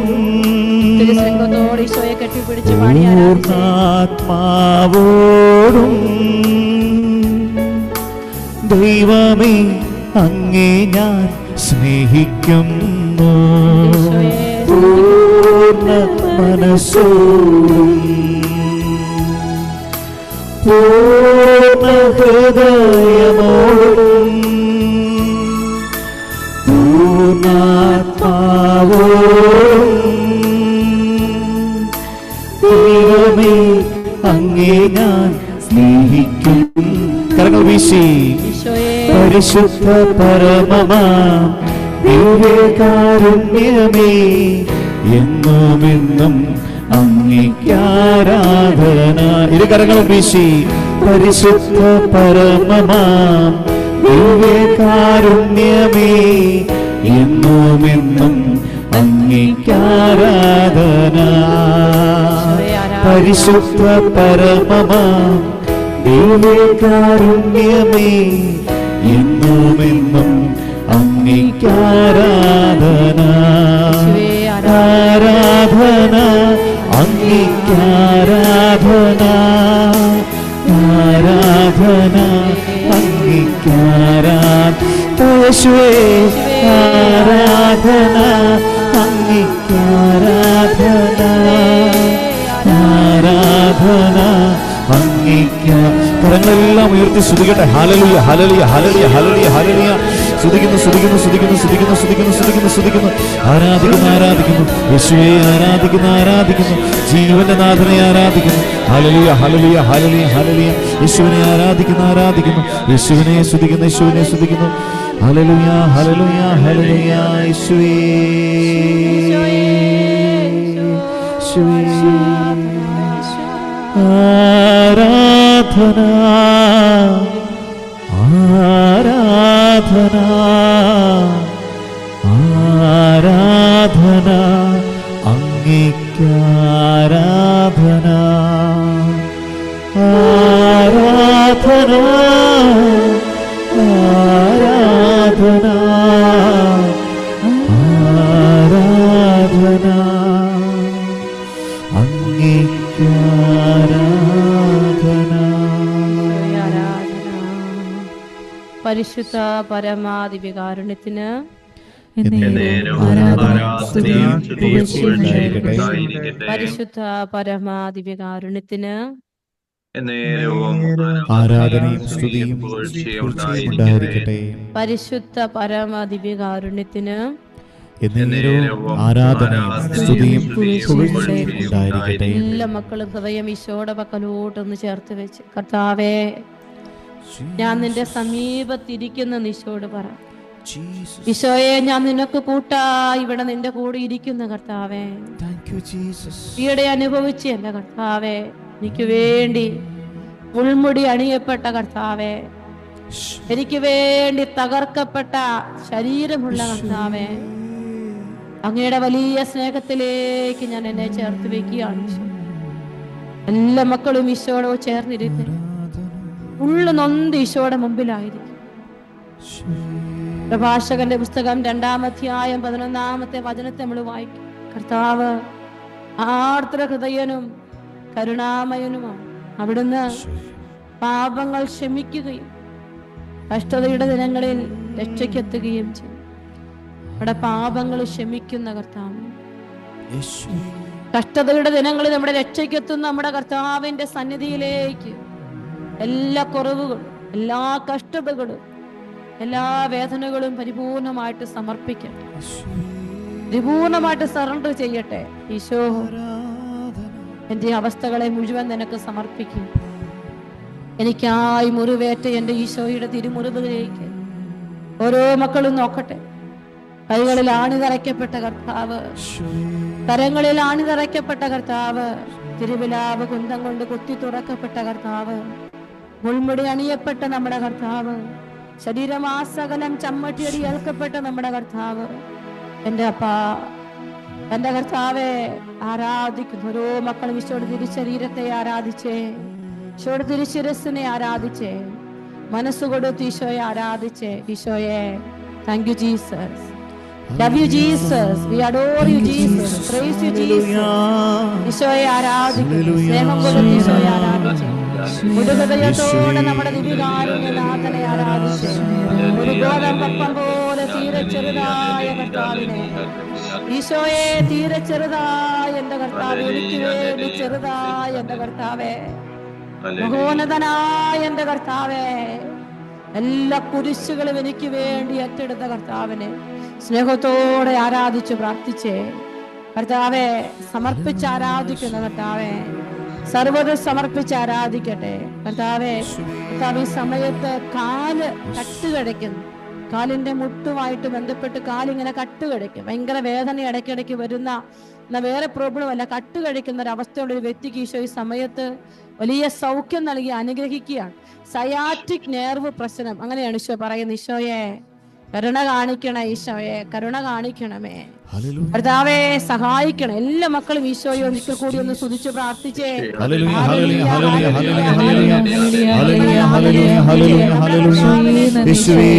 ഈശോയെ കെട്ടിപ്പിടിച്ച് പൂർണ്ണാത്മാവോടും ദൈവമേ അങ്ങേ ഞാൻ സ്നേഹിക്കുന്നു. പൂർണ്ണ മനസ്സോടും പൂർണ്ണ ഹൃദയമോടും പൂർണ്ണാത്മാവോടും ദൈവമേ അങ്ങേ ഞാൻ സ്നേഹിക്കും. കരങ്ങൾ വീശി പരിശുദ്ധ പരമമാം ദിവ്യകാരുണ്യമേ എന്നുമെന്നും അങ്ങേക്കാരാധന. ഇരു കരങ്ങളും വീശി പരിശുദ്ധ പരമമാം ദിവ്യകാരുണ്യമേ എന്നുമെന്നും അങ്ങേക്കാരാധന. പരിശുദ്ധ പരമമാം ദിവ്യകാരുണ്യമേ എന്നുമെന്നും അങ്ങേക്കാരാധന. ആരാധന അങ്ങേക്കാരാധന, ആരാധന അങ്ങേക്കാരാധന. യേശുവേ ആരാധന അങ്ങേക്കാരാധന, ആരാധന അങ്ങേക്കാരാധന. കരങ്ങളെല്ലാം ഉയർത്തി സ്തുതിക്കട്ടെ. ഹല്ലേലൂയ, ഹല്ലേലൂയ, ഹല്ലേലൂയ, ഹല്ലേലൂയ, ഹല്ലേലൂയ. സ്തുതിക്കുന്നു, സ്തുതിക്കുന്നു, സ്തുതിക്കുന്നു, സ്തുതിക്കുന്നു, സ്തുതിക്കുന്നു, സ്തുതിക്കുന്നു, സ്തുതിക്കുന്നു. ആരാധിക്കുന്നു, ആരാധിക്കുന്നു. യേശുവേ ആരാധിക്കുന്നു, ആരാധിക്കുന്നു. ജീവന്റെ നാഥനെ ആരാധിക്കുന്നു. ഹല്ലേലൂയ, ഹല്ലേലൂയ, ഹല്ലേലൂയ, ഹല്ലേലൂയ. യേശുവിനെ ആരാധിക്കുന്നു, ആരാധിക്കുന്നു. യേശുവിനെ സ്തുതിക്കുന്നു, യേശുവിനെ സ്തുതിക്കുന്നു. ഹല്ലേലൂയ, ഹല്ലേലൂയ, ഹല്ലേലൂയ. യേശുവേ, യേശുവേ ആരാധന, ആരാധന, ആരാധന അങ്ങേക്കാരാധന, ആരാധന, ആരാധന, ആരാധന അങ്ങേക്കാരാധന. പരിശുദ്ധ പരമാദിവ്യകാരുണ്യത്തിന് പരിശുദ്ധ പരമാദിവ്യകാരുണ്യത്തിന് ആരാധനയും സ്തുതിയും ഉണ്ടായിരിക്കട്ടെ. പരിശുദ്ധ പരമാദിവ്യകാരുണ്യത്തിന് എന്നേരവും ആരാധനയും സ്തുതിയും പുകഴ്ചയും ഉണ്ടായിരിക്കട്ടെ. എല്ലാ മക്കളും ഹൃദയം ഈശോയുടെ പക്കലോട്ടൊന്ന് ചേർത്ത് വെച്ച്, കർത്താവേ ഞാൻ നിന്റെ സമീപത്തിരിക്കുന്ന ഈശോയോട് പറ. ഈശോയെ, ഞാൻ നിനക്ക് കൂട്ടായി ഇവിടെ നിന്റെ കൂടെ ഇരിക്കുന്ന കർത്താവേ, ഈയിടെ അനുഭവിച്ചല്ല കർത്താവേ, എനിക്ക് വേണ്ടി മുൾമുടി അണിയപ്പെട്ട കർത്താവേ, എനിക്ക് വേണ്ടി തകർക്കപ്പെട്ട ശരീരമുള്ള കർത്താവേ, അങ്ങയുടെ വലിയ സ്നേഹത്തിലേക്ക് ഞാൻ എന്നെ ചേർത്ത് വെക്കുകയാണ്. എല്ലാ മക്കളും ഈശോയോട് ചേർന്നിരുന്ന് ഉള്ളു നൊന്ത് ഈശോയുടെ മുമ്പിലായിരിക്കും. പ്രഭാഷകന്റെ പുസ്തകം 2-ാം അധ്യായം 11-ാമത്തെ വചനത്തെ നമ്മൾ വായിക്കും. കർത്താവ് ആർദ്ര ഹൃദയനും കരുണാമയനുമാണ്. അവിടുന്ന് പാപങ്ങൾ ക്ഷമിക്കുകയും കഷ്ടതയുടെ ദിനങ്ങളിൽ രക്ഷയ്ക്കെത്തുകയും ചെയ്യും. നമ്മുടെ പാപങ്ങൾ ക്ഷമിക്കുന്ന കർത്താവ്, കഷ്ടതയുടെ ദിനങ്ങളിൽ നമ്മുടെ രക്ഷയ്ക്കെത്തുന്ന നമ്മുടെ കർത്താവിന്റെ സന്നിധിയിലേക്ക് എല്ലാ കുറവുകളും, എല്ലാ കഷ്ടതകളും, എല്ലാ വേദനകളും പരിപൂർണമായിട്ട് സമർപ്പിക്കട്ടെ, പരിപൂർണമായിട്ട് സറണ്ടർ ചെയ്യട്ടെ. ഈശോ, എന്റെ അവസ്ഥകളെ മുഴുവൻ നിനക്ക് സമർപ്പിക്കും. എനിക്കായി മുറിവേറ്റ എന്റെ ഈശോയുടെ തിരുമുറിവുകളിലേക്ക് ഓരോ മക്കളും നോക്കട്ടെ. കൈകളിൽ ആണിതറയ്ക്കപ്പെട്ട കർത്താവ്, കരങ്ങളിൽ ആണിതറയ്ക്കപ്പെട്ട കർത്താവ്, തിരുവിലാവ് കുന്തം കൊണ്ട് കുത്തി തുറക്കപ്പെട്ട കർത്താവ്, മുൾമുടി അണിയപ്പെട്ട നമ്മുടെ കർത്താവ്, ശരീരമാസകലം ചമ്മട്ടിയടി ഏൽക്കപ്പെട്ട നമ്മുടെ കർത്താവ്, എന്റെ അപ്പാ, എന്റെ കർത്താവെ ആരാധിക്കുന്നു. ഓരോ മക്കളും ഈശോയുടെ തിരുശരീരത്തെ ആരാധിച്ചേ, ഈശോയുടെ തിരുശിരസിനെ ആരാധിച്ചേ, മനസ്സുകൊടുത്ത് ഈശോയെ ആരാധിച്ചേ. ഈശോയെ, thank you Jesus, love you Jesus, we adore you Jesus, praise you Jesus. ഈശോയെ ആരാധിക്കുന്നു, സ്നേഹം കൊടുത്ത് ഈശോയെ ആരാധിച്ചേ, ഒരു ഹൃദയത്തോടെ നമ്മുടെ ദിവ്യകാരുണ്യനാഥനെ ആരാധിച്ച്, ഒരു ഗോതമ്പപ്പം പോലെ തീരെ ചെറുതായ കർത്താവിനെ, ഈശോയെ തീരെ ചെറുതായ എന്റെ കർത്താവ്, എനിക്ക് വേണ്ടി ചെറുതായ എന്റെ കർത്താവേ, മഹോന്നതനായ എന്റെ കർത്താവേ, എല്ലാ കുരിശുകളും എനിക്ക് വേണ്ടി ഏറ്റെടുത്ത കർത്താവിനെ സ്നേഹത്തോടെ ആരാധിച്ച് പ്രാർത്ഥിച്ചേ. കർത്താവെ സമർപ്പിച്ച് ആരാധിക്കുന്ന കർത്താവെ, സർവ്വത സമർപ്പിച്ച് ആരാധിക്കട്ടെ. കർത്താവെ, കർത്താവ് ഈ സമയത്ത് കാല് കട്ടുകടയ്ക്കുന്നു, കാലിന്റെ മുട്ടുമായിട്ട് ബന്ധപ്പെട്ട് കാലിങ്ങനെ കട്ടുകടയ്ക്കും, ഭയങ്കര വേദന ഇടയ്ക്കിടയ്ക്ക് വരുന്ന, എന്നാൽ വേറെ പ്രോബ്ലം അല്ല, കട്ടുകഴിക്കുന്ന ഒരു അവസ്ഥയുള്ള ഒരു വ്യക്തിക്ക് ഈശോ ഈ സമയത്ത് വലിയ സൗഖ്യം നൽകി അനുഗ്രഹിക്കുകയാണ്. സയാറ്റിക് നെർവ് പ്രശ്നം, അങ്ങനെയാണ് ഈശോ പറയുന്നത്. ഈശോയെ കരുണ കാണിക്കണേ, ഈശോയെ കരുണ കാണിക്കണമേ, കർത്താവേ സഹായിക്കണം. എല്ലാ മക്കളും ഈശോയെ ഒരിക്കൽ കൂടി ഒന്ന് സ്തുതിച്ച് പ്രാർത്ഥിച്ചേ. ഹല്ലേലൂയ ഹല്ലേലൂയ ഹല്ലേലൂയ. യേശുവേ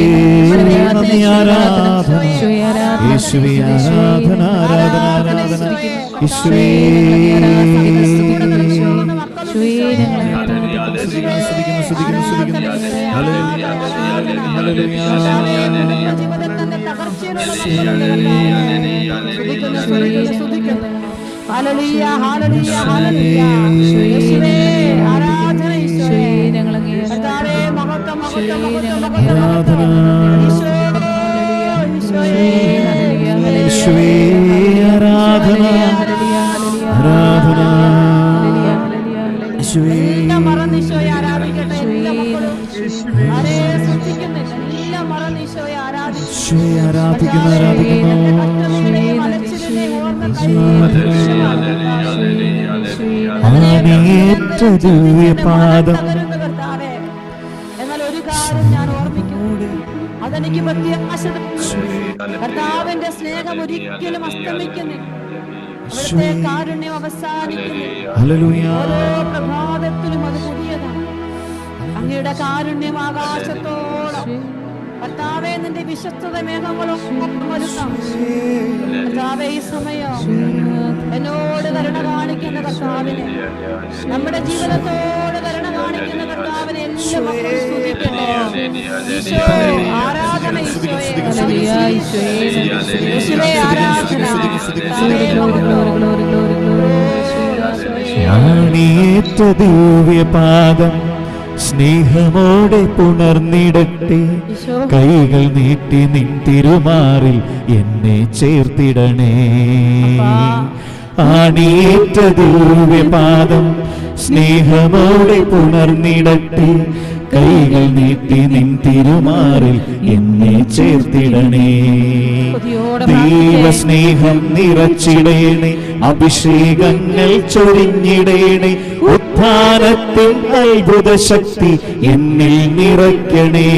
ആരാധന, ഈശോയെ കർത്താവേ മഹത്വം മഹത്വം മഹത്വം മഹത്വം. ഈശോയെ യേശുവേ ആരാധന ആരാധന. യേശുവേ എല്ലാം മറന്ന് ഈശോയെ ആരാധിക്കട്ടെ. എല്ലാ മക്കളും ആരെ ശ്രദ്ധിക്കുന്നില്ല, എല്ലാം മറന്ന് ഈശോയെ ആരാധിക്കട്ടെ. ആരാധിക്കുന്നു ആരാധിക്കുന്നു. പാദം എന്നാൽ ഒരു കാര്യം ഞാൻ ഓർമ്മിക്കുന്നു, അതെനിക്ക് പ്രത്യാശ, കർത്താവിന്റെ സ്നേഹം ഒരിക്കലും അസ്തമിക്കുന്നില്ല, അവിടുത്തെ കാരുണ്യം അവസാനിക്കുന്നില്ല. ഓരോ പ്രഭാതത്തിലും അത് പുതിയതാണ്. അങ്ങയുടെ കാരുണ്യം ആകാശത്തോളം, കർത്താവേ നിന്റെ വിശ്വസ്തത മേഘങ്ങളൊക്കെ വരുത്താം. കർത്താവേ ഈ സമയം എന്നോട് കരുണ കാണിക്കുന്ന കർത്താവിനെ, നമ്മുടെ ജീവിതത്തോട് കരുണ കാണിക്കുന്ന കർത്താവിനെ എല്ലാ മക്കളും സ്തുതിക്കട്ടെ. ഈശോ ആരാധന, ഈശോയെ ആരാധന. ദിവ്യപാദം സ്നേഹമോടെ പുണർന്നിടട്ടെ. ഈശോ. കൈകൾ നീട്ടി നിൻ തിരുമാറിൽ എന്നെ ചേർത്തിടണേ. ആണിയേറ്റ ദിവ്യപാദം സ്നേഹമോടെ പുണർന്നിടട്ടെ. കൈകൾ നീട്ടി നിൻ തിരുമാറിൽ എന്നെ ചേർത്തിടണേ. ദൈവസ്നേഹം നിറച്ചിടേണേ, അഭിഷേകങ്ങൾ ചൊരിഞ്ഞിടേണേ. ഉത്ഥാനത്തിൻ അത്ഭുത ശക്തി എന്നിൽ നിറയ്ക്കണേ.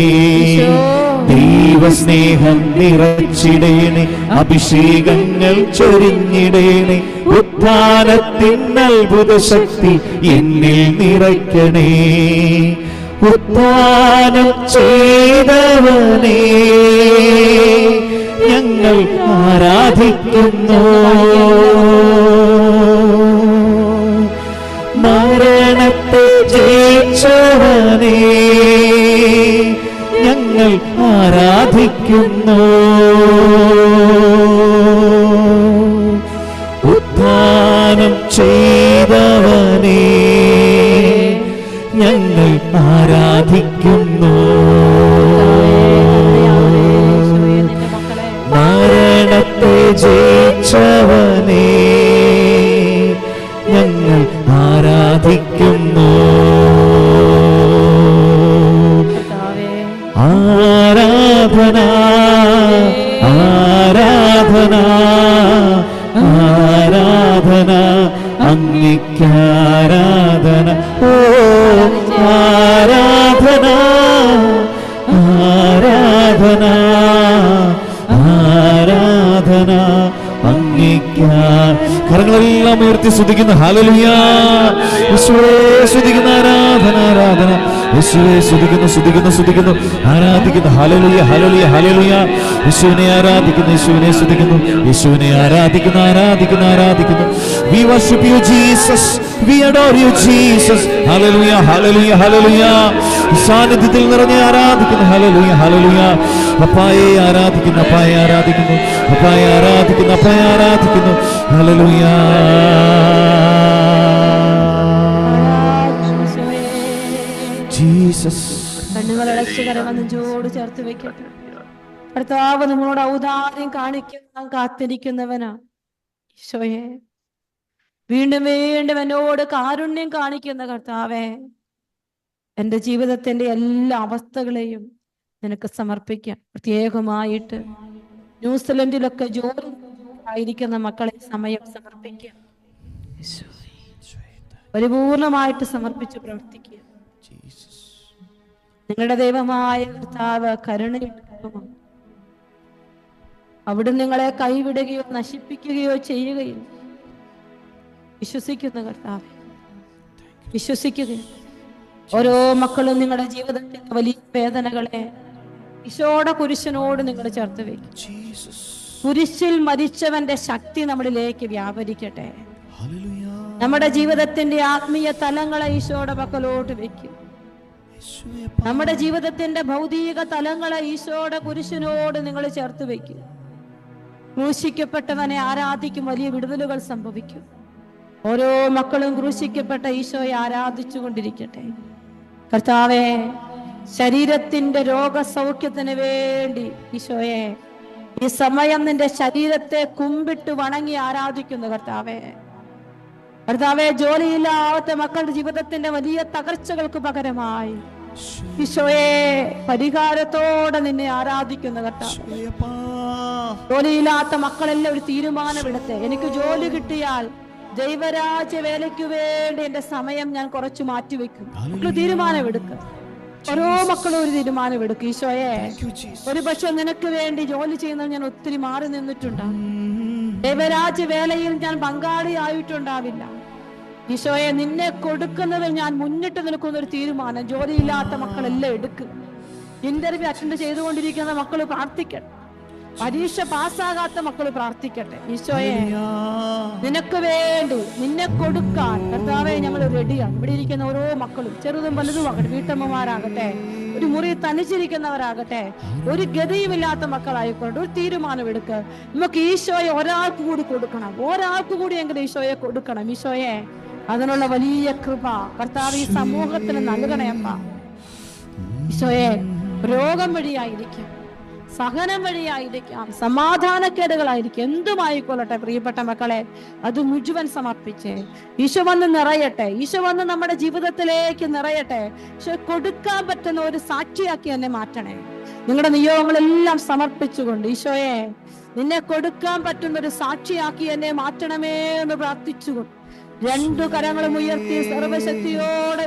ദൈവസ്നേഹം നിറച്ചിടേണേ, അഭിഷേകങ്ങൾ ചൊരിഞ്ഞിടേണേ. ഉത്ഥാനത്തിൻ അത്ഭുത ശക്തി എന്നിൽ നിറയ്ക്കണേ. ഉത്ഥാനം ചെയ്തവനേ ഞങ്ങൾ ആരാധിക്കുന്നു. മരണത്തെ ജയിച്ചവനേ ഞങ്ങൾ ആരാധിക്കുന്നു. ഉത്ഥാനം ചെയ്തവനേ ഞങ്ങൾ ആരാധിക്കുന്നു. മരണത്തെ ജയിച്ചവനേ ഞങ്ങൾ ആരാധിക്കുന്നു. ആരാധന ആരാധന ആരാധന അങ്ങേക്കാരാധന. ഓ ആരാധന ആരാധന ആരാധന അങ്ങേക്കാ. കരങ്ങളെല്ലാം ഉയർത്തി സ്തുതിക്കുന്ന ഹല്ലേലൂയ. യേശുവേ സ്തുതിക്കുന്ന ആരാധന ആരാധന. യേശുവേ സ്തുതിക്കുന്നു സ്തുതിക്കുന്നു സ്തുതിക്കുന്നു ആരാധിക്കുന്നു. ഹല്ലേലൂയ ഹല്ലേലൂയ ഹല്ലേലൂയ. യേശുവിനെ ആരാധിക്കുന്നു, യേശുവിനെ സ്തുതിക്കുന്നു, യേശുവിനെ ആരാധിക്കുന്നു ആരാധിക്കുന്നു ആരാധിക്കുന്നു. We worship you Jesus, we adore you Jesus. Hallelujah ഹല്ലേലൂയ ഹല്ലേലൂയ. സാന്നിധ്യത്തിൽ നിറഞ്ഞ് ആരാധിക്കുന്നു. ഹല്ലേലൂയ ഹല്ലേലൂയ. അപ്പായെ ആരാധിക്കുന്നു, അപ്പായെ ആരാധിക്കുന്നു, അപ്പായെ ആരാധിക്കുന്നു, അപ്പായെ ആരാധിക്കുന്നു. ഹല്ലേലൂയ. ജീസസ്. കണ്ണുകളടച്ച് കരങ്ങൾ നെഞ്ചോട് ചേർത്ത് വെക്കട്ടെ. കർത്താവ് നിങ്ങളോട് ഔദാര്യം കാണിക്കാൻ കാത്തിരിക്കുന്നവനാ. ഈശോയെ, വീണ്ടും വീണ്ടും എന്നോട് കാരുണ്യം കാണിക്കുന്ന കർത്താവേ, എൻ്റെ ജീവിതത്തിന്റെ എല്ലാ അവസ്ഥകളെയും നിനക്ക് സമർപ്പിക്കാം. പ്രത്യേകമായിട്ട് ന്യൂസിലൻഡിലൊക്കെ ജോലി ആയിരിക്കുന്ന മക്കളെ സമയം സമർപ്പിക്കാം. പരിപൂർണമായിട്ട് സമർപ്പിച്ച് പ്രവർത്തിക്കുക. നിങ്ങളുടെ ദൈവമായ കർത്താവ് കരുണയുടെ ദൈവമാണ്. അവിടെ നിങ്ങളെ കൈവിടുകയോ നശിപ്പിക്കുകയോ ചെയ്യുകയില്ല. വിശ്വസിക്കുന്ന കർത്താവെ, വിശ്വസിക്കുകയും ഓരോ മക്കളും നിങ്ങളുടെ ജീവിതത്തിന്റെ വലിയ വേദനകളെ ഈശോയുടെ കുരിശിനോട് നിങ്ങൾ ചേർത്ത് വയ്ക്കും. കുരിശിൽ മരിച്ചവന്റെ ശക്തി നമ്മളിലേക്ക് വ്യാപരിക്കട്ടെ. നമ്മുടെ ജീവിതത്തിന്റെ ആത്മീയ തലങ്ങളെ ഈശോയുടെ പക്കലോട്ട് വെക്കും. നമ്മുടെ ജീവിതത്തിന്റെ ഭൗതിക തലങ്ങളെ ഈശോയുടെ കുരിശിനോട് നിങ്ങൾ ചേർത്ത് വയ്ക്കും. ക്രൂശിക്കപ്പെട്ടവനെ ആരാധിക്കും, വലിയ വിടുതലുകൾ സംഭവിക്കും. ഓരോ മക്കളും ക്രൂശിക്കപ്പെട്ട ഈശോയെ ആരാധിച്ചു കൊണ്ടിരിക്കട്ടെ. കർത്താവേ, ശരീരത്തിന്റെ രോഗസൗഖ്യത്തിന് വേണ്ടി ഈശോയെ ഈ സമയം നിന്റെ ശരീരത്തെ കുമ്പിട്ട് വണങ്ങി ആരാധിക്കുന്നു. കർത്താവേ, കർത്താവേ, ജോലിയില്ലാത്ത മക്കളുടെ ജീവിതത്തിന്റെ വലിയ തകർച്ചകൾക്ക് പകരമായി ഈശോയെ പരിഹാരത്തോടെ നിന്നെ ആരാധിക്കുന്ന കർത്താവേ, ജോലിയില്ലാത്ത മക്കളെല്ലാം ഒരു തീരുമാനമെടുത്ത്, എനിക്ക് ജോലി കിട്ടിയാൽ ദൈവരാജ്യ വേലയ്ക്ക് വേണ്ടി എന്റെ സമയം ഞാൻ കുറച്ച് മാറ്റിവെക്കും. മക്കൾ തീരുമാനമെടുക്കുക. ഓരോ മക്കളും ഒരു തീരുമാനമെടുക്കും. ഈശോയെ, ഒരു പക്ഷെ നിനക്ക് വേണ്ടി ജോലി ചെയ്യുന്നത് ഞാൻ ഒത്തിരി മാറി നിന്നിട്ടുണ്ടാവും. ദൈവരാജ്യ വേലയിൽ ഞാൻ പങ്കാളിയായിട്ടുണ്ടാവില്ല. ഈശോയെ, നിന്നെ കൊടുക്കുന്നതിൽ ഞാൻ മുന്നിട്ട് നിൽക്കുന്ന ഒരു തീരുമാനം ജോലിയില്ലാത്ത മക്കളെല്ലാം എടുക്കും. ഇന്റർവ്യൂ അറ്റൻഡ് ചെയ്തുകൊണ്ടിരിക്കുന്ന മക്കൾ പ്രാർത്ഥിക്കട്ടെ. പരീക്ഷ പാസ്സാകാത്ത മക്കൾ പ്രാർത്ഥിക്കട്ടെ. ഈശോയെ, നിനക്ക് വേണ്ടി നിന്നെ കൊടുക്കാൻ കർത്താവേ ഞങ്ങൾ റെഡിയാണ്. ഇവിടെ ഇരിക്കുന്ന ഓരോ മക്കളും ചെറുതും വലുതും ആകട്ടെ, വീട്ടമ്മമാരാകട്ടെ, ഒരു മുറി തനിച്ചിരിക്കുന്നവരാകട്ടെ, ഒരു ഗതിയുമില്ലാത്ത മക്കളായിക്കൊണ്ട് ഒരു തീരുമാനമെടുക്കുക. നമുക്ക് ഈശോയെ ഒരാൾക്ക് കൂടി കൊടുക്കണം, ഒരാൾക്ക് കൂടി എങ്കിലും ഈശോയെ കൊടുക്കണം. ഈശോയെ, അതിനുള്ള വലിയ കൃപ കർത്താവ് ഈ സമൂഹത്തിന് നൽകണേ അമ്മ. ഈശോയെ, രോഗം വഴിയായിരിക്കാം, സഹനം വഴിയായിരിക്കാം, സമാധാനക്കേടുകളായിരിക്കും, എന്തുമായിക്കൊള്ളട്ടെ പ്രിയപ്പെട്ട മക്കളെ, അത് മുഴുവൻ സമർപ്പിച്ച് ഈശോ വന്ന് നിറയട്ടെ. ഈശോ വന്ന് നമ്മുടെ ജീവിതത്തിലേക്ക് നിറയട്ടെ. ഈശോ കൊടുക്കാൻ പറ്റുന്ന ഒരു സാക്ഷിയാക്കി എന്നെ മാറ്റണേ. നിങ്ങളുടെ നിയോഗങ്ങളെല്ലാം സമർപ്പിച്ചുകൊണ്ട് ഈശോയെ, നിന്നെ കൊടുക്കാൻ പറ്റുന്ന ഒരു സാക്ഷിയാക്കി എന്നെ മാറ്റണമേ എന്ന് പ്രാർത്ഥിച്ചുകൊണ്ട് രണ്ടു കരങ്ങളും ഉയർത്തി സർവശക്തിയോടെ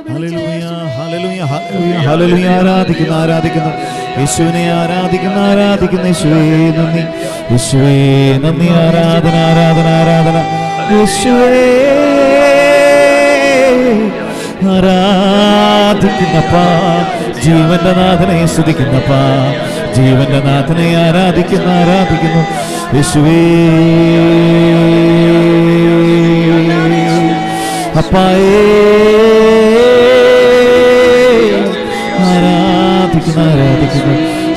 ആരാധിക്കുന്നു യേശുവിനെ ആരാധിക്കുന്നു യേശുവേ നന്ദി, യേശുവേ നന്ദി, ആരാധന ആരാധന ആരാധന യേശുവേ ആരാധിക്കുന്നപ്പാ, ജീവന്റെ നാഥനെ സ്തുതിക്കുന്നപ്പാ, ജീവന്റെ നാഥനെ ആരാധിക്കുന്നു യേശുവേ അപ്പായേ ആരാധിക്കുന്നു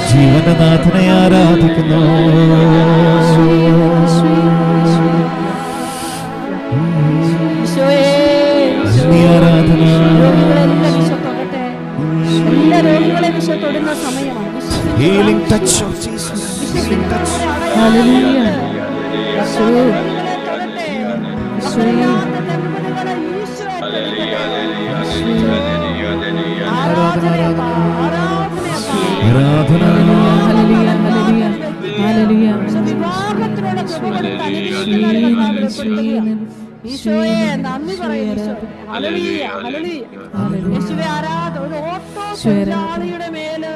ജീവന്റെ നാഥനെ ആരാധിക്കുന്നു. ആരാധന ഹീലിംഗ് ടച്ച്, ഹീലിംഗ് ടച്ച്. ഈശോയെ നന്ദി പറയുന്നു. യേശുവേ ആരാധന. ഒരു ഓട്ടോ തൊഴിലാളിയുടെ മേല്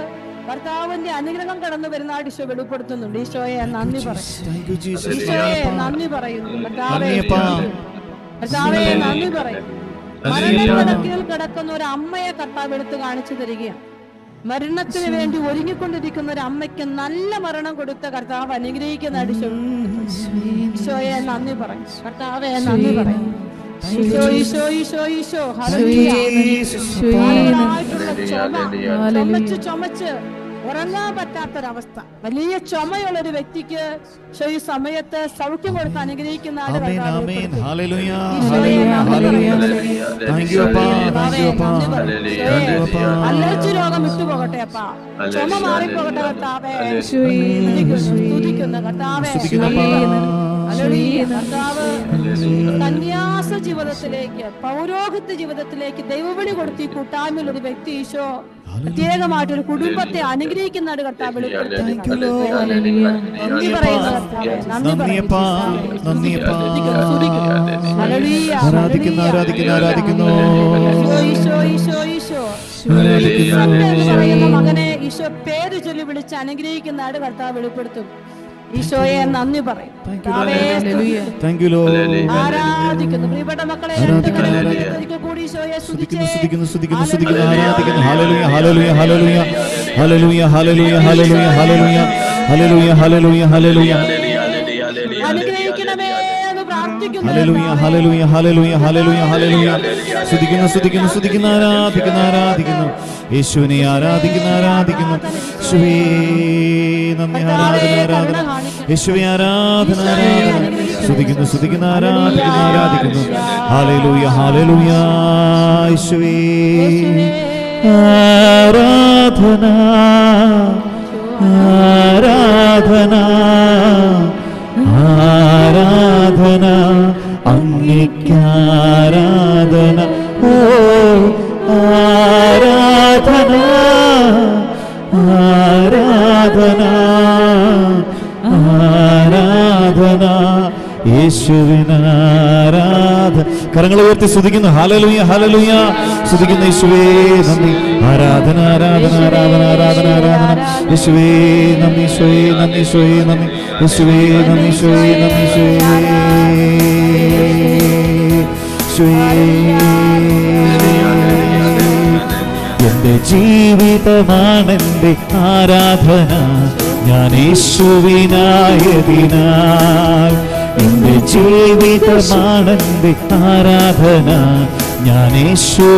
കർത്താവിന്റെ അനുഗ്രഹം കടന്നു വരുന്ന ഈശോ വെളിപ്പെടുത്തുന്നുണ്ട്. ഈശോയെ നന്ദി പറയുന്നു. ഈശോയെ നന്ദി പറയുന്നു. കർത്താവേ നന്ദി പറയുന്നു. മരണക്കിടക്കയിൽ കിടക്കുന്ന ഒരു അമ്മയെ കർത്താവ് എടുത്ത് കാണിച്ചു തരികയാണ്. മരണത്തിന് വേണ്ടി ഒരുങ്ങിക്കൊണ്ടിരിക്കുന്ന ഒരു അമ്മയ്ക്ക് നല്ല മരണം കൊടുത്ത കർത്താവ് അനുഗ്രഹിക്കുന്ന ഈശോയെ നന്ദി പറയും. കർത്താവെ നന്ദി പറയും. ഈശോ ഈശോ ഈശോ ഈശോ ചുമച്ച് ഉറങ്ങാൻ പറ്റാത്തൊരവസ്ഥ, വലിയ ചുമയുള്ളൊരു വ്യക്തിക്ക് ഈ സമയത്ത് സൗഖ്യം കൊടുത്ത് അനുഗ്രഹിക്കുന്ന അലർജി രോഗം വിട്ടുപോകട്ടെ അപ്പാ, ചുമ മാറിപ്പോകട്ടെ കർത്താവേ. സ്തുതിക്കുന്ന കർത്താവേ, കർത്താവ് സന്യാസ ജീവിതത്തിലേക്ക്, പൗരോഹിത്യ ജീവിതത്തിലേക്ക് ദൈവവിളി കൊടുത്ത് ഈ കൂട്ടായ്മയിൽ ഒരു വ്യക്തി ഈശോ പ്രത്യേകമായിട്ടൊരു കുടുംബത്തെ അനുഗ്രഹിക്കുന്ന കർത്താവ് മകനെ ഈശോ പേര് ചൊല്ലി വിളിച്ച് അനുഗ്രഹിക്കുന്ന കർത്താവ് വെളിപ്പെടുത്തും. ഈശോയെ നന്ദി പറയും. ആരാധിക്കുന്നു പ്രിയപ്പെട്ട മക്കളെ. കൂടി ഈശോയെ സ്തുതിക്കുന്നു. അനുഗ്രഹിക്കണമേ എന്ന് പ്രാർത്ഥിക്കുന്നു. ആരാധിക്കുന്നു യേശുവിനെ ആരാധിക്കുന്നു യേശുവേ നന്ദി, ആരാധന ആരാധന യേശുവേ ആരാധന ആരാധന സ്തുതിക്കുന്നു ആരാധിക്കുന്നു ഹല്ലേലൂയ ഹല്ലേലൂയ യേശുവേ ആരാധന ആരാധന ആരാധന അങ്ങേക്കാരാധന ഓ ആരാധന ആരാധന ആരാധന യേശുവിനാരാധന. കരങ്ങൾ ഉയർത്തി സ്തുതിക്കുന്നു. ഹല്ലേലൂയ ഹല്ലേലൂയ സ്തുതിക്കുന്നു യേശുവേ നന്ദി. ആരാധന ആരാധന ആരാധന ആരാധന ആരാധന യേശുവേ നന്ദി യേശുവേ നന്ദി യേശുവേ നന്ദി യേശുവേ നന്ദി യേശുവേ നന്ദി യേശുവേ. എന്റെ ജീവിതമാണെന്റെ ആരാധന ഞാൻ യേശുവിനായതിനാൽ. എന്റെ ജീവിതമാണെന്റെ ആരാധന ഞാൻ യേശുവിനായതിനാൽ.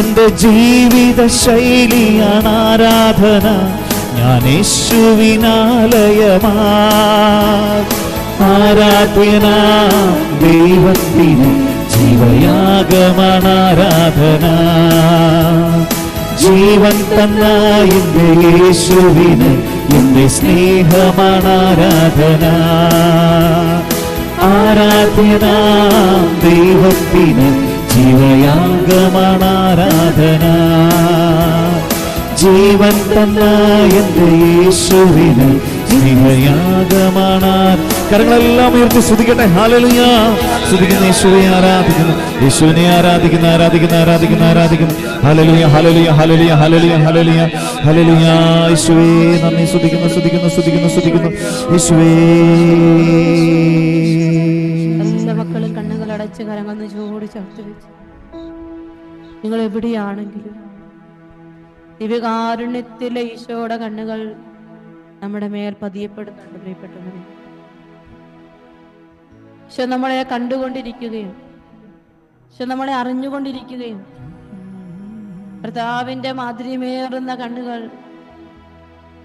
എന്റെ ജീവിത ശൈലിയാണ് ആരാധന ഞാൻ യേശുവിനാലയമാ. ആരാധ്യനാം ദൈവത്തിന് ജീവയാഗമാണ് ആരാധന. ജീവൻ തന്ന എന്റെ യേശുവിന് എന്റെ സ്നേഹമാണ് ആരാധന. ആരാധ്യനാം ദൈവത്തിന് ജീവയാഗമാണ് ആരാധന. ജീവൻ തന്ന എന്റെ യേശുവിന് ജീവയാഗമാണ്. കരങ്ങളെല്ലാം ഉയർത്തി സ്തുതിക്കട്ടെ. ഹല്ലേലൂയ. സ്തുതിക്കുന്ന യേശുവെ ആരാധിക്കുന്നു, യേശുവിനെ ആരാധിക്കുന്നു, ആരാധിക്കുന്നു, ആരാധിക്കുന്നു, ആരാധിക്കുന്നു. ഹല്ലേലൂയ, ഹല്ലേലൂയ, ഹല്ലേലൂയ, ഹല്ലേലൂയ, ഹല്ലേലൂയ, ഹല്ലേലൂയ. യേശുവേ നന്ദി. സ്തുതിക്കുന്നു, സ്തുതിക്കുന്നു, സ്തുതിക്കുന്നു, സ്തുതിക്കുന്നു യേശുവേ. എല്ലാ മക്കളും കണ്ണുകൾ അടച്ച് കരങ്ങൾ നെഞ്ചോട് ചേർത്ത് വെച്ച് നിങ്ങൾ എവിടെയാണെങ്കിലും ദിവ്യകാരുണ്യത്തിലെ ഈശോയുടെ കണ്ണുകൾ നമ്മുടെ മേൽ പതിയപ്പെടുന്നുണ്ട്. പ്രിയപ്പെട്ടവരെ, ഈശോ നമ്മളെ കണ്ടുകൊണ്ടിരിക്കുകയും ഈശോ നമ്മളെ അറിഞ്ഞുകൊണ്ടിരിക്കുകയും കർത്താവിന്റെ മാധുര്യമേറുന്ന കണ്ണുകൾ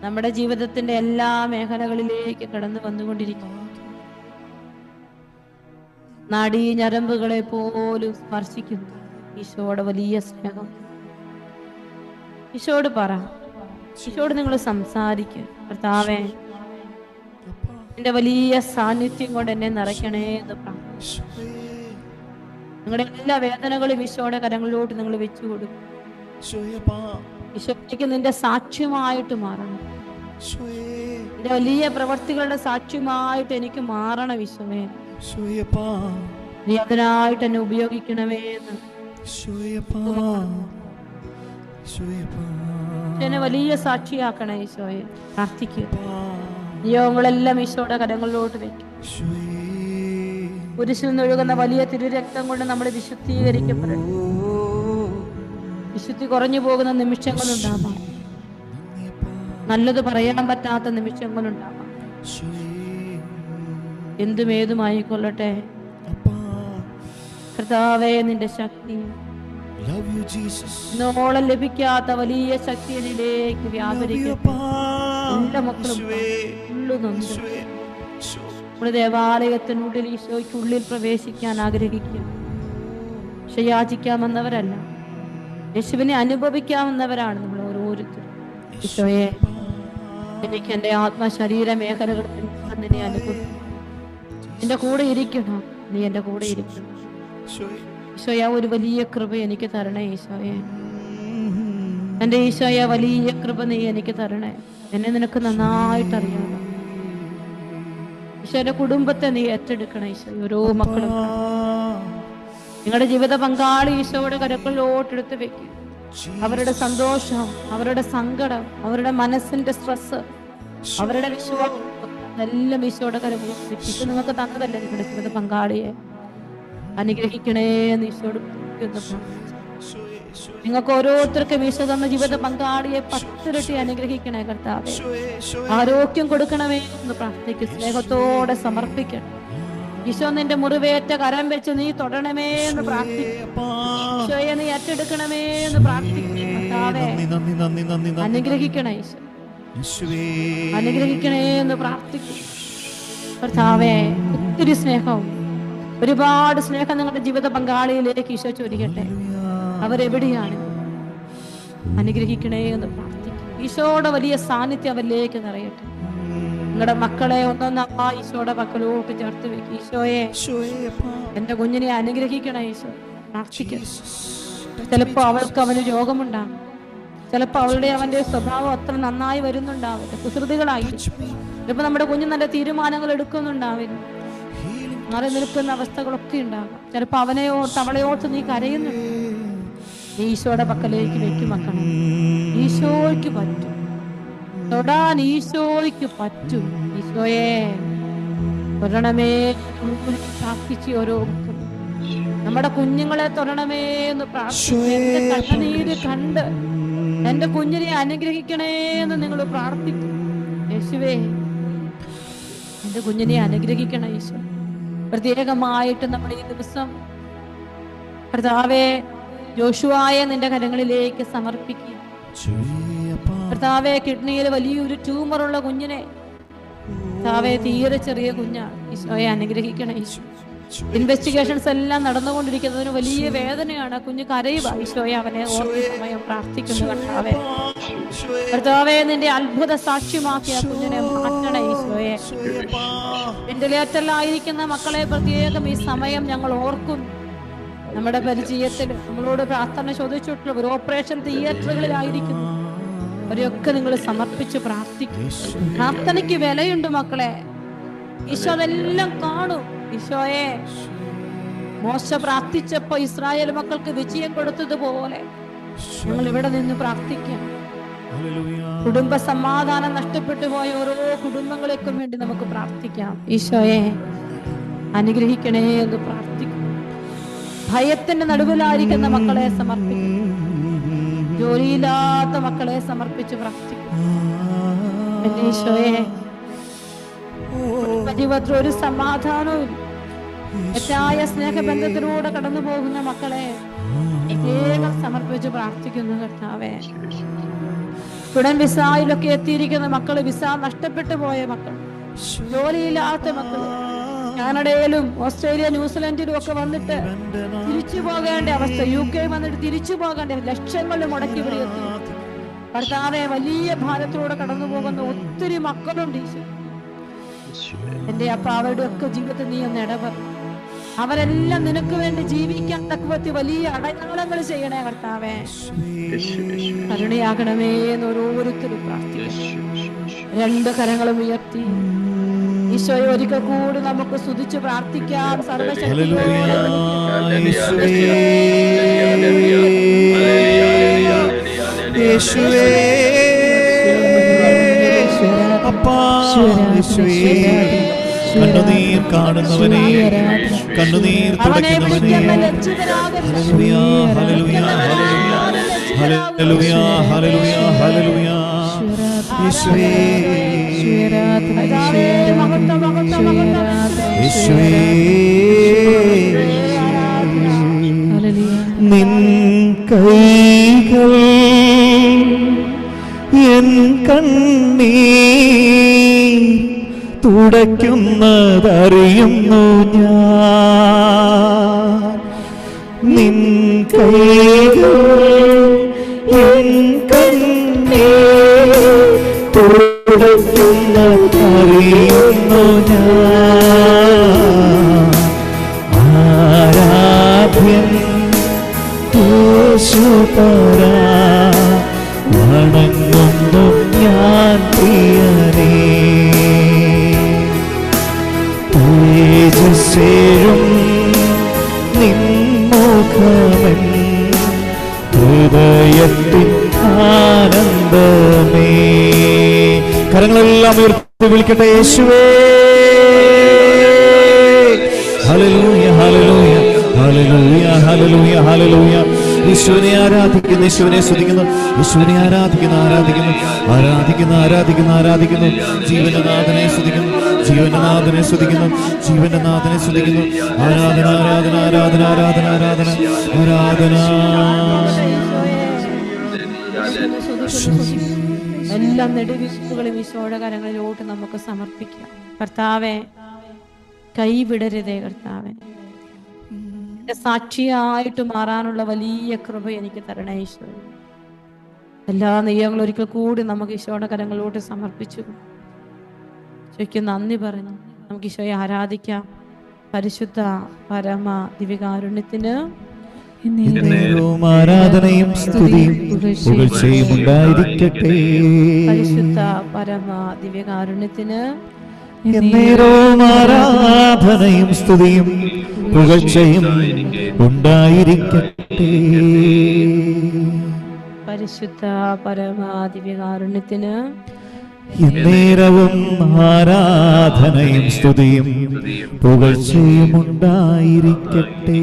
നമ്മുടെ ജീവിതത്തിന്റെ എല്ലാ മേഖലകളിലേക്ക് കടന്നു വന്നുകൊണ്ടിരിക്കുന്നു. നാഡീ ഞരമ്പുകളെ പോലും സ്പർശിക്കുന്നു ഈശോയുടെ വലിയ സ്നേഹം. ഈശോട് പറ, ഈശോട് നിങ്ങൾ സംസാരിക്കുക. കർത്താവേ, എന്റെ വലിയ സാന്നിധ്യം കൊണ്ട് എന്നെ നിറയ്ക്കണേ എന്ന് പ്രാർത്ഥിച്ചു. നിങ്ങളുടെ എല്ലാ വേദനകളും ഈശോയുടെ കരങ്ങളിലോട്ട് നിങ്ങൾ വെച്ചു കൊടുക്കും. ഈശോയ്ക്ക് നിന്റെ സാക്ഷ്യമായിട്ട് മാറണം. എന്റെ വലിയ പ്രവർത്തികളുടെ സാക്ഷ്യമായിട്ട് എനിക്ക് മാറണം ഈശോയെ. നീ അതിനായിട്ട് എന്നെ ഉപയോഗിക്കണമേ എന്ന് എന്നെ വലിയ സാക്ഷിയാക്കണേ ഈശോയെ. പ്രാർത്ഥിക്കുക. നിയോഗങ്ങളെല്ലാം ഈശോയുടെ കരങ്ങളിലോട്ട് വെക്കും. കുരിശിൽ നിന്നൊഴുകുന്ന വലിയ തിരുരക്തം കൊണ്ട് നമ്മൾ വിശുദ്ധീകരിക്കപ്പെടണം. വിശുദ്ധി കുറഞ്ഞു പോകുന്ന നിമിഷങ്ങളുണ്ടാവാം, നല്ലത് പറയാൻ പറ്റാത്ത നിമിഷങ്ങളുണ്ടാവാം. എന്തുമേതുമായിക്കൊള്ളട്ടെ, കർത്താവേ നിന്റെ ശക്തി നോളം ലഭിക്കാത്ത വലിയ ശക്തി എന്നിലേക്ക് വ്യാപരിക്കട്ടെ. എല്ലാ മക്കളും നമ്മുടെ ദേവാലയത്തിനുള്ളിൽ ഈശോയ്ക്കുള്ളിൽ പ്രവേശിക്കാൻ ആഗ്രഹിക്കുക. പക്ഷെ യാചിക്കാമെന്നവരല്ല, യേശുവിനെ അനുഭവിക്കാമെന്നവരാണ് നമ്മൾ ഓരോരുത്തരും. ഈശോയെ, എനിക്ക് എൻ്റെ ആത്മശരീര മേഖലകളിൽ നിന്നെ അനുഭവിക്കണം. എൻ്റെ കൂടെ ഇരിക്കണം, നീ എൻ്റെ കൂടെ ഇരിക്കണം. ഈശോയ, ഒരു വലിയ കൃപ എനിക്ക് തരണേ ഈശോയെ. എൻ്റെ ഈശോയ, വലിയ കൃപ നീ എനിക്ക് തരണേ. എന്നെ നിനക്ക് നന്നായിട്ട് അറിയാം ഈശോയുടെ കുടുംബത്തെ നീ ഏറ്റെടുക്കണം ഈശോ. ഓരോ മക്കളും നിങ്ങളുടെ ജീവിത പങ്കാളി ഈശോയുടെ കരങ്ങളിലോട്ടെടുത്ത് വെക്കുക. അവരുടെ സന്തോഷം, അവരുടെ സങ്കടം, അവരുടെ മനസ്സിന്റെ സ്ട്രെസ്, അവരുടെ വിശ്വാസം എല്ലാം ഈശോയുടെ കരങ്ങളിൽ വെച്ചിട്ട് നിങ്ങൾക്ക് തന്നതല്ലേ നിങ്ങളുടെ ജീവിത പങ്കാളിയെ. അനുഗ്രഹിക്കണേ എന്ന് ഈശോയോട് നിങ്ങൾക്ക് ഓരോരുത്തർക്കും ഈശോ തന്ന ജീവിത പങ്കാളിയെ 10 ഇരട്ടി അനുഗ്രഹിക്കണേ കർത്താവേ. ആരോഗ്യം കൊടുക്കണമേ എന്ന് പ്രാർത്ഥിക്കും. സ്നേഹത്തോടെ സമർപ്പിക്കണം. ഈശോ നിന്റെ മുറിവേറ്റ കരം വെച്ച് നീ തൊടണമേ എന്ന് പ്രാർത്ഥിക്കും. ഈശോയെ നീ ഏറ്റെടുക്കണമേ എന്ന് പ്രാർത്ഥിക്കും. കർത്താവേ, അനുഗ്രഹിക്കണേ ഈശോ, അനുഗ്രഹിക്കണേ എന്ന് പ്രാർത്ഥിക്കും. കർത്താവേ, ഒത്തിരി സ്നേഹവും ഒരുപാട് സ്നേഹം നിങ്ങളുടെ ജീവിത പങ്കാളിയിലേക്ക് ഈശോ ചൊരിയട്ടെ. അവരെവിടെയാണ്, അനുഗ്രഹിക്കണേ എന്ന് പ്രാർത്ഥിക്കും. ഈശോയുടെ വലിയ സാന്നിധ്യം അവരിലേക്ക് നിറയട്ടെ. നിങ്ങളുടെ മക്കളെ ഒന്നൊന്നാ ഈശോയുടെ മക്കളോട്ട് ചേർത്ത് വെക്കും. ഈശോയെ, എന്റെ കുഞ്ഞിനെ അനുഗ്രഹിക്കണേ ഈശോ. പ്രാർത്ഥിക്കും. ചിലപ്പോ അവന് രോഗമുണ്ടാകും, ചിലപ്പോ അവന്റെ സ്വഭാവം അത്ര നന്നായി വരുന്നുണ്ടാവില്ല, കുസൃതികളായി. ചിലപ്പോ നമ്മുടെ കുഞ്ഞ് നല്ല തീരുമാനങ്ങൾ എടുക്കുന്നുണ്ടാവില്ല, മാറി നിൽക്കുന്ന അവസ്ഥകളൊക്കെ ഉണ്ടാകാം. ചിലപ്പോ അവളെയോർത്ത് നീ കരയുന്നുണ്ട്. നീ ഈശോയുടെ പക്കലേക്ക് വെക്കും മക്കളെ. ഈശോയ്ക്ക് പറ്റും തൊടാൻ, ഈശോയ്ക്ക് പറ്റും. ഈശോയെ തൊടണമേ പ്രാർത്ഥിച്ച് ഓരോ നമ്മുടെ കുഞ്ഞുങ്ങളെ തൊടണമേ എന്ന് പ്രാർത്ഥിച്ച് എന്റെ കണ്ണുനീര് കണ്ട് എന്റെ കുഞ്ഞിനെ അനുഗ്രഹിക്കണേ എന്ന് നിങ്ങൾ പ്രാർത്ഥിക്കും. യേശുവേ, എന്റെ കുഞ്ഞിനെ അനുഗ്രഹിക്കണേ ഈശോ. പ്രത്യേകമായിട്ട് നമ്മുടെ ഈ ദിവസം കർത്താവേ, ജോഷുവായെ നിന്റെ കരങ്ങളിലേക്ക് സമർപ്പിക്കുക. കർത്താവേ, കിഡ്നിയിൽ വലിയൊരു ട്യൂമറുള്ള കുഞ്ഞിനെ, കർത്താവേ തീരെ ചെറിയ കുഞ്ഞാണ്, ഈശോയെ അനുഗ്രഹിക്കണേ ഈശോ. ഇൻവെസ്റ്റിഗേഷൻസ് എല്ലാം നടന്നുകൊണ്ടിരിക്കുന്നതിന് വലിയ വേദനയാണ്. കുഞ്ഞ് കരയുക. ഈശോയെ അവനെ ഓർമ്മ സമയം പ്രാർത്ഥിക്കുന്നു. കർത്താവേ, കർത്താവേ, നിന്റെ അത്ഭുത സാക്ഷ്യമാക്കിയ കുഞ്ഞിനെ മാറ്റണേ ഈശോയെ. വെന്റിലേറ്ററിലായിരിക്കുന്ന മക്കളെ പ്രത്യേകം ഈ സമയം ഞങ്ങൾ ഓർക്കുന്നു. നമ്മുടെ പരിചയത്തിൽ നമ്മളോട് പ്രാർത്ഥന ചോദിച്ചിട്ടുള്ള ഒരു ഓപ്പറേഷൻ തിയേറ്ററുകളിലായിരിക്കുന്നു. അവരെയൊക്കെ നിങ്ങൾ സമർപ്പിച്ച് പ്രാർത്ഥിക്കും. പ്രാർത്ഥനയ്ക്ക് വിലയുണ്ട് മക്കളെ. ഈശോ അതെല്ലാം കാണും. ഈശോയെ, മോശ പ്രാർത്ഥിച്ചപ്പോ ഇസ്രായേൽ മക്കൾക്ക് വിജയം കൊടുത്തതുപോലെ ഞങ്ങൾ ഇവിടെ നിന്ന് പ്രാർത്ഥിക്കാം. കുടുംബ സമാധാനം നഷ്ടപ്പെട്ടു പോയ ഓരോ കുടുംബങ്ങളെക്കും വേണ്ടി നമുക്ക് പ്രാർത്ഥിക്കാം. ഈശോയെ അനുഗ്രഹിക്കണേ എന്ന് പ്രാർത്ഥിക്കും. ഭയത്തിന്റെ നടുവിലായിരിക്കുന്ന മക്കളെ സമർപ്പിക്കും. ജോലിയില്ലാത്ത മക്കളെ സമർപ്പിച്ച് പ്രാർത്ഥിക്കും. എന്റെ ഈശോയെ, ജീവിതത്തിൽ ഒരു സമാധാനവും തെറ്റായ സ്നേഹബന്ധത്തിലൂടെ കടന്നു പോകുന്ന മക്കളെ പ്രത്യേകം സമർപ്പിച്ച് പ്രാർത്ഥിക്കുന്നു. കർത്താവേ, ഉടൻ വിസയിലൊക്കെ എത്തിയിരിക്കുന്ന മക്കള്, വിസ നഷ്ടപ്പെട്ടു പോയ മക്കൾ, ജോലിയില്ലാത്ത മക്കള്, കാനഡയിലും ഓസ്ട്രേലിയ ന്യൂസിലൻഡിലും ഒക്കെ വന്നിട്ട് തിരിച്ചു പോകേണ്ട അവസ്ഥ, UK വന്നിട്ട് തിരിച്ചു പോകേണ്ട ലക്ഷങ്ങൾ മുടക്കി ഇവിടെ എത്തി. കർത്താവേ, വലിയ ഭാരത്തിലൂടെ കടന്നു പോകുന്ന ഒത്തിരി മക്കളുണ്ട് ഈശോ. എന്റെ അപ്പ, അവരുടെ ഒക്കെ ജീവിതത്തിൽ നീ ഒന്ന് ഇടപെട. അവരെല്ലാം നിനക്ക് വേണ്ടി ജീവിക്കാൻ തക്കവത്തി വലിയ അടയാളങ്ങൾ ചെയ്യണേ കർത്താവേ. കരുണയാകണമേ എന്ന് ഓരോരുത്തരും പ്രാർത്ഥിക്കും. 2 കരങ്ങളും ഉയർത്തി ഈശോയെ ഒരിക്കൽ കൂടി നമുക്ക് സ്തുതിച്ച് പ്രാർത്ഥിക്കാം. കണ്ണുനീർ കാണുന്നവനെ, കണ്ണുനീർ തുടയ്ക്കുന്നവനെ, ഹല്ലേലൂയ, ഹല്ലേലൂയ, ഹല്ലേലൂയ, ഹല്ലേലൂയ, ഹല്ലേലൂയ. യേശുവേ, യേശുവേ, നിൻ കൈകൾ എൻ കണ്ണീർ തുടയ്ക്കുന്നതറിയുന്നു ഞാൻ. നിൻ കൈകൾ എൻ കണ്ണീർ തുടയ്ക്കുന്നതറിയുന്നു ഞാൻ. ആരാധ്യൻ യേശുപരാ, വണങ്ങുന്നു ഞാൻ പ്രിയനേ. തേജസ്സേഴും നിൻമുഖമൻ ഹൃദയത്തിൻ ആനന്ദമേ. കരങ്ങളെല്ലാം ഉയർത്തി വിളിക്കട്ടെ. യേശുവേ, ഹല്ലേലൂയ, ഹല്ലേലൂയ, ഹല്ലേലൂയ, ഹല്ലേലൂയ, ഹല്ലേലൂയ. യേശുവിനെ ആരാധിക്കുന്നു, യേശുവിനെ സ്തുതിക്കുന്നു, യേശുവിനെ ആരാധിക്കുന്നു, ആരാധിക്കുന്നു, ആരാധിക്കുന്നു, ആരാധിക്കുന്നു, ആരാധിക്കുന്നു. ജീവന്റെ നാഥനെ സ്തുതിക്കുന്നു, ജീവന്റെ നാഥനെ സ്തുതിക്കുന്നു, ജീവന്റെ നാഥനെ സ്തുതിക്കുന്നു. ആരാധന, ആരാധന, ആരാധന, ആരാധന, ആരാധന, ആരാധന. എല്ലാ നെടുവീഴ്ചകളും ഈശോയുടെ കരങ്ങളിലോട്ട് നമുക്ക് സമർപ്പിക്കാം. കർത്താവെ, കൈവിടരുതേ കർത്താവെ. സാക്ഷിയായിട്ട് മാറാനുള്ള വലിയ കൃപ എനിക്ക് തരണേ ഈശോ. എല്ലാ നെയ്യങ്ങളും ഒരിക്കൽ കൂടി നമുക്ക് ഈശോയുടെ കരങ്ങളിലോട്ട് സമർപ്പിച്ചു ഈശോയ്ക്ക് നന്ദി പറഞ്ഞു നമുക്ക് ഈശോയെ ആരാധിക്കാം. പരിശുദ്ധ പരമ ദിവ്യകാരുണ്യത്തിന് ആരാധനയും സ്തുതിയും പുകഴ്ചയും ഉണ്ടായിരിക്കട്ടെ. പരിശുദ്ധ പരമ ദിവ്യകാരുണ്യത്തിന് ആരാധനയും സ്തുതിയും പുകഴ്ചയും ഉണ്ടായിരിക്കട്ടെ. പരിശുദ്ധ പരമ ദിവ്യകാരുണ്യത്തിന് എന്നേരവും ആരാധനയും സ്തുതിയും പുകഴ്ചയും ഉണ്ടായിരിക്കട്ടെ.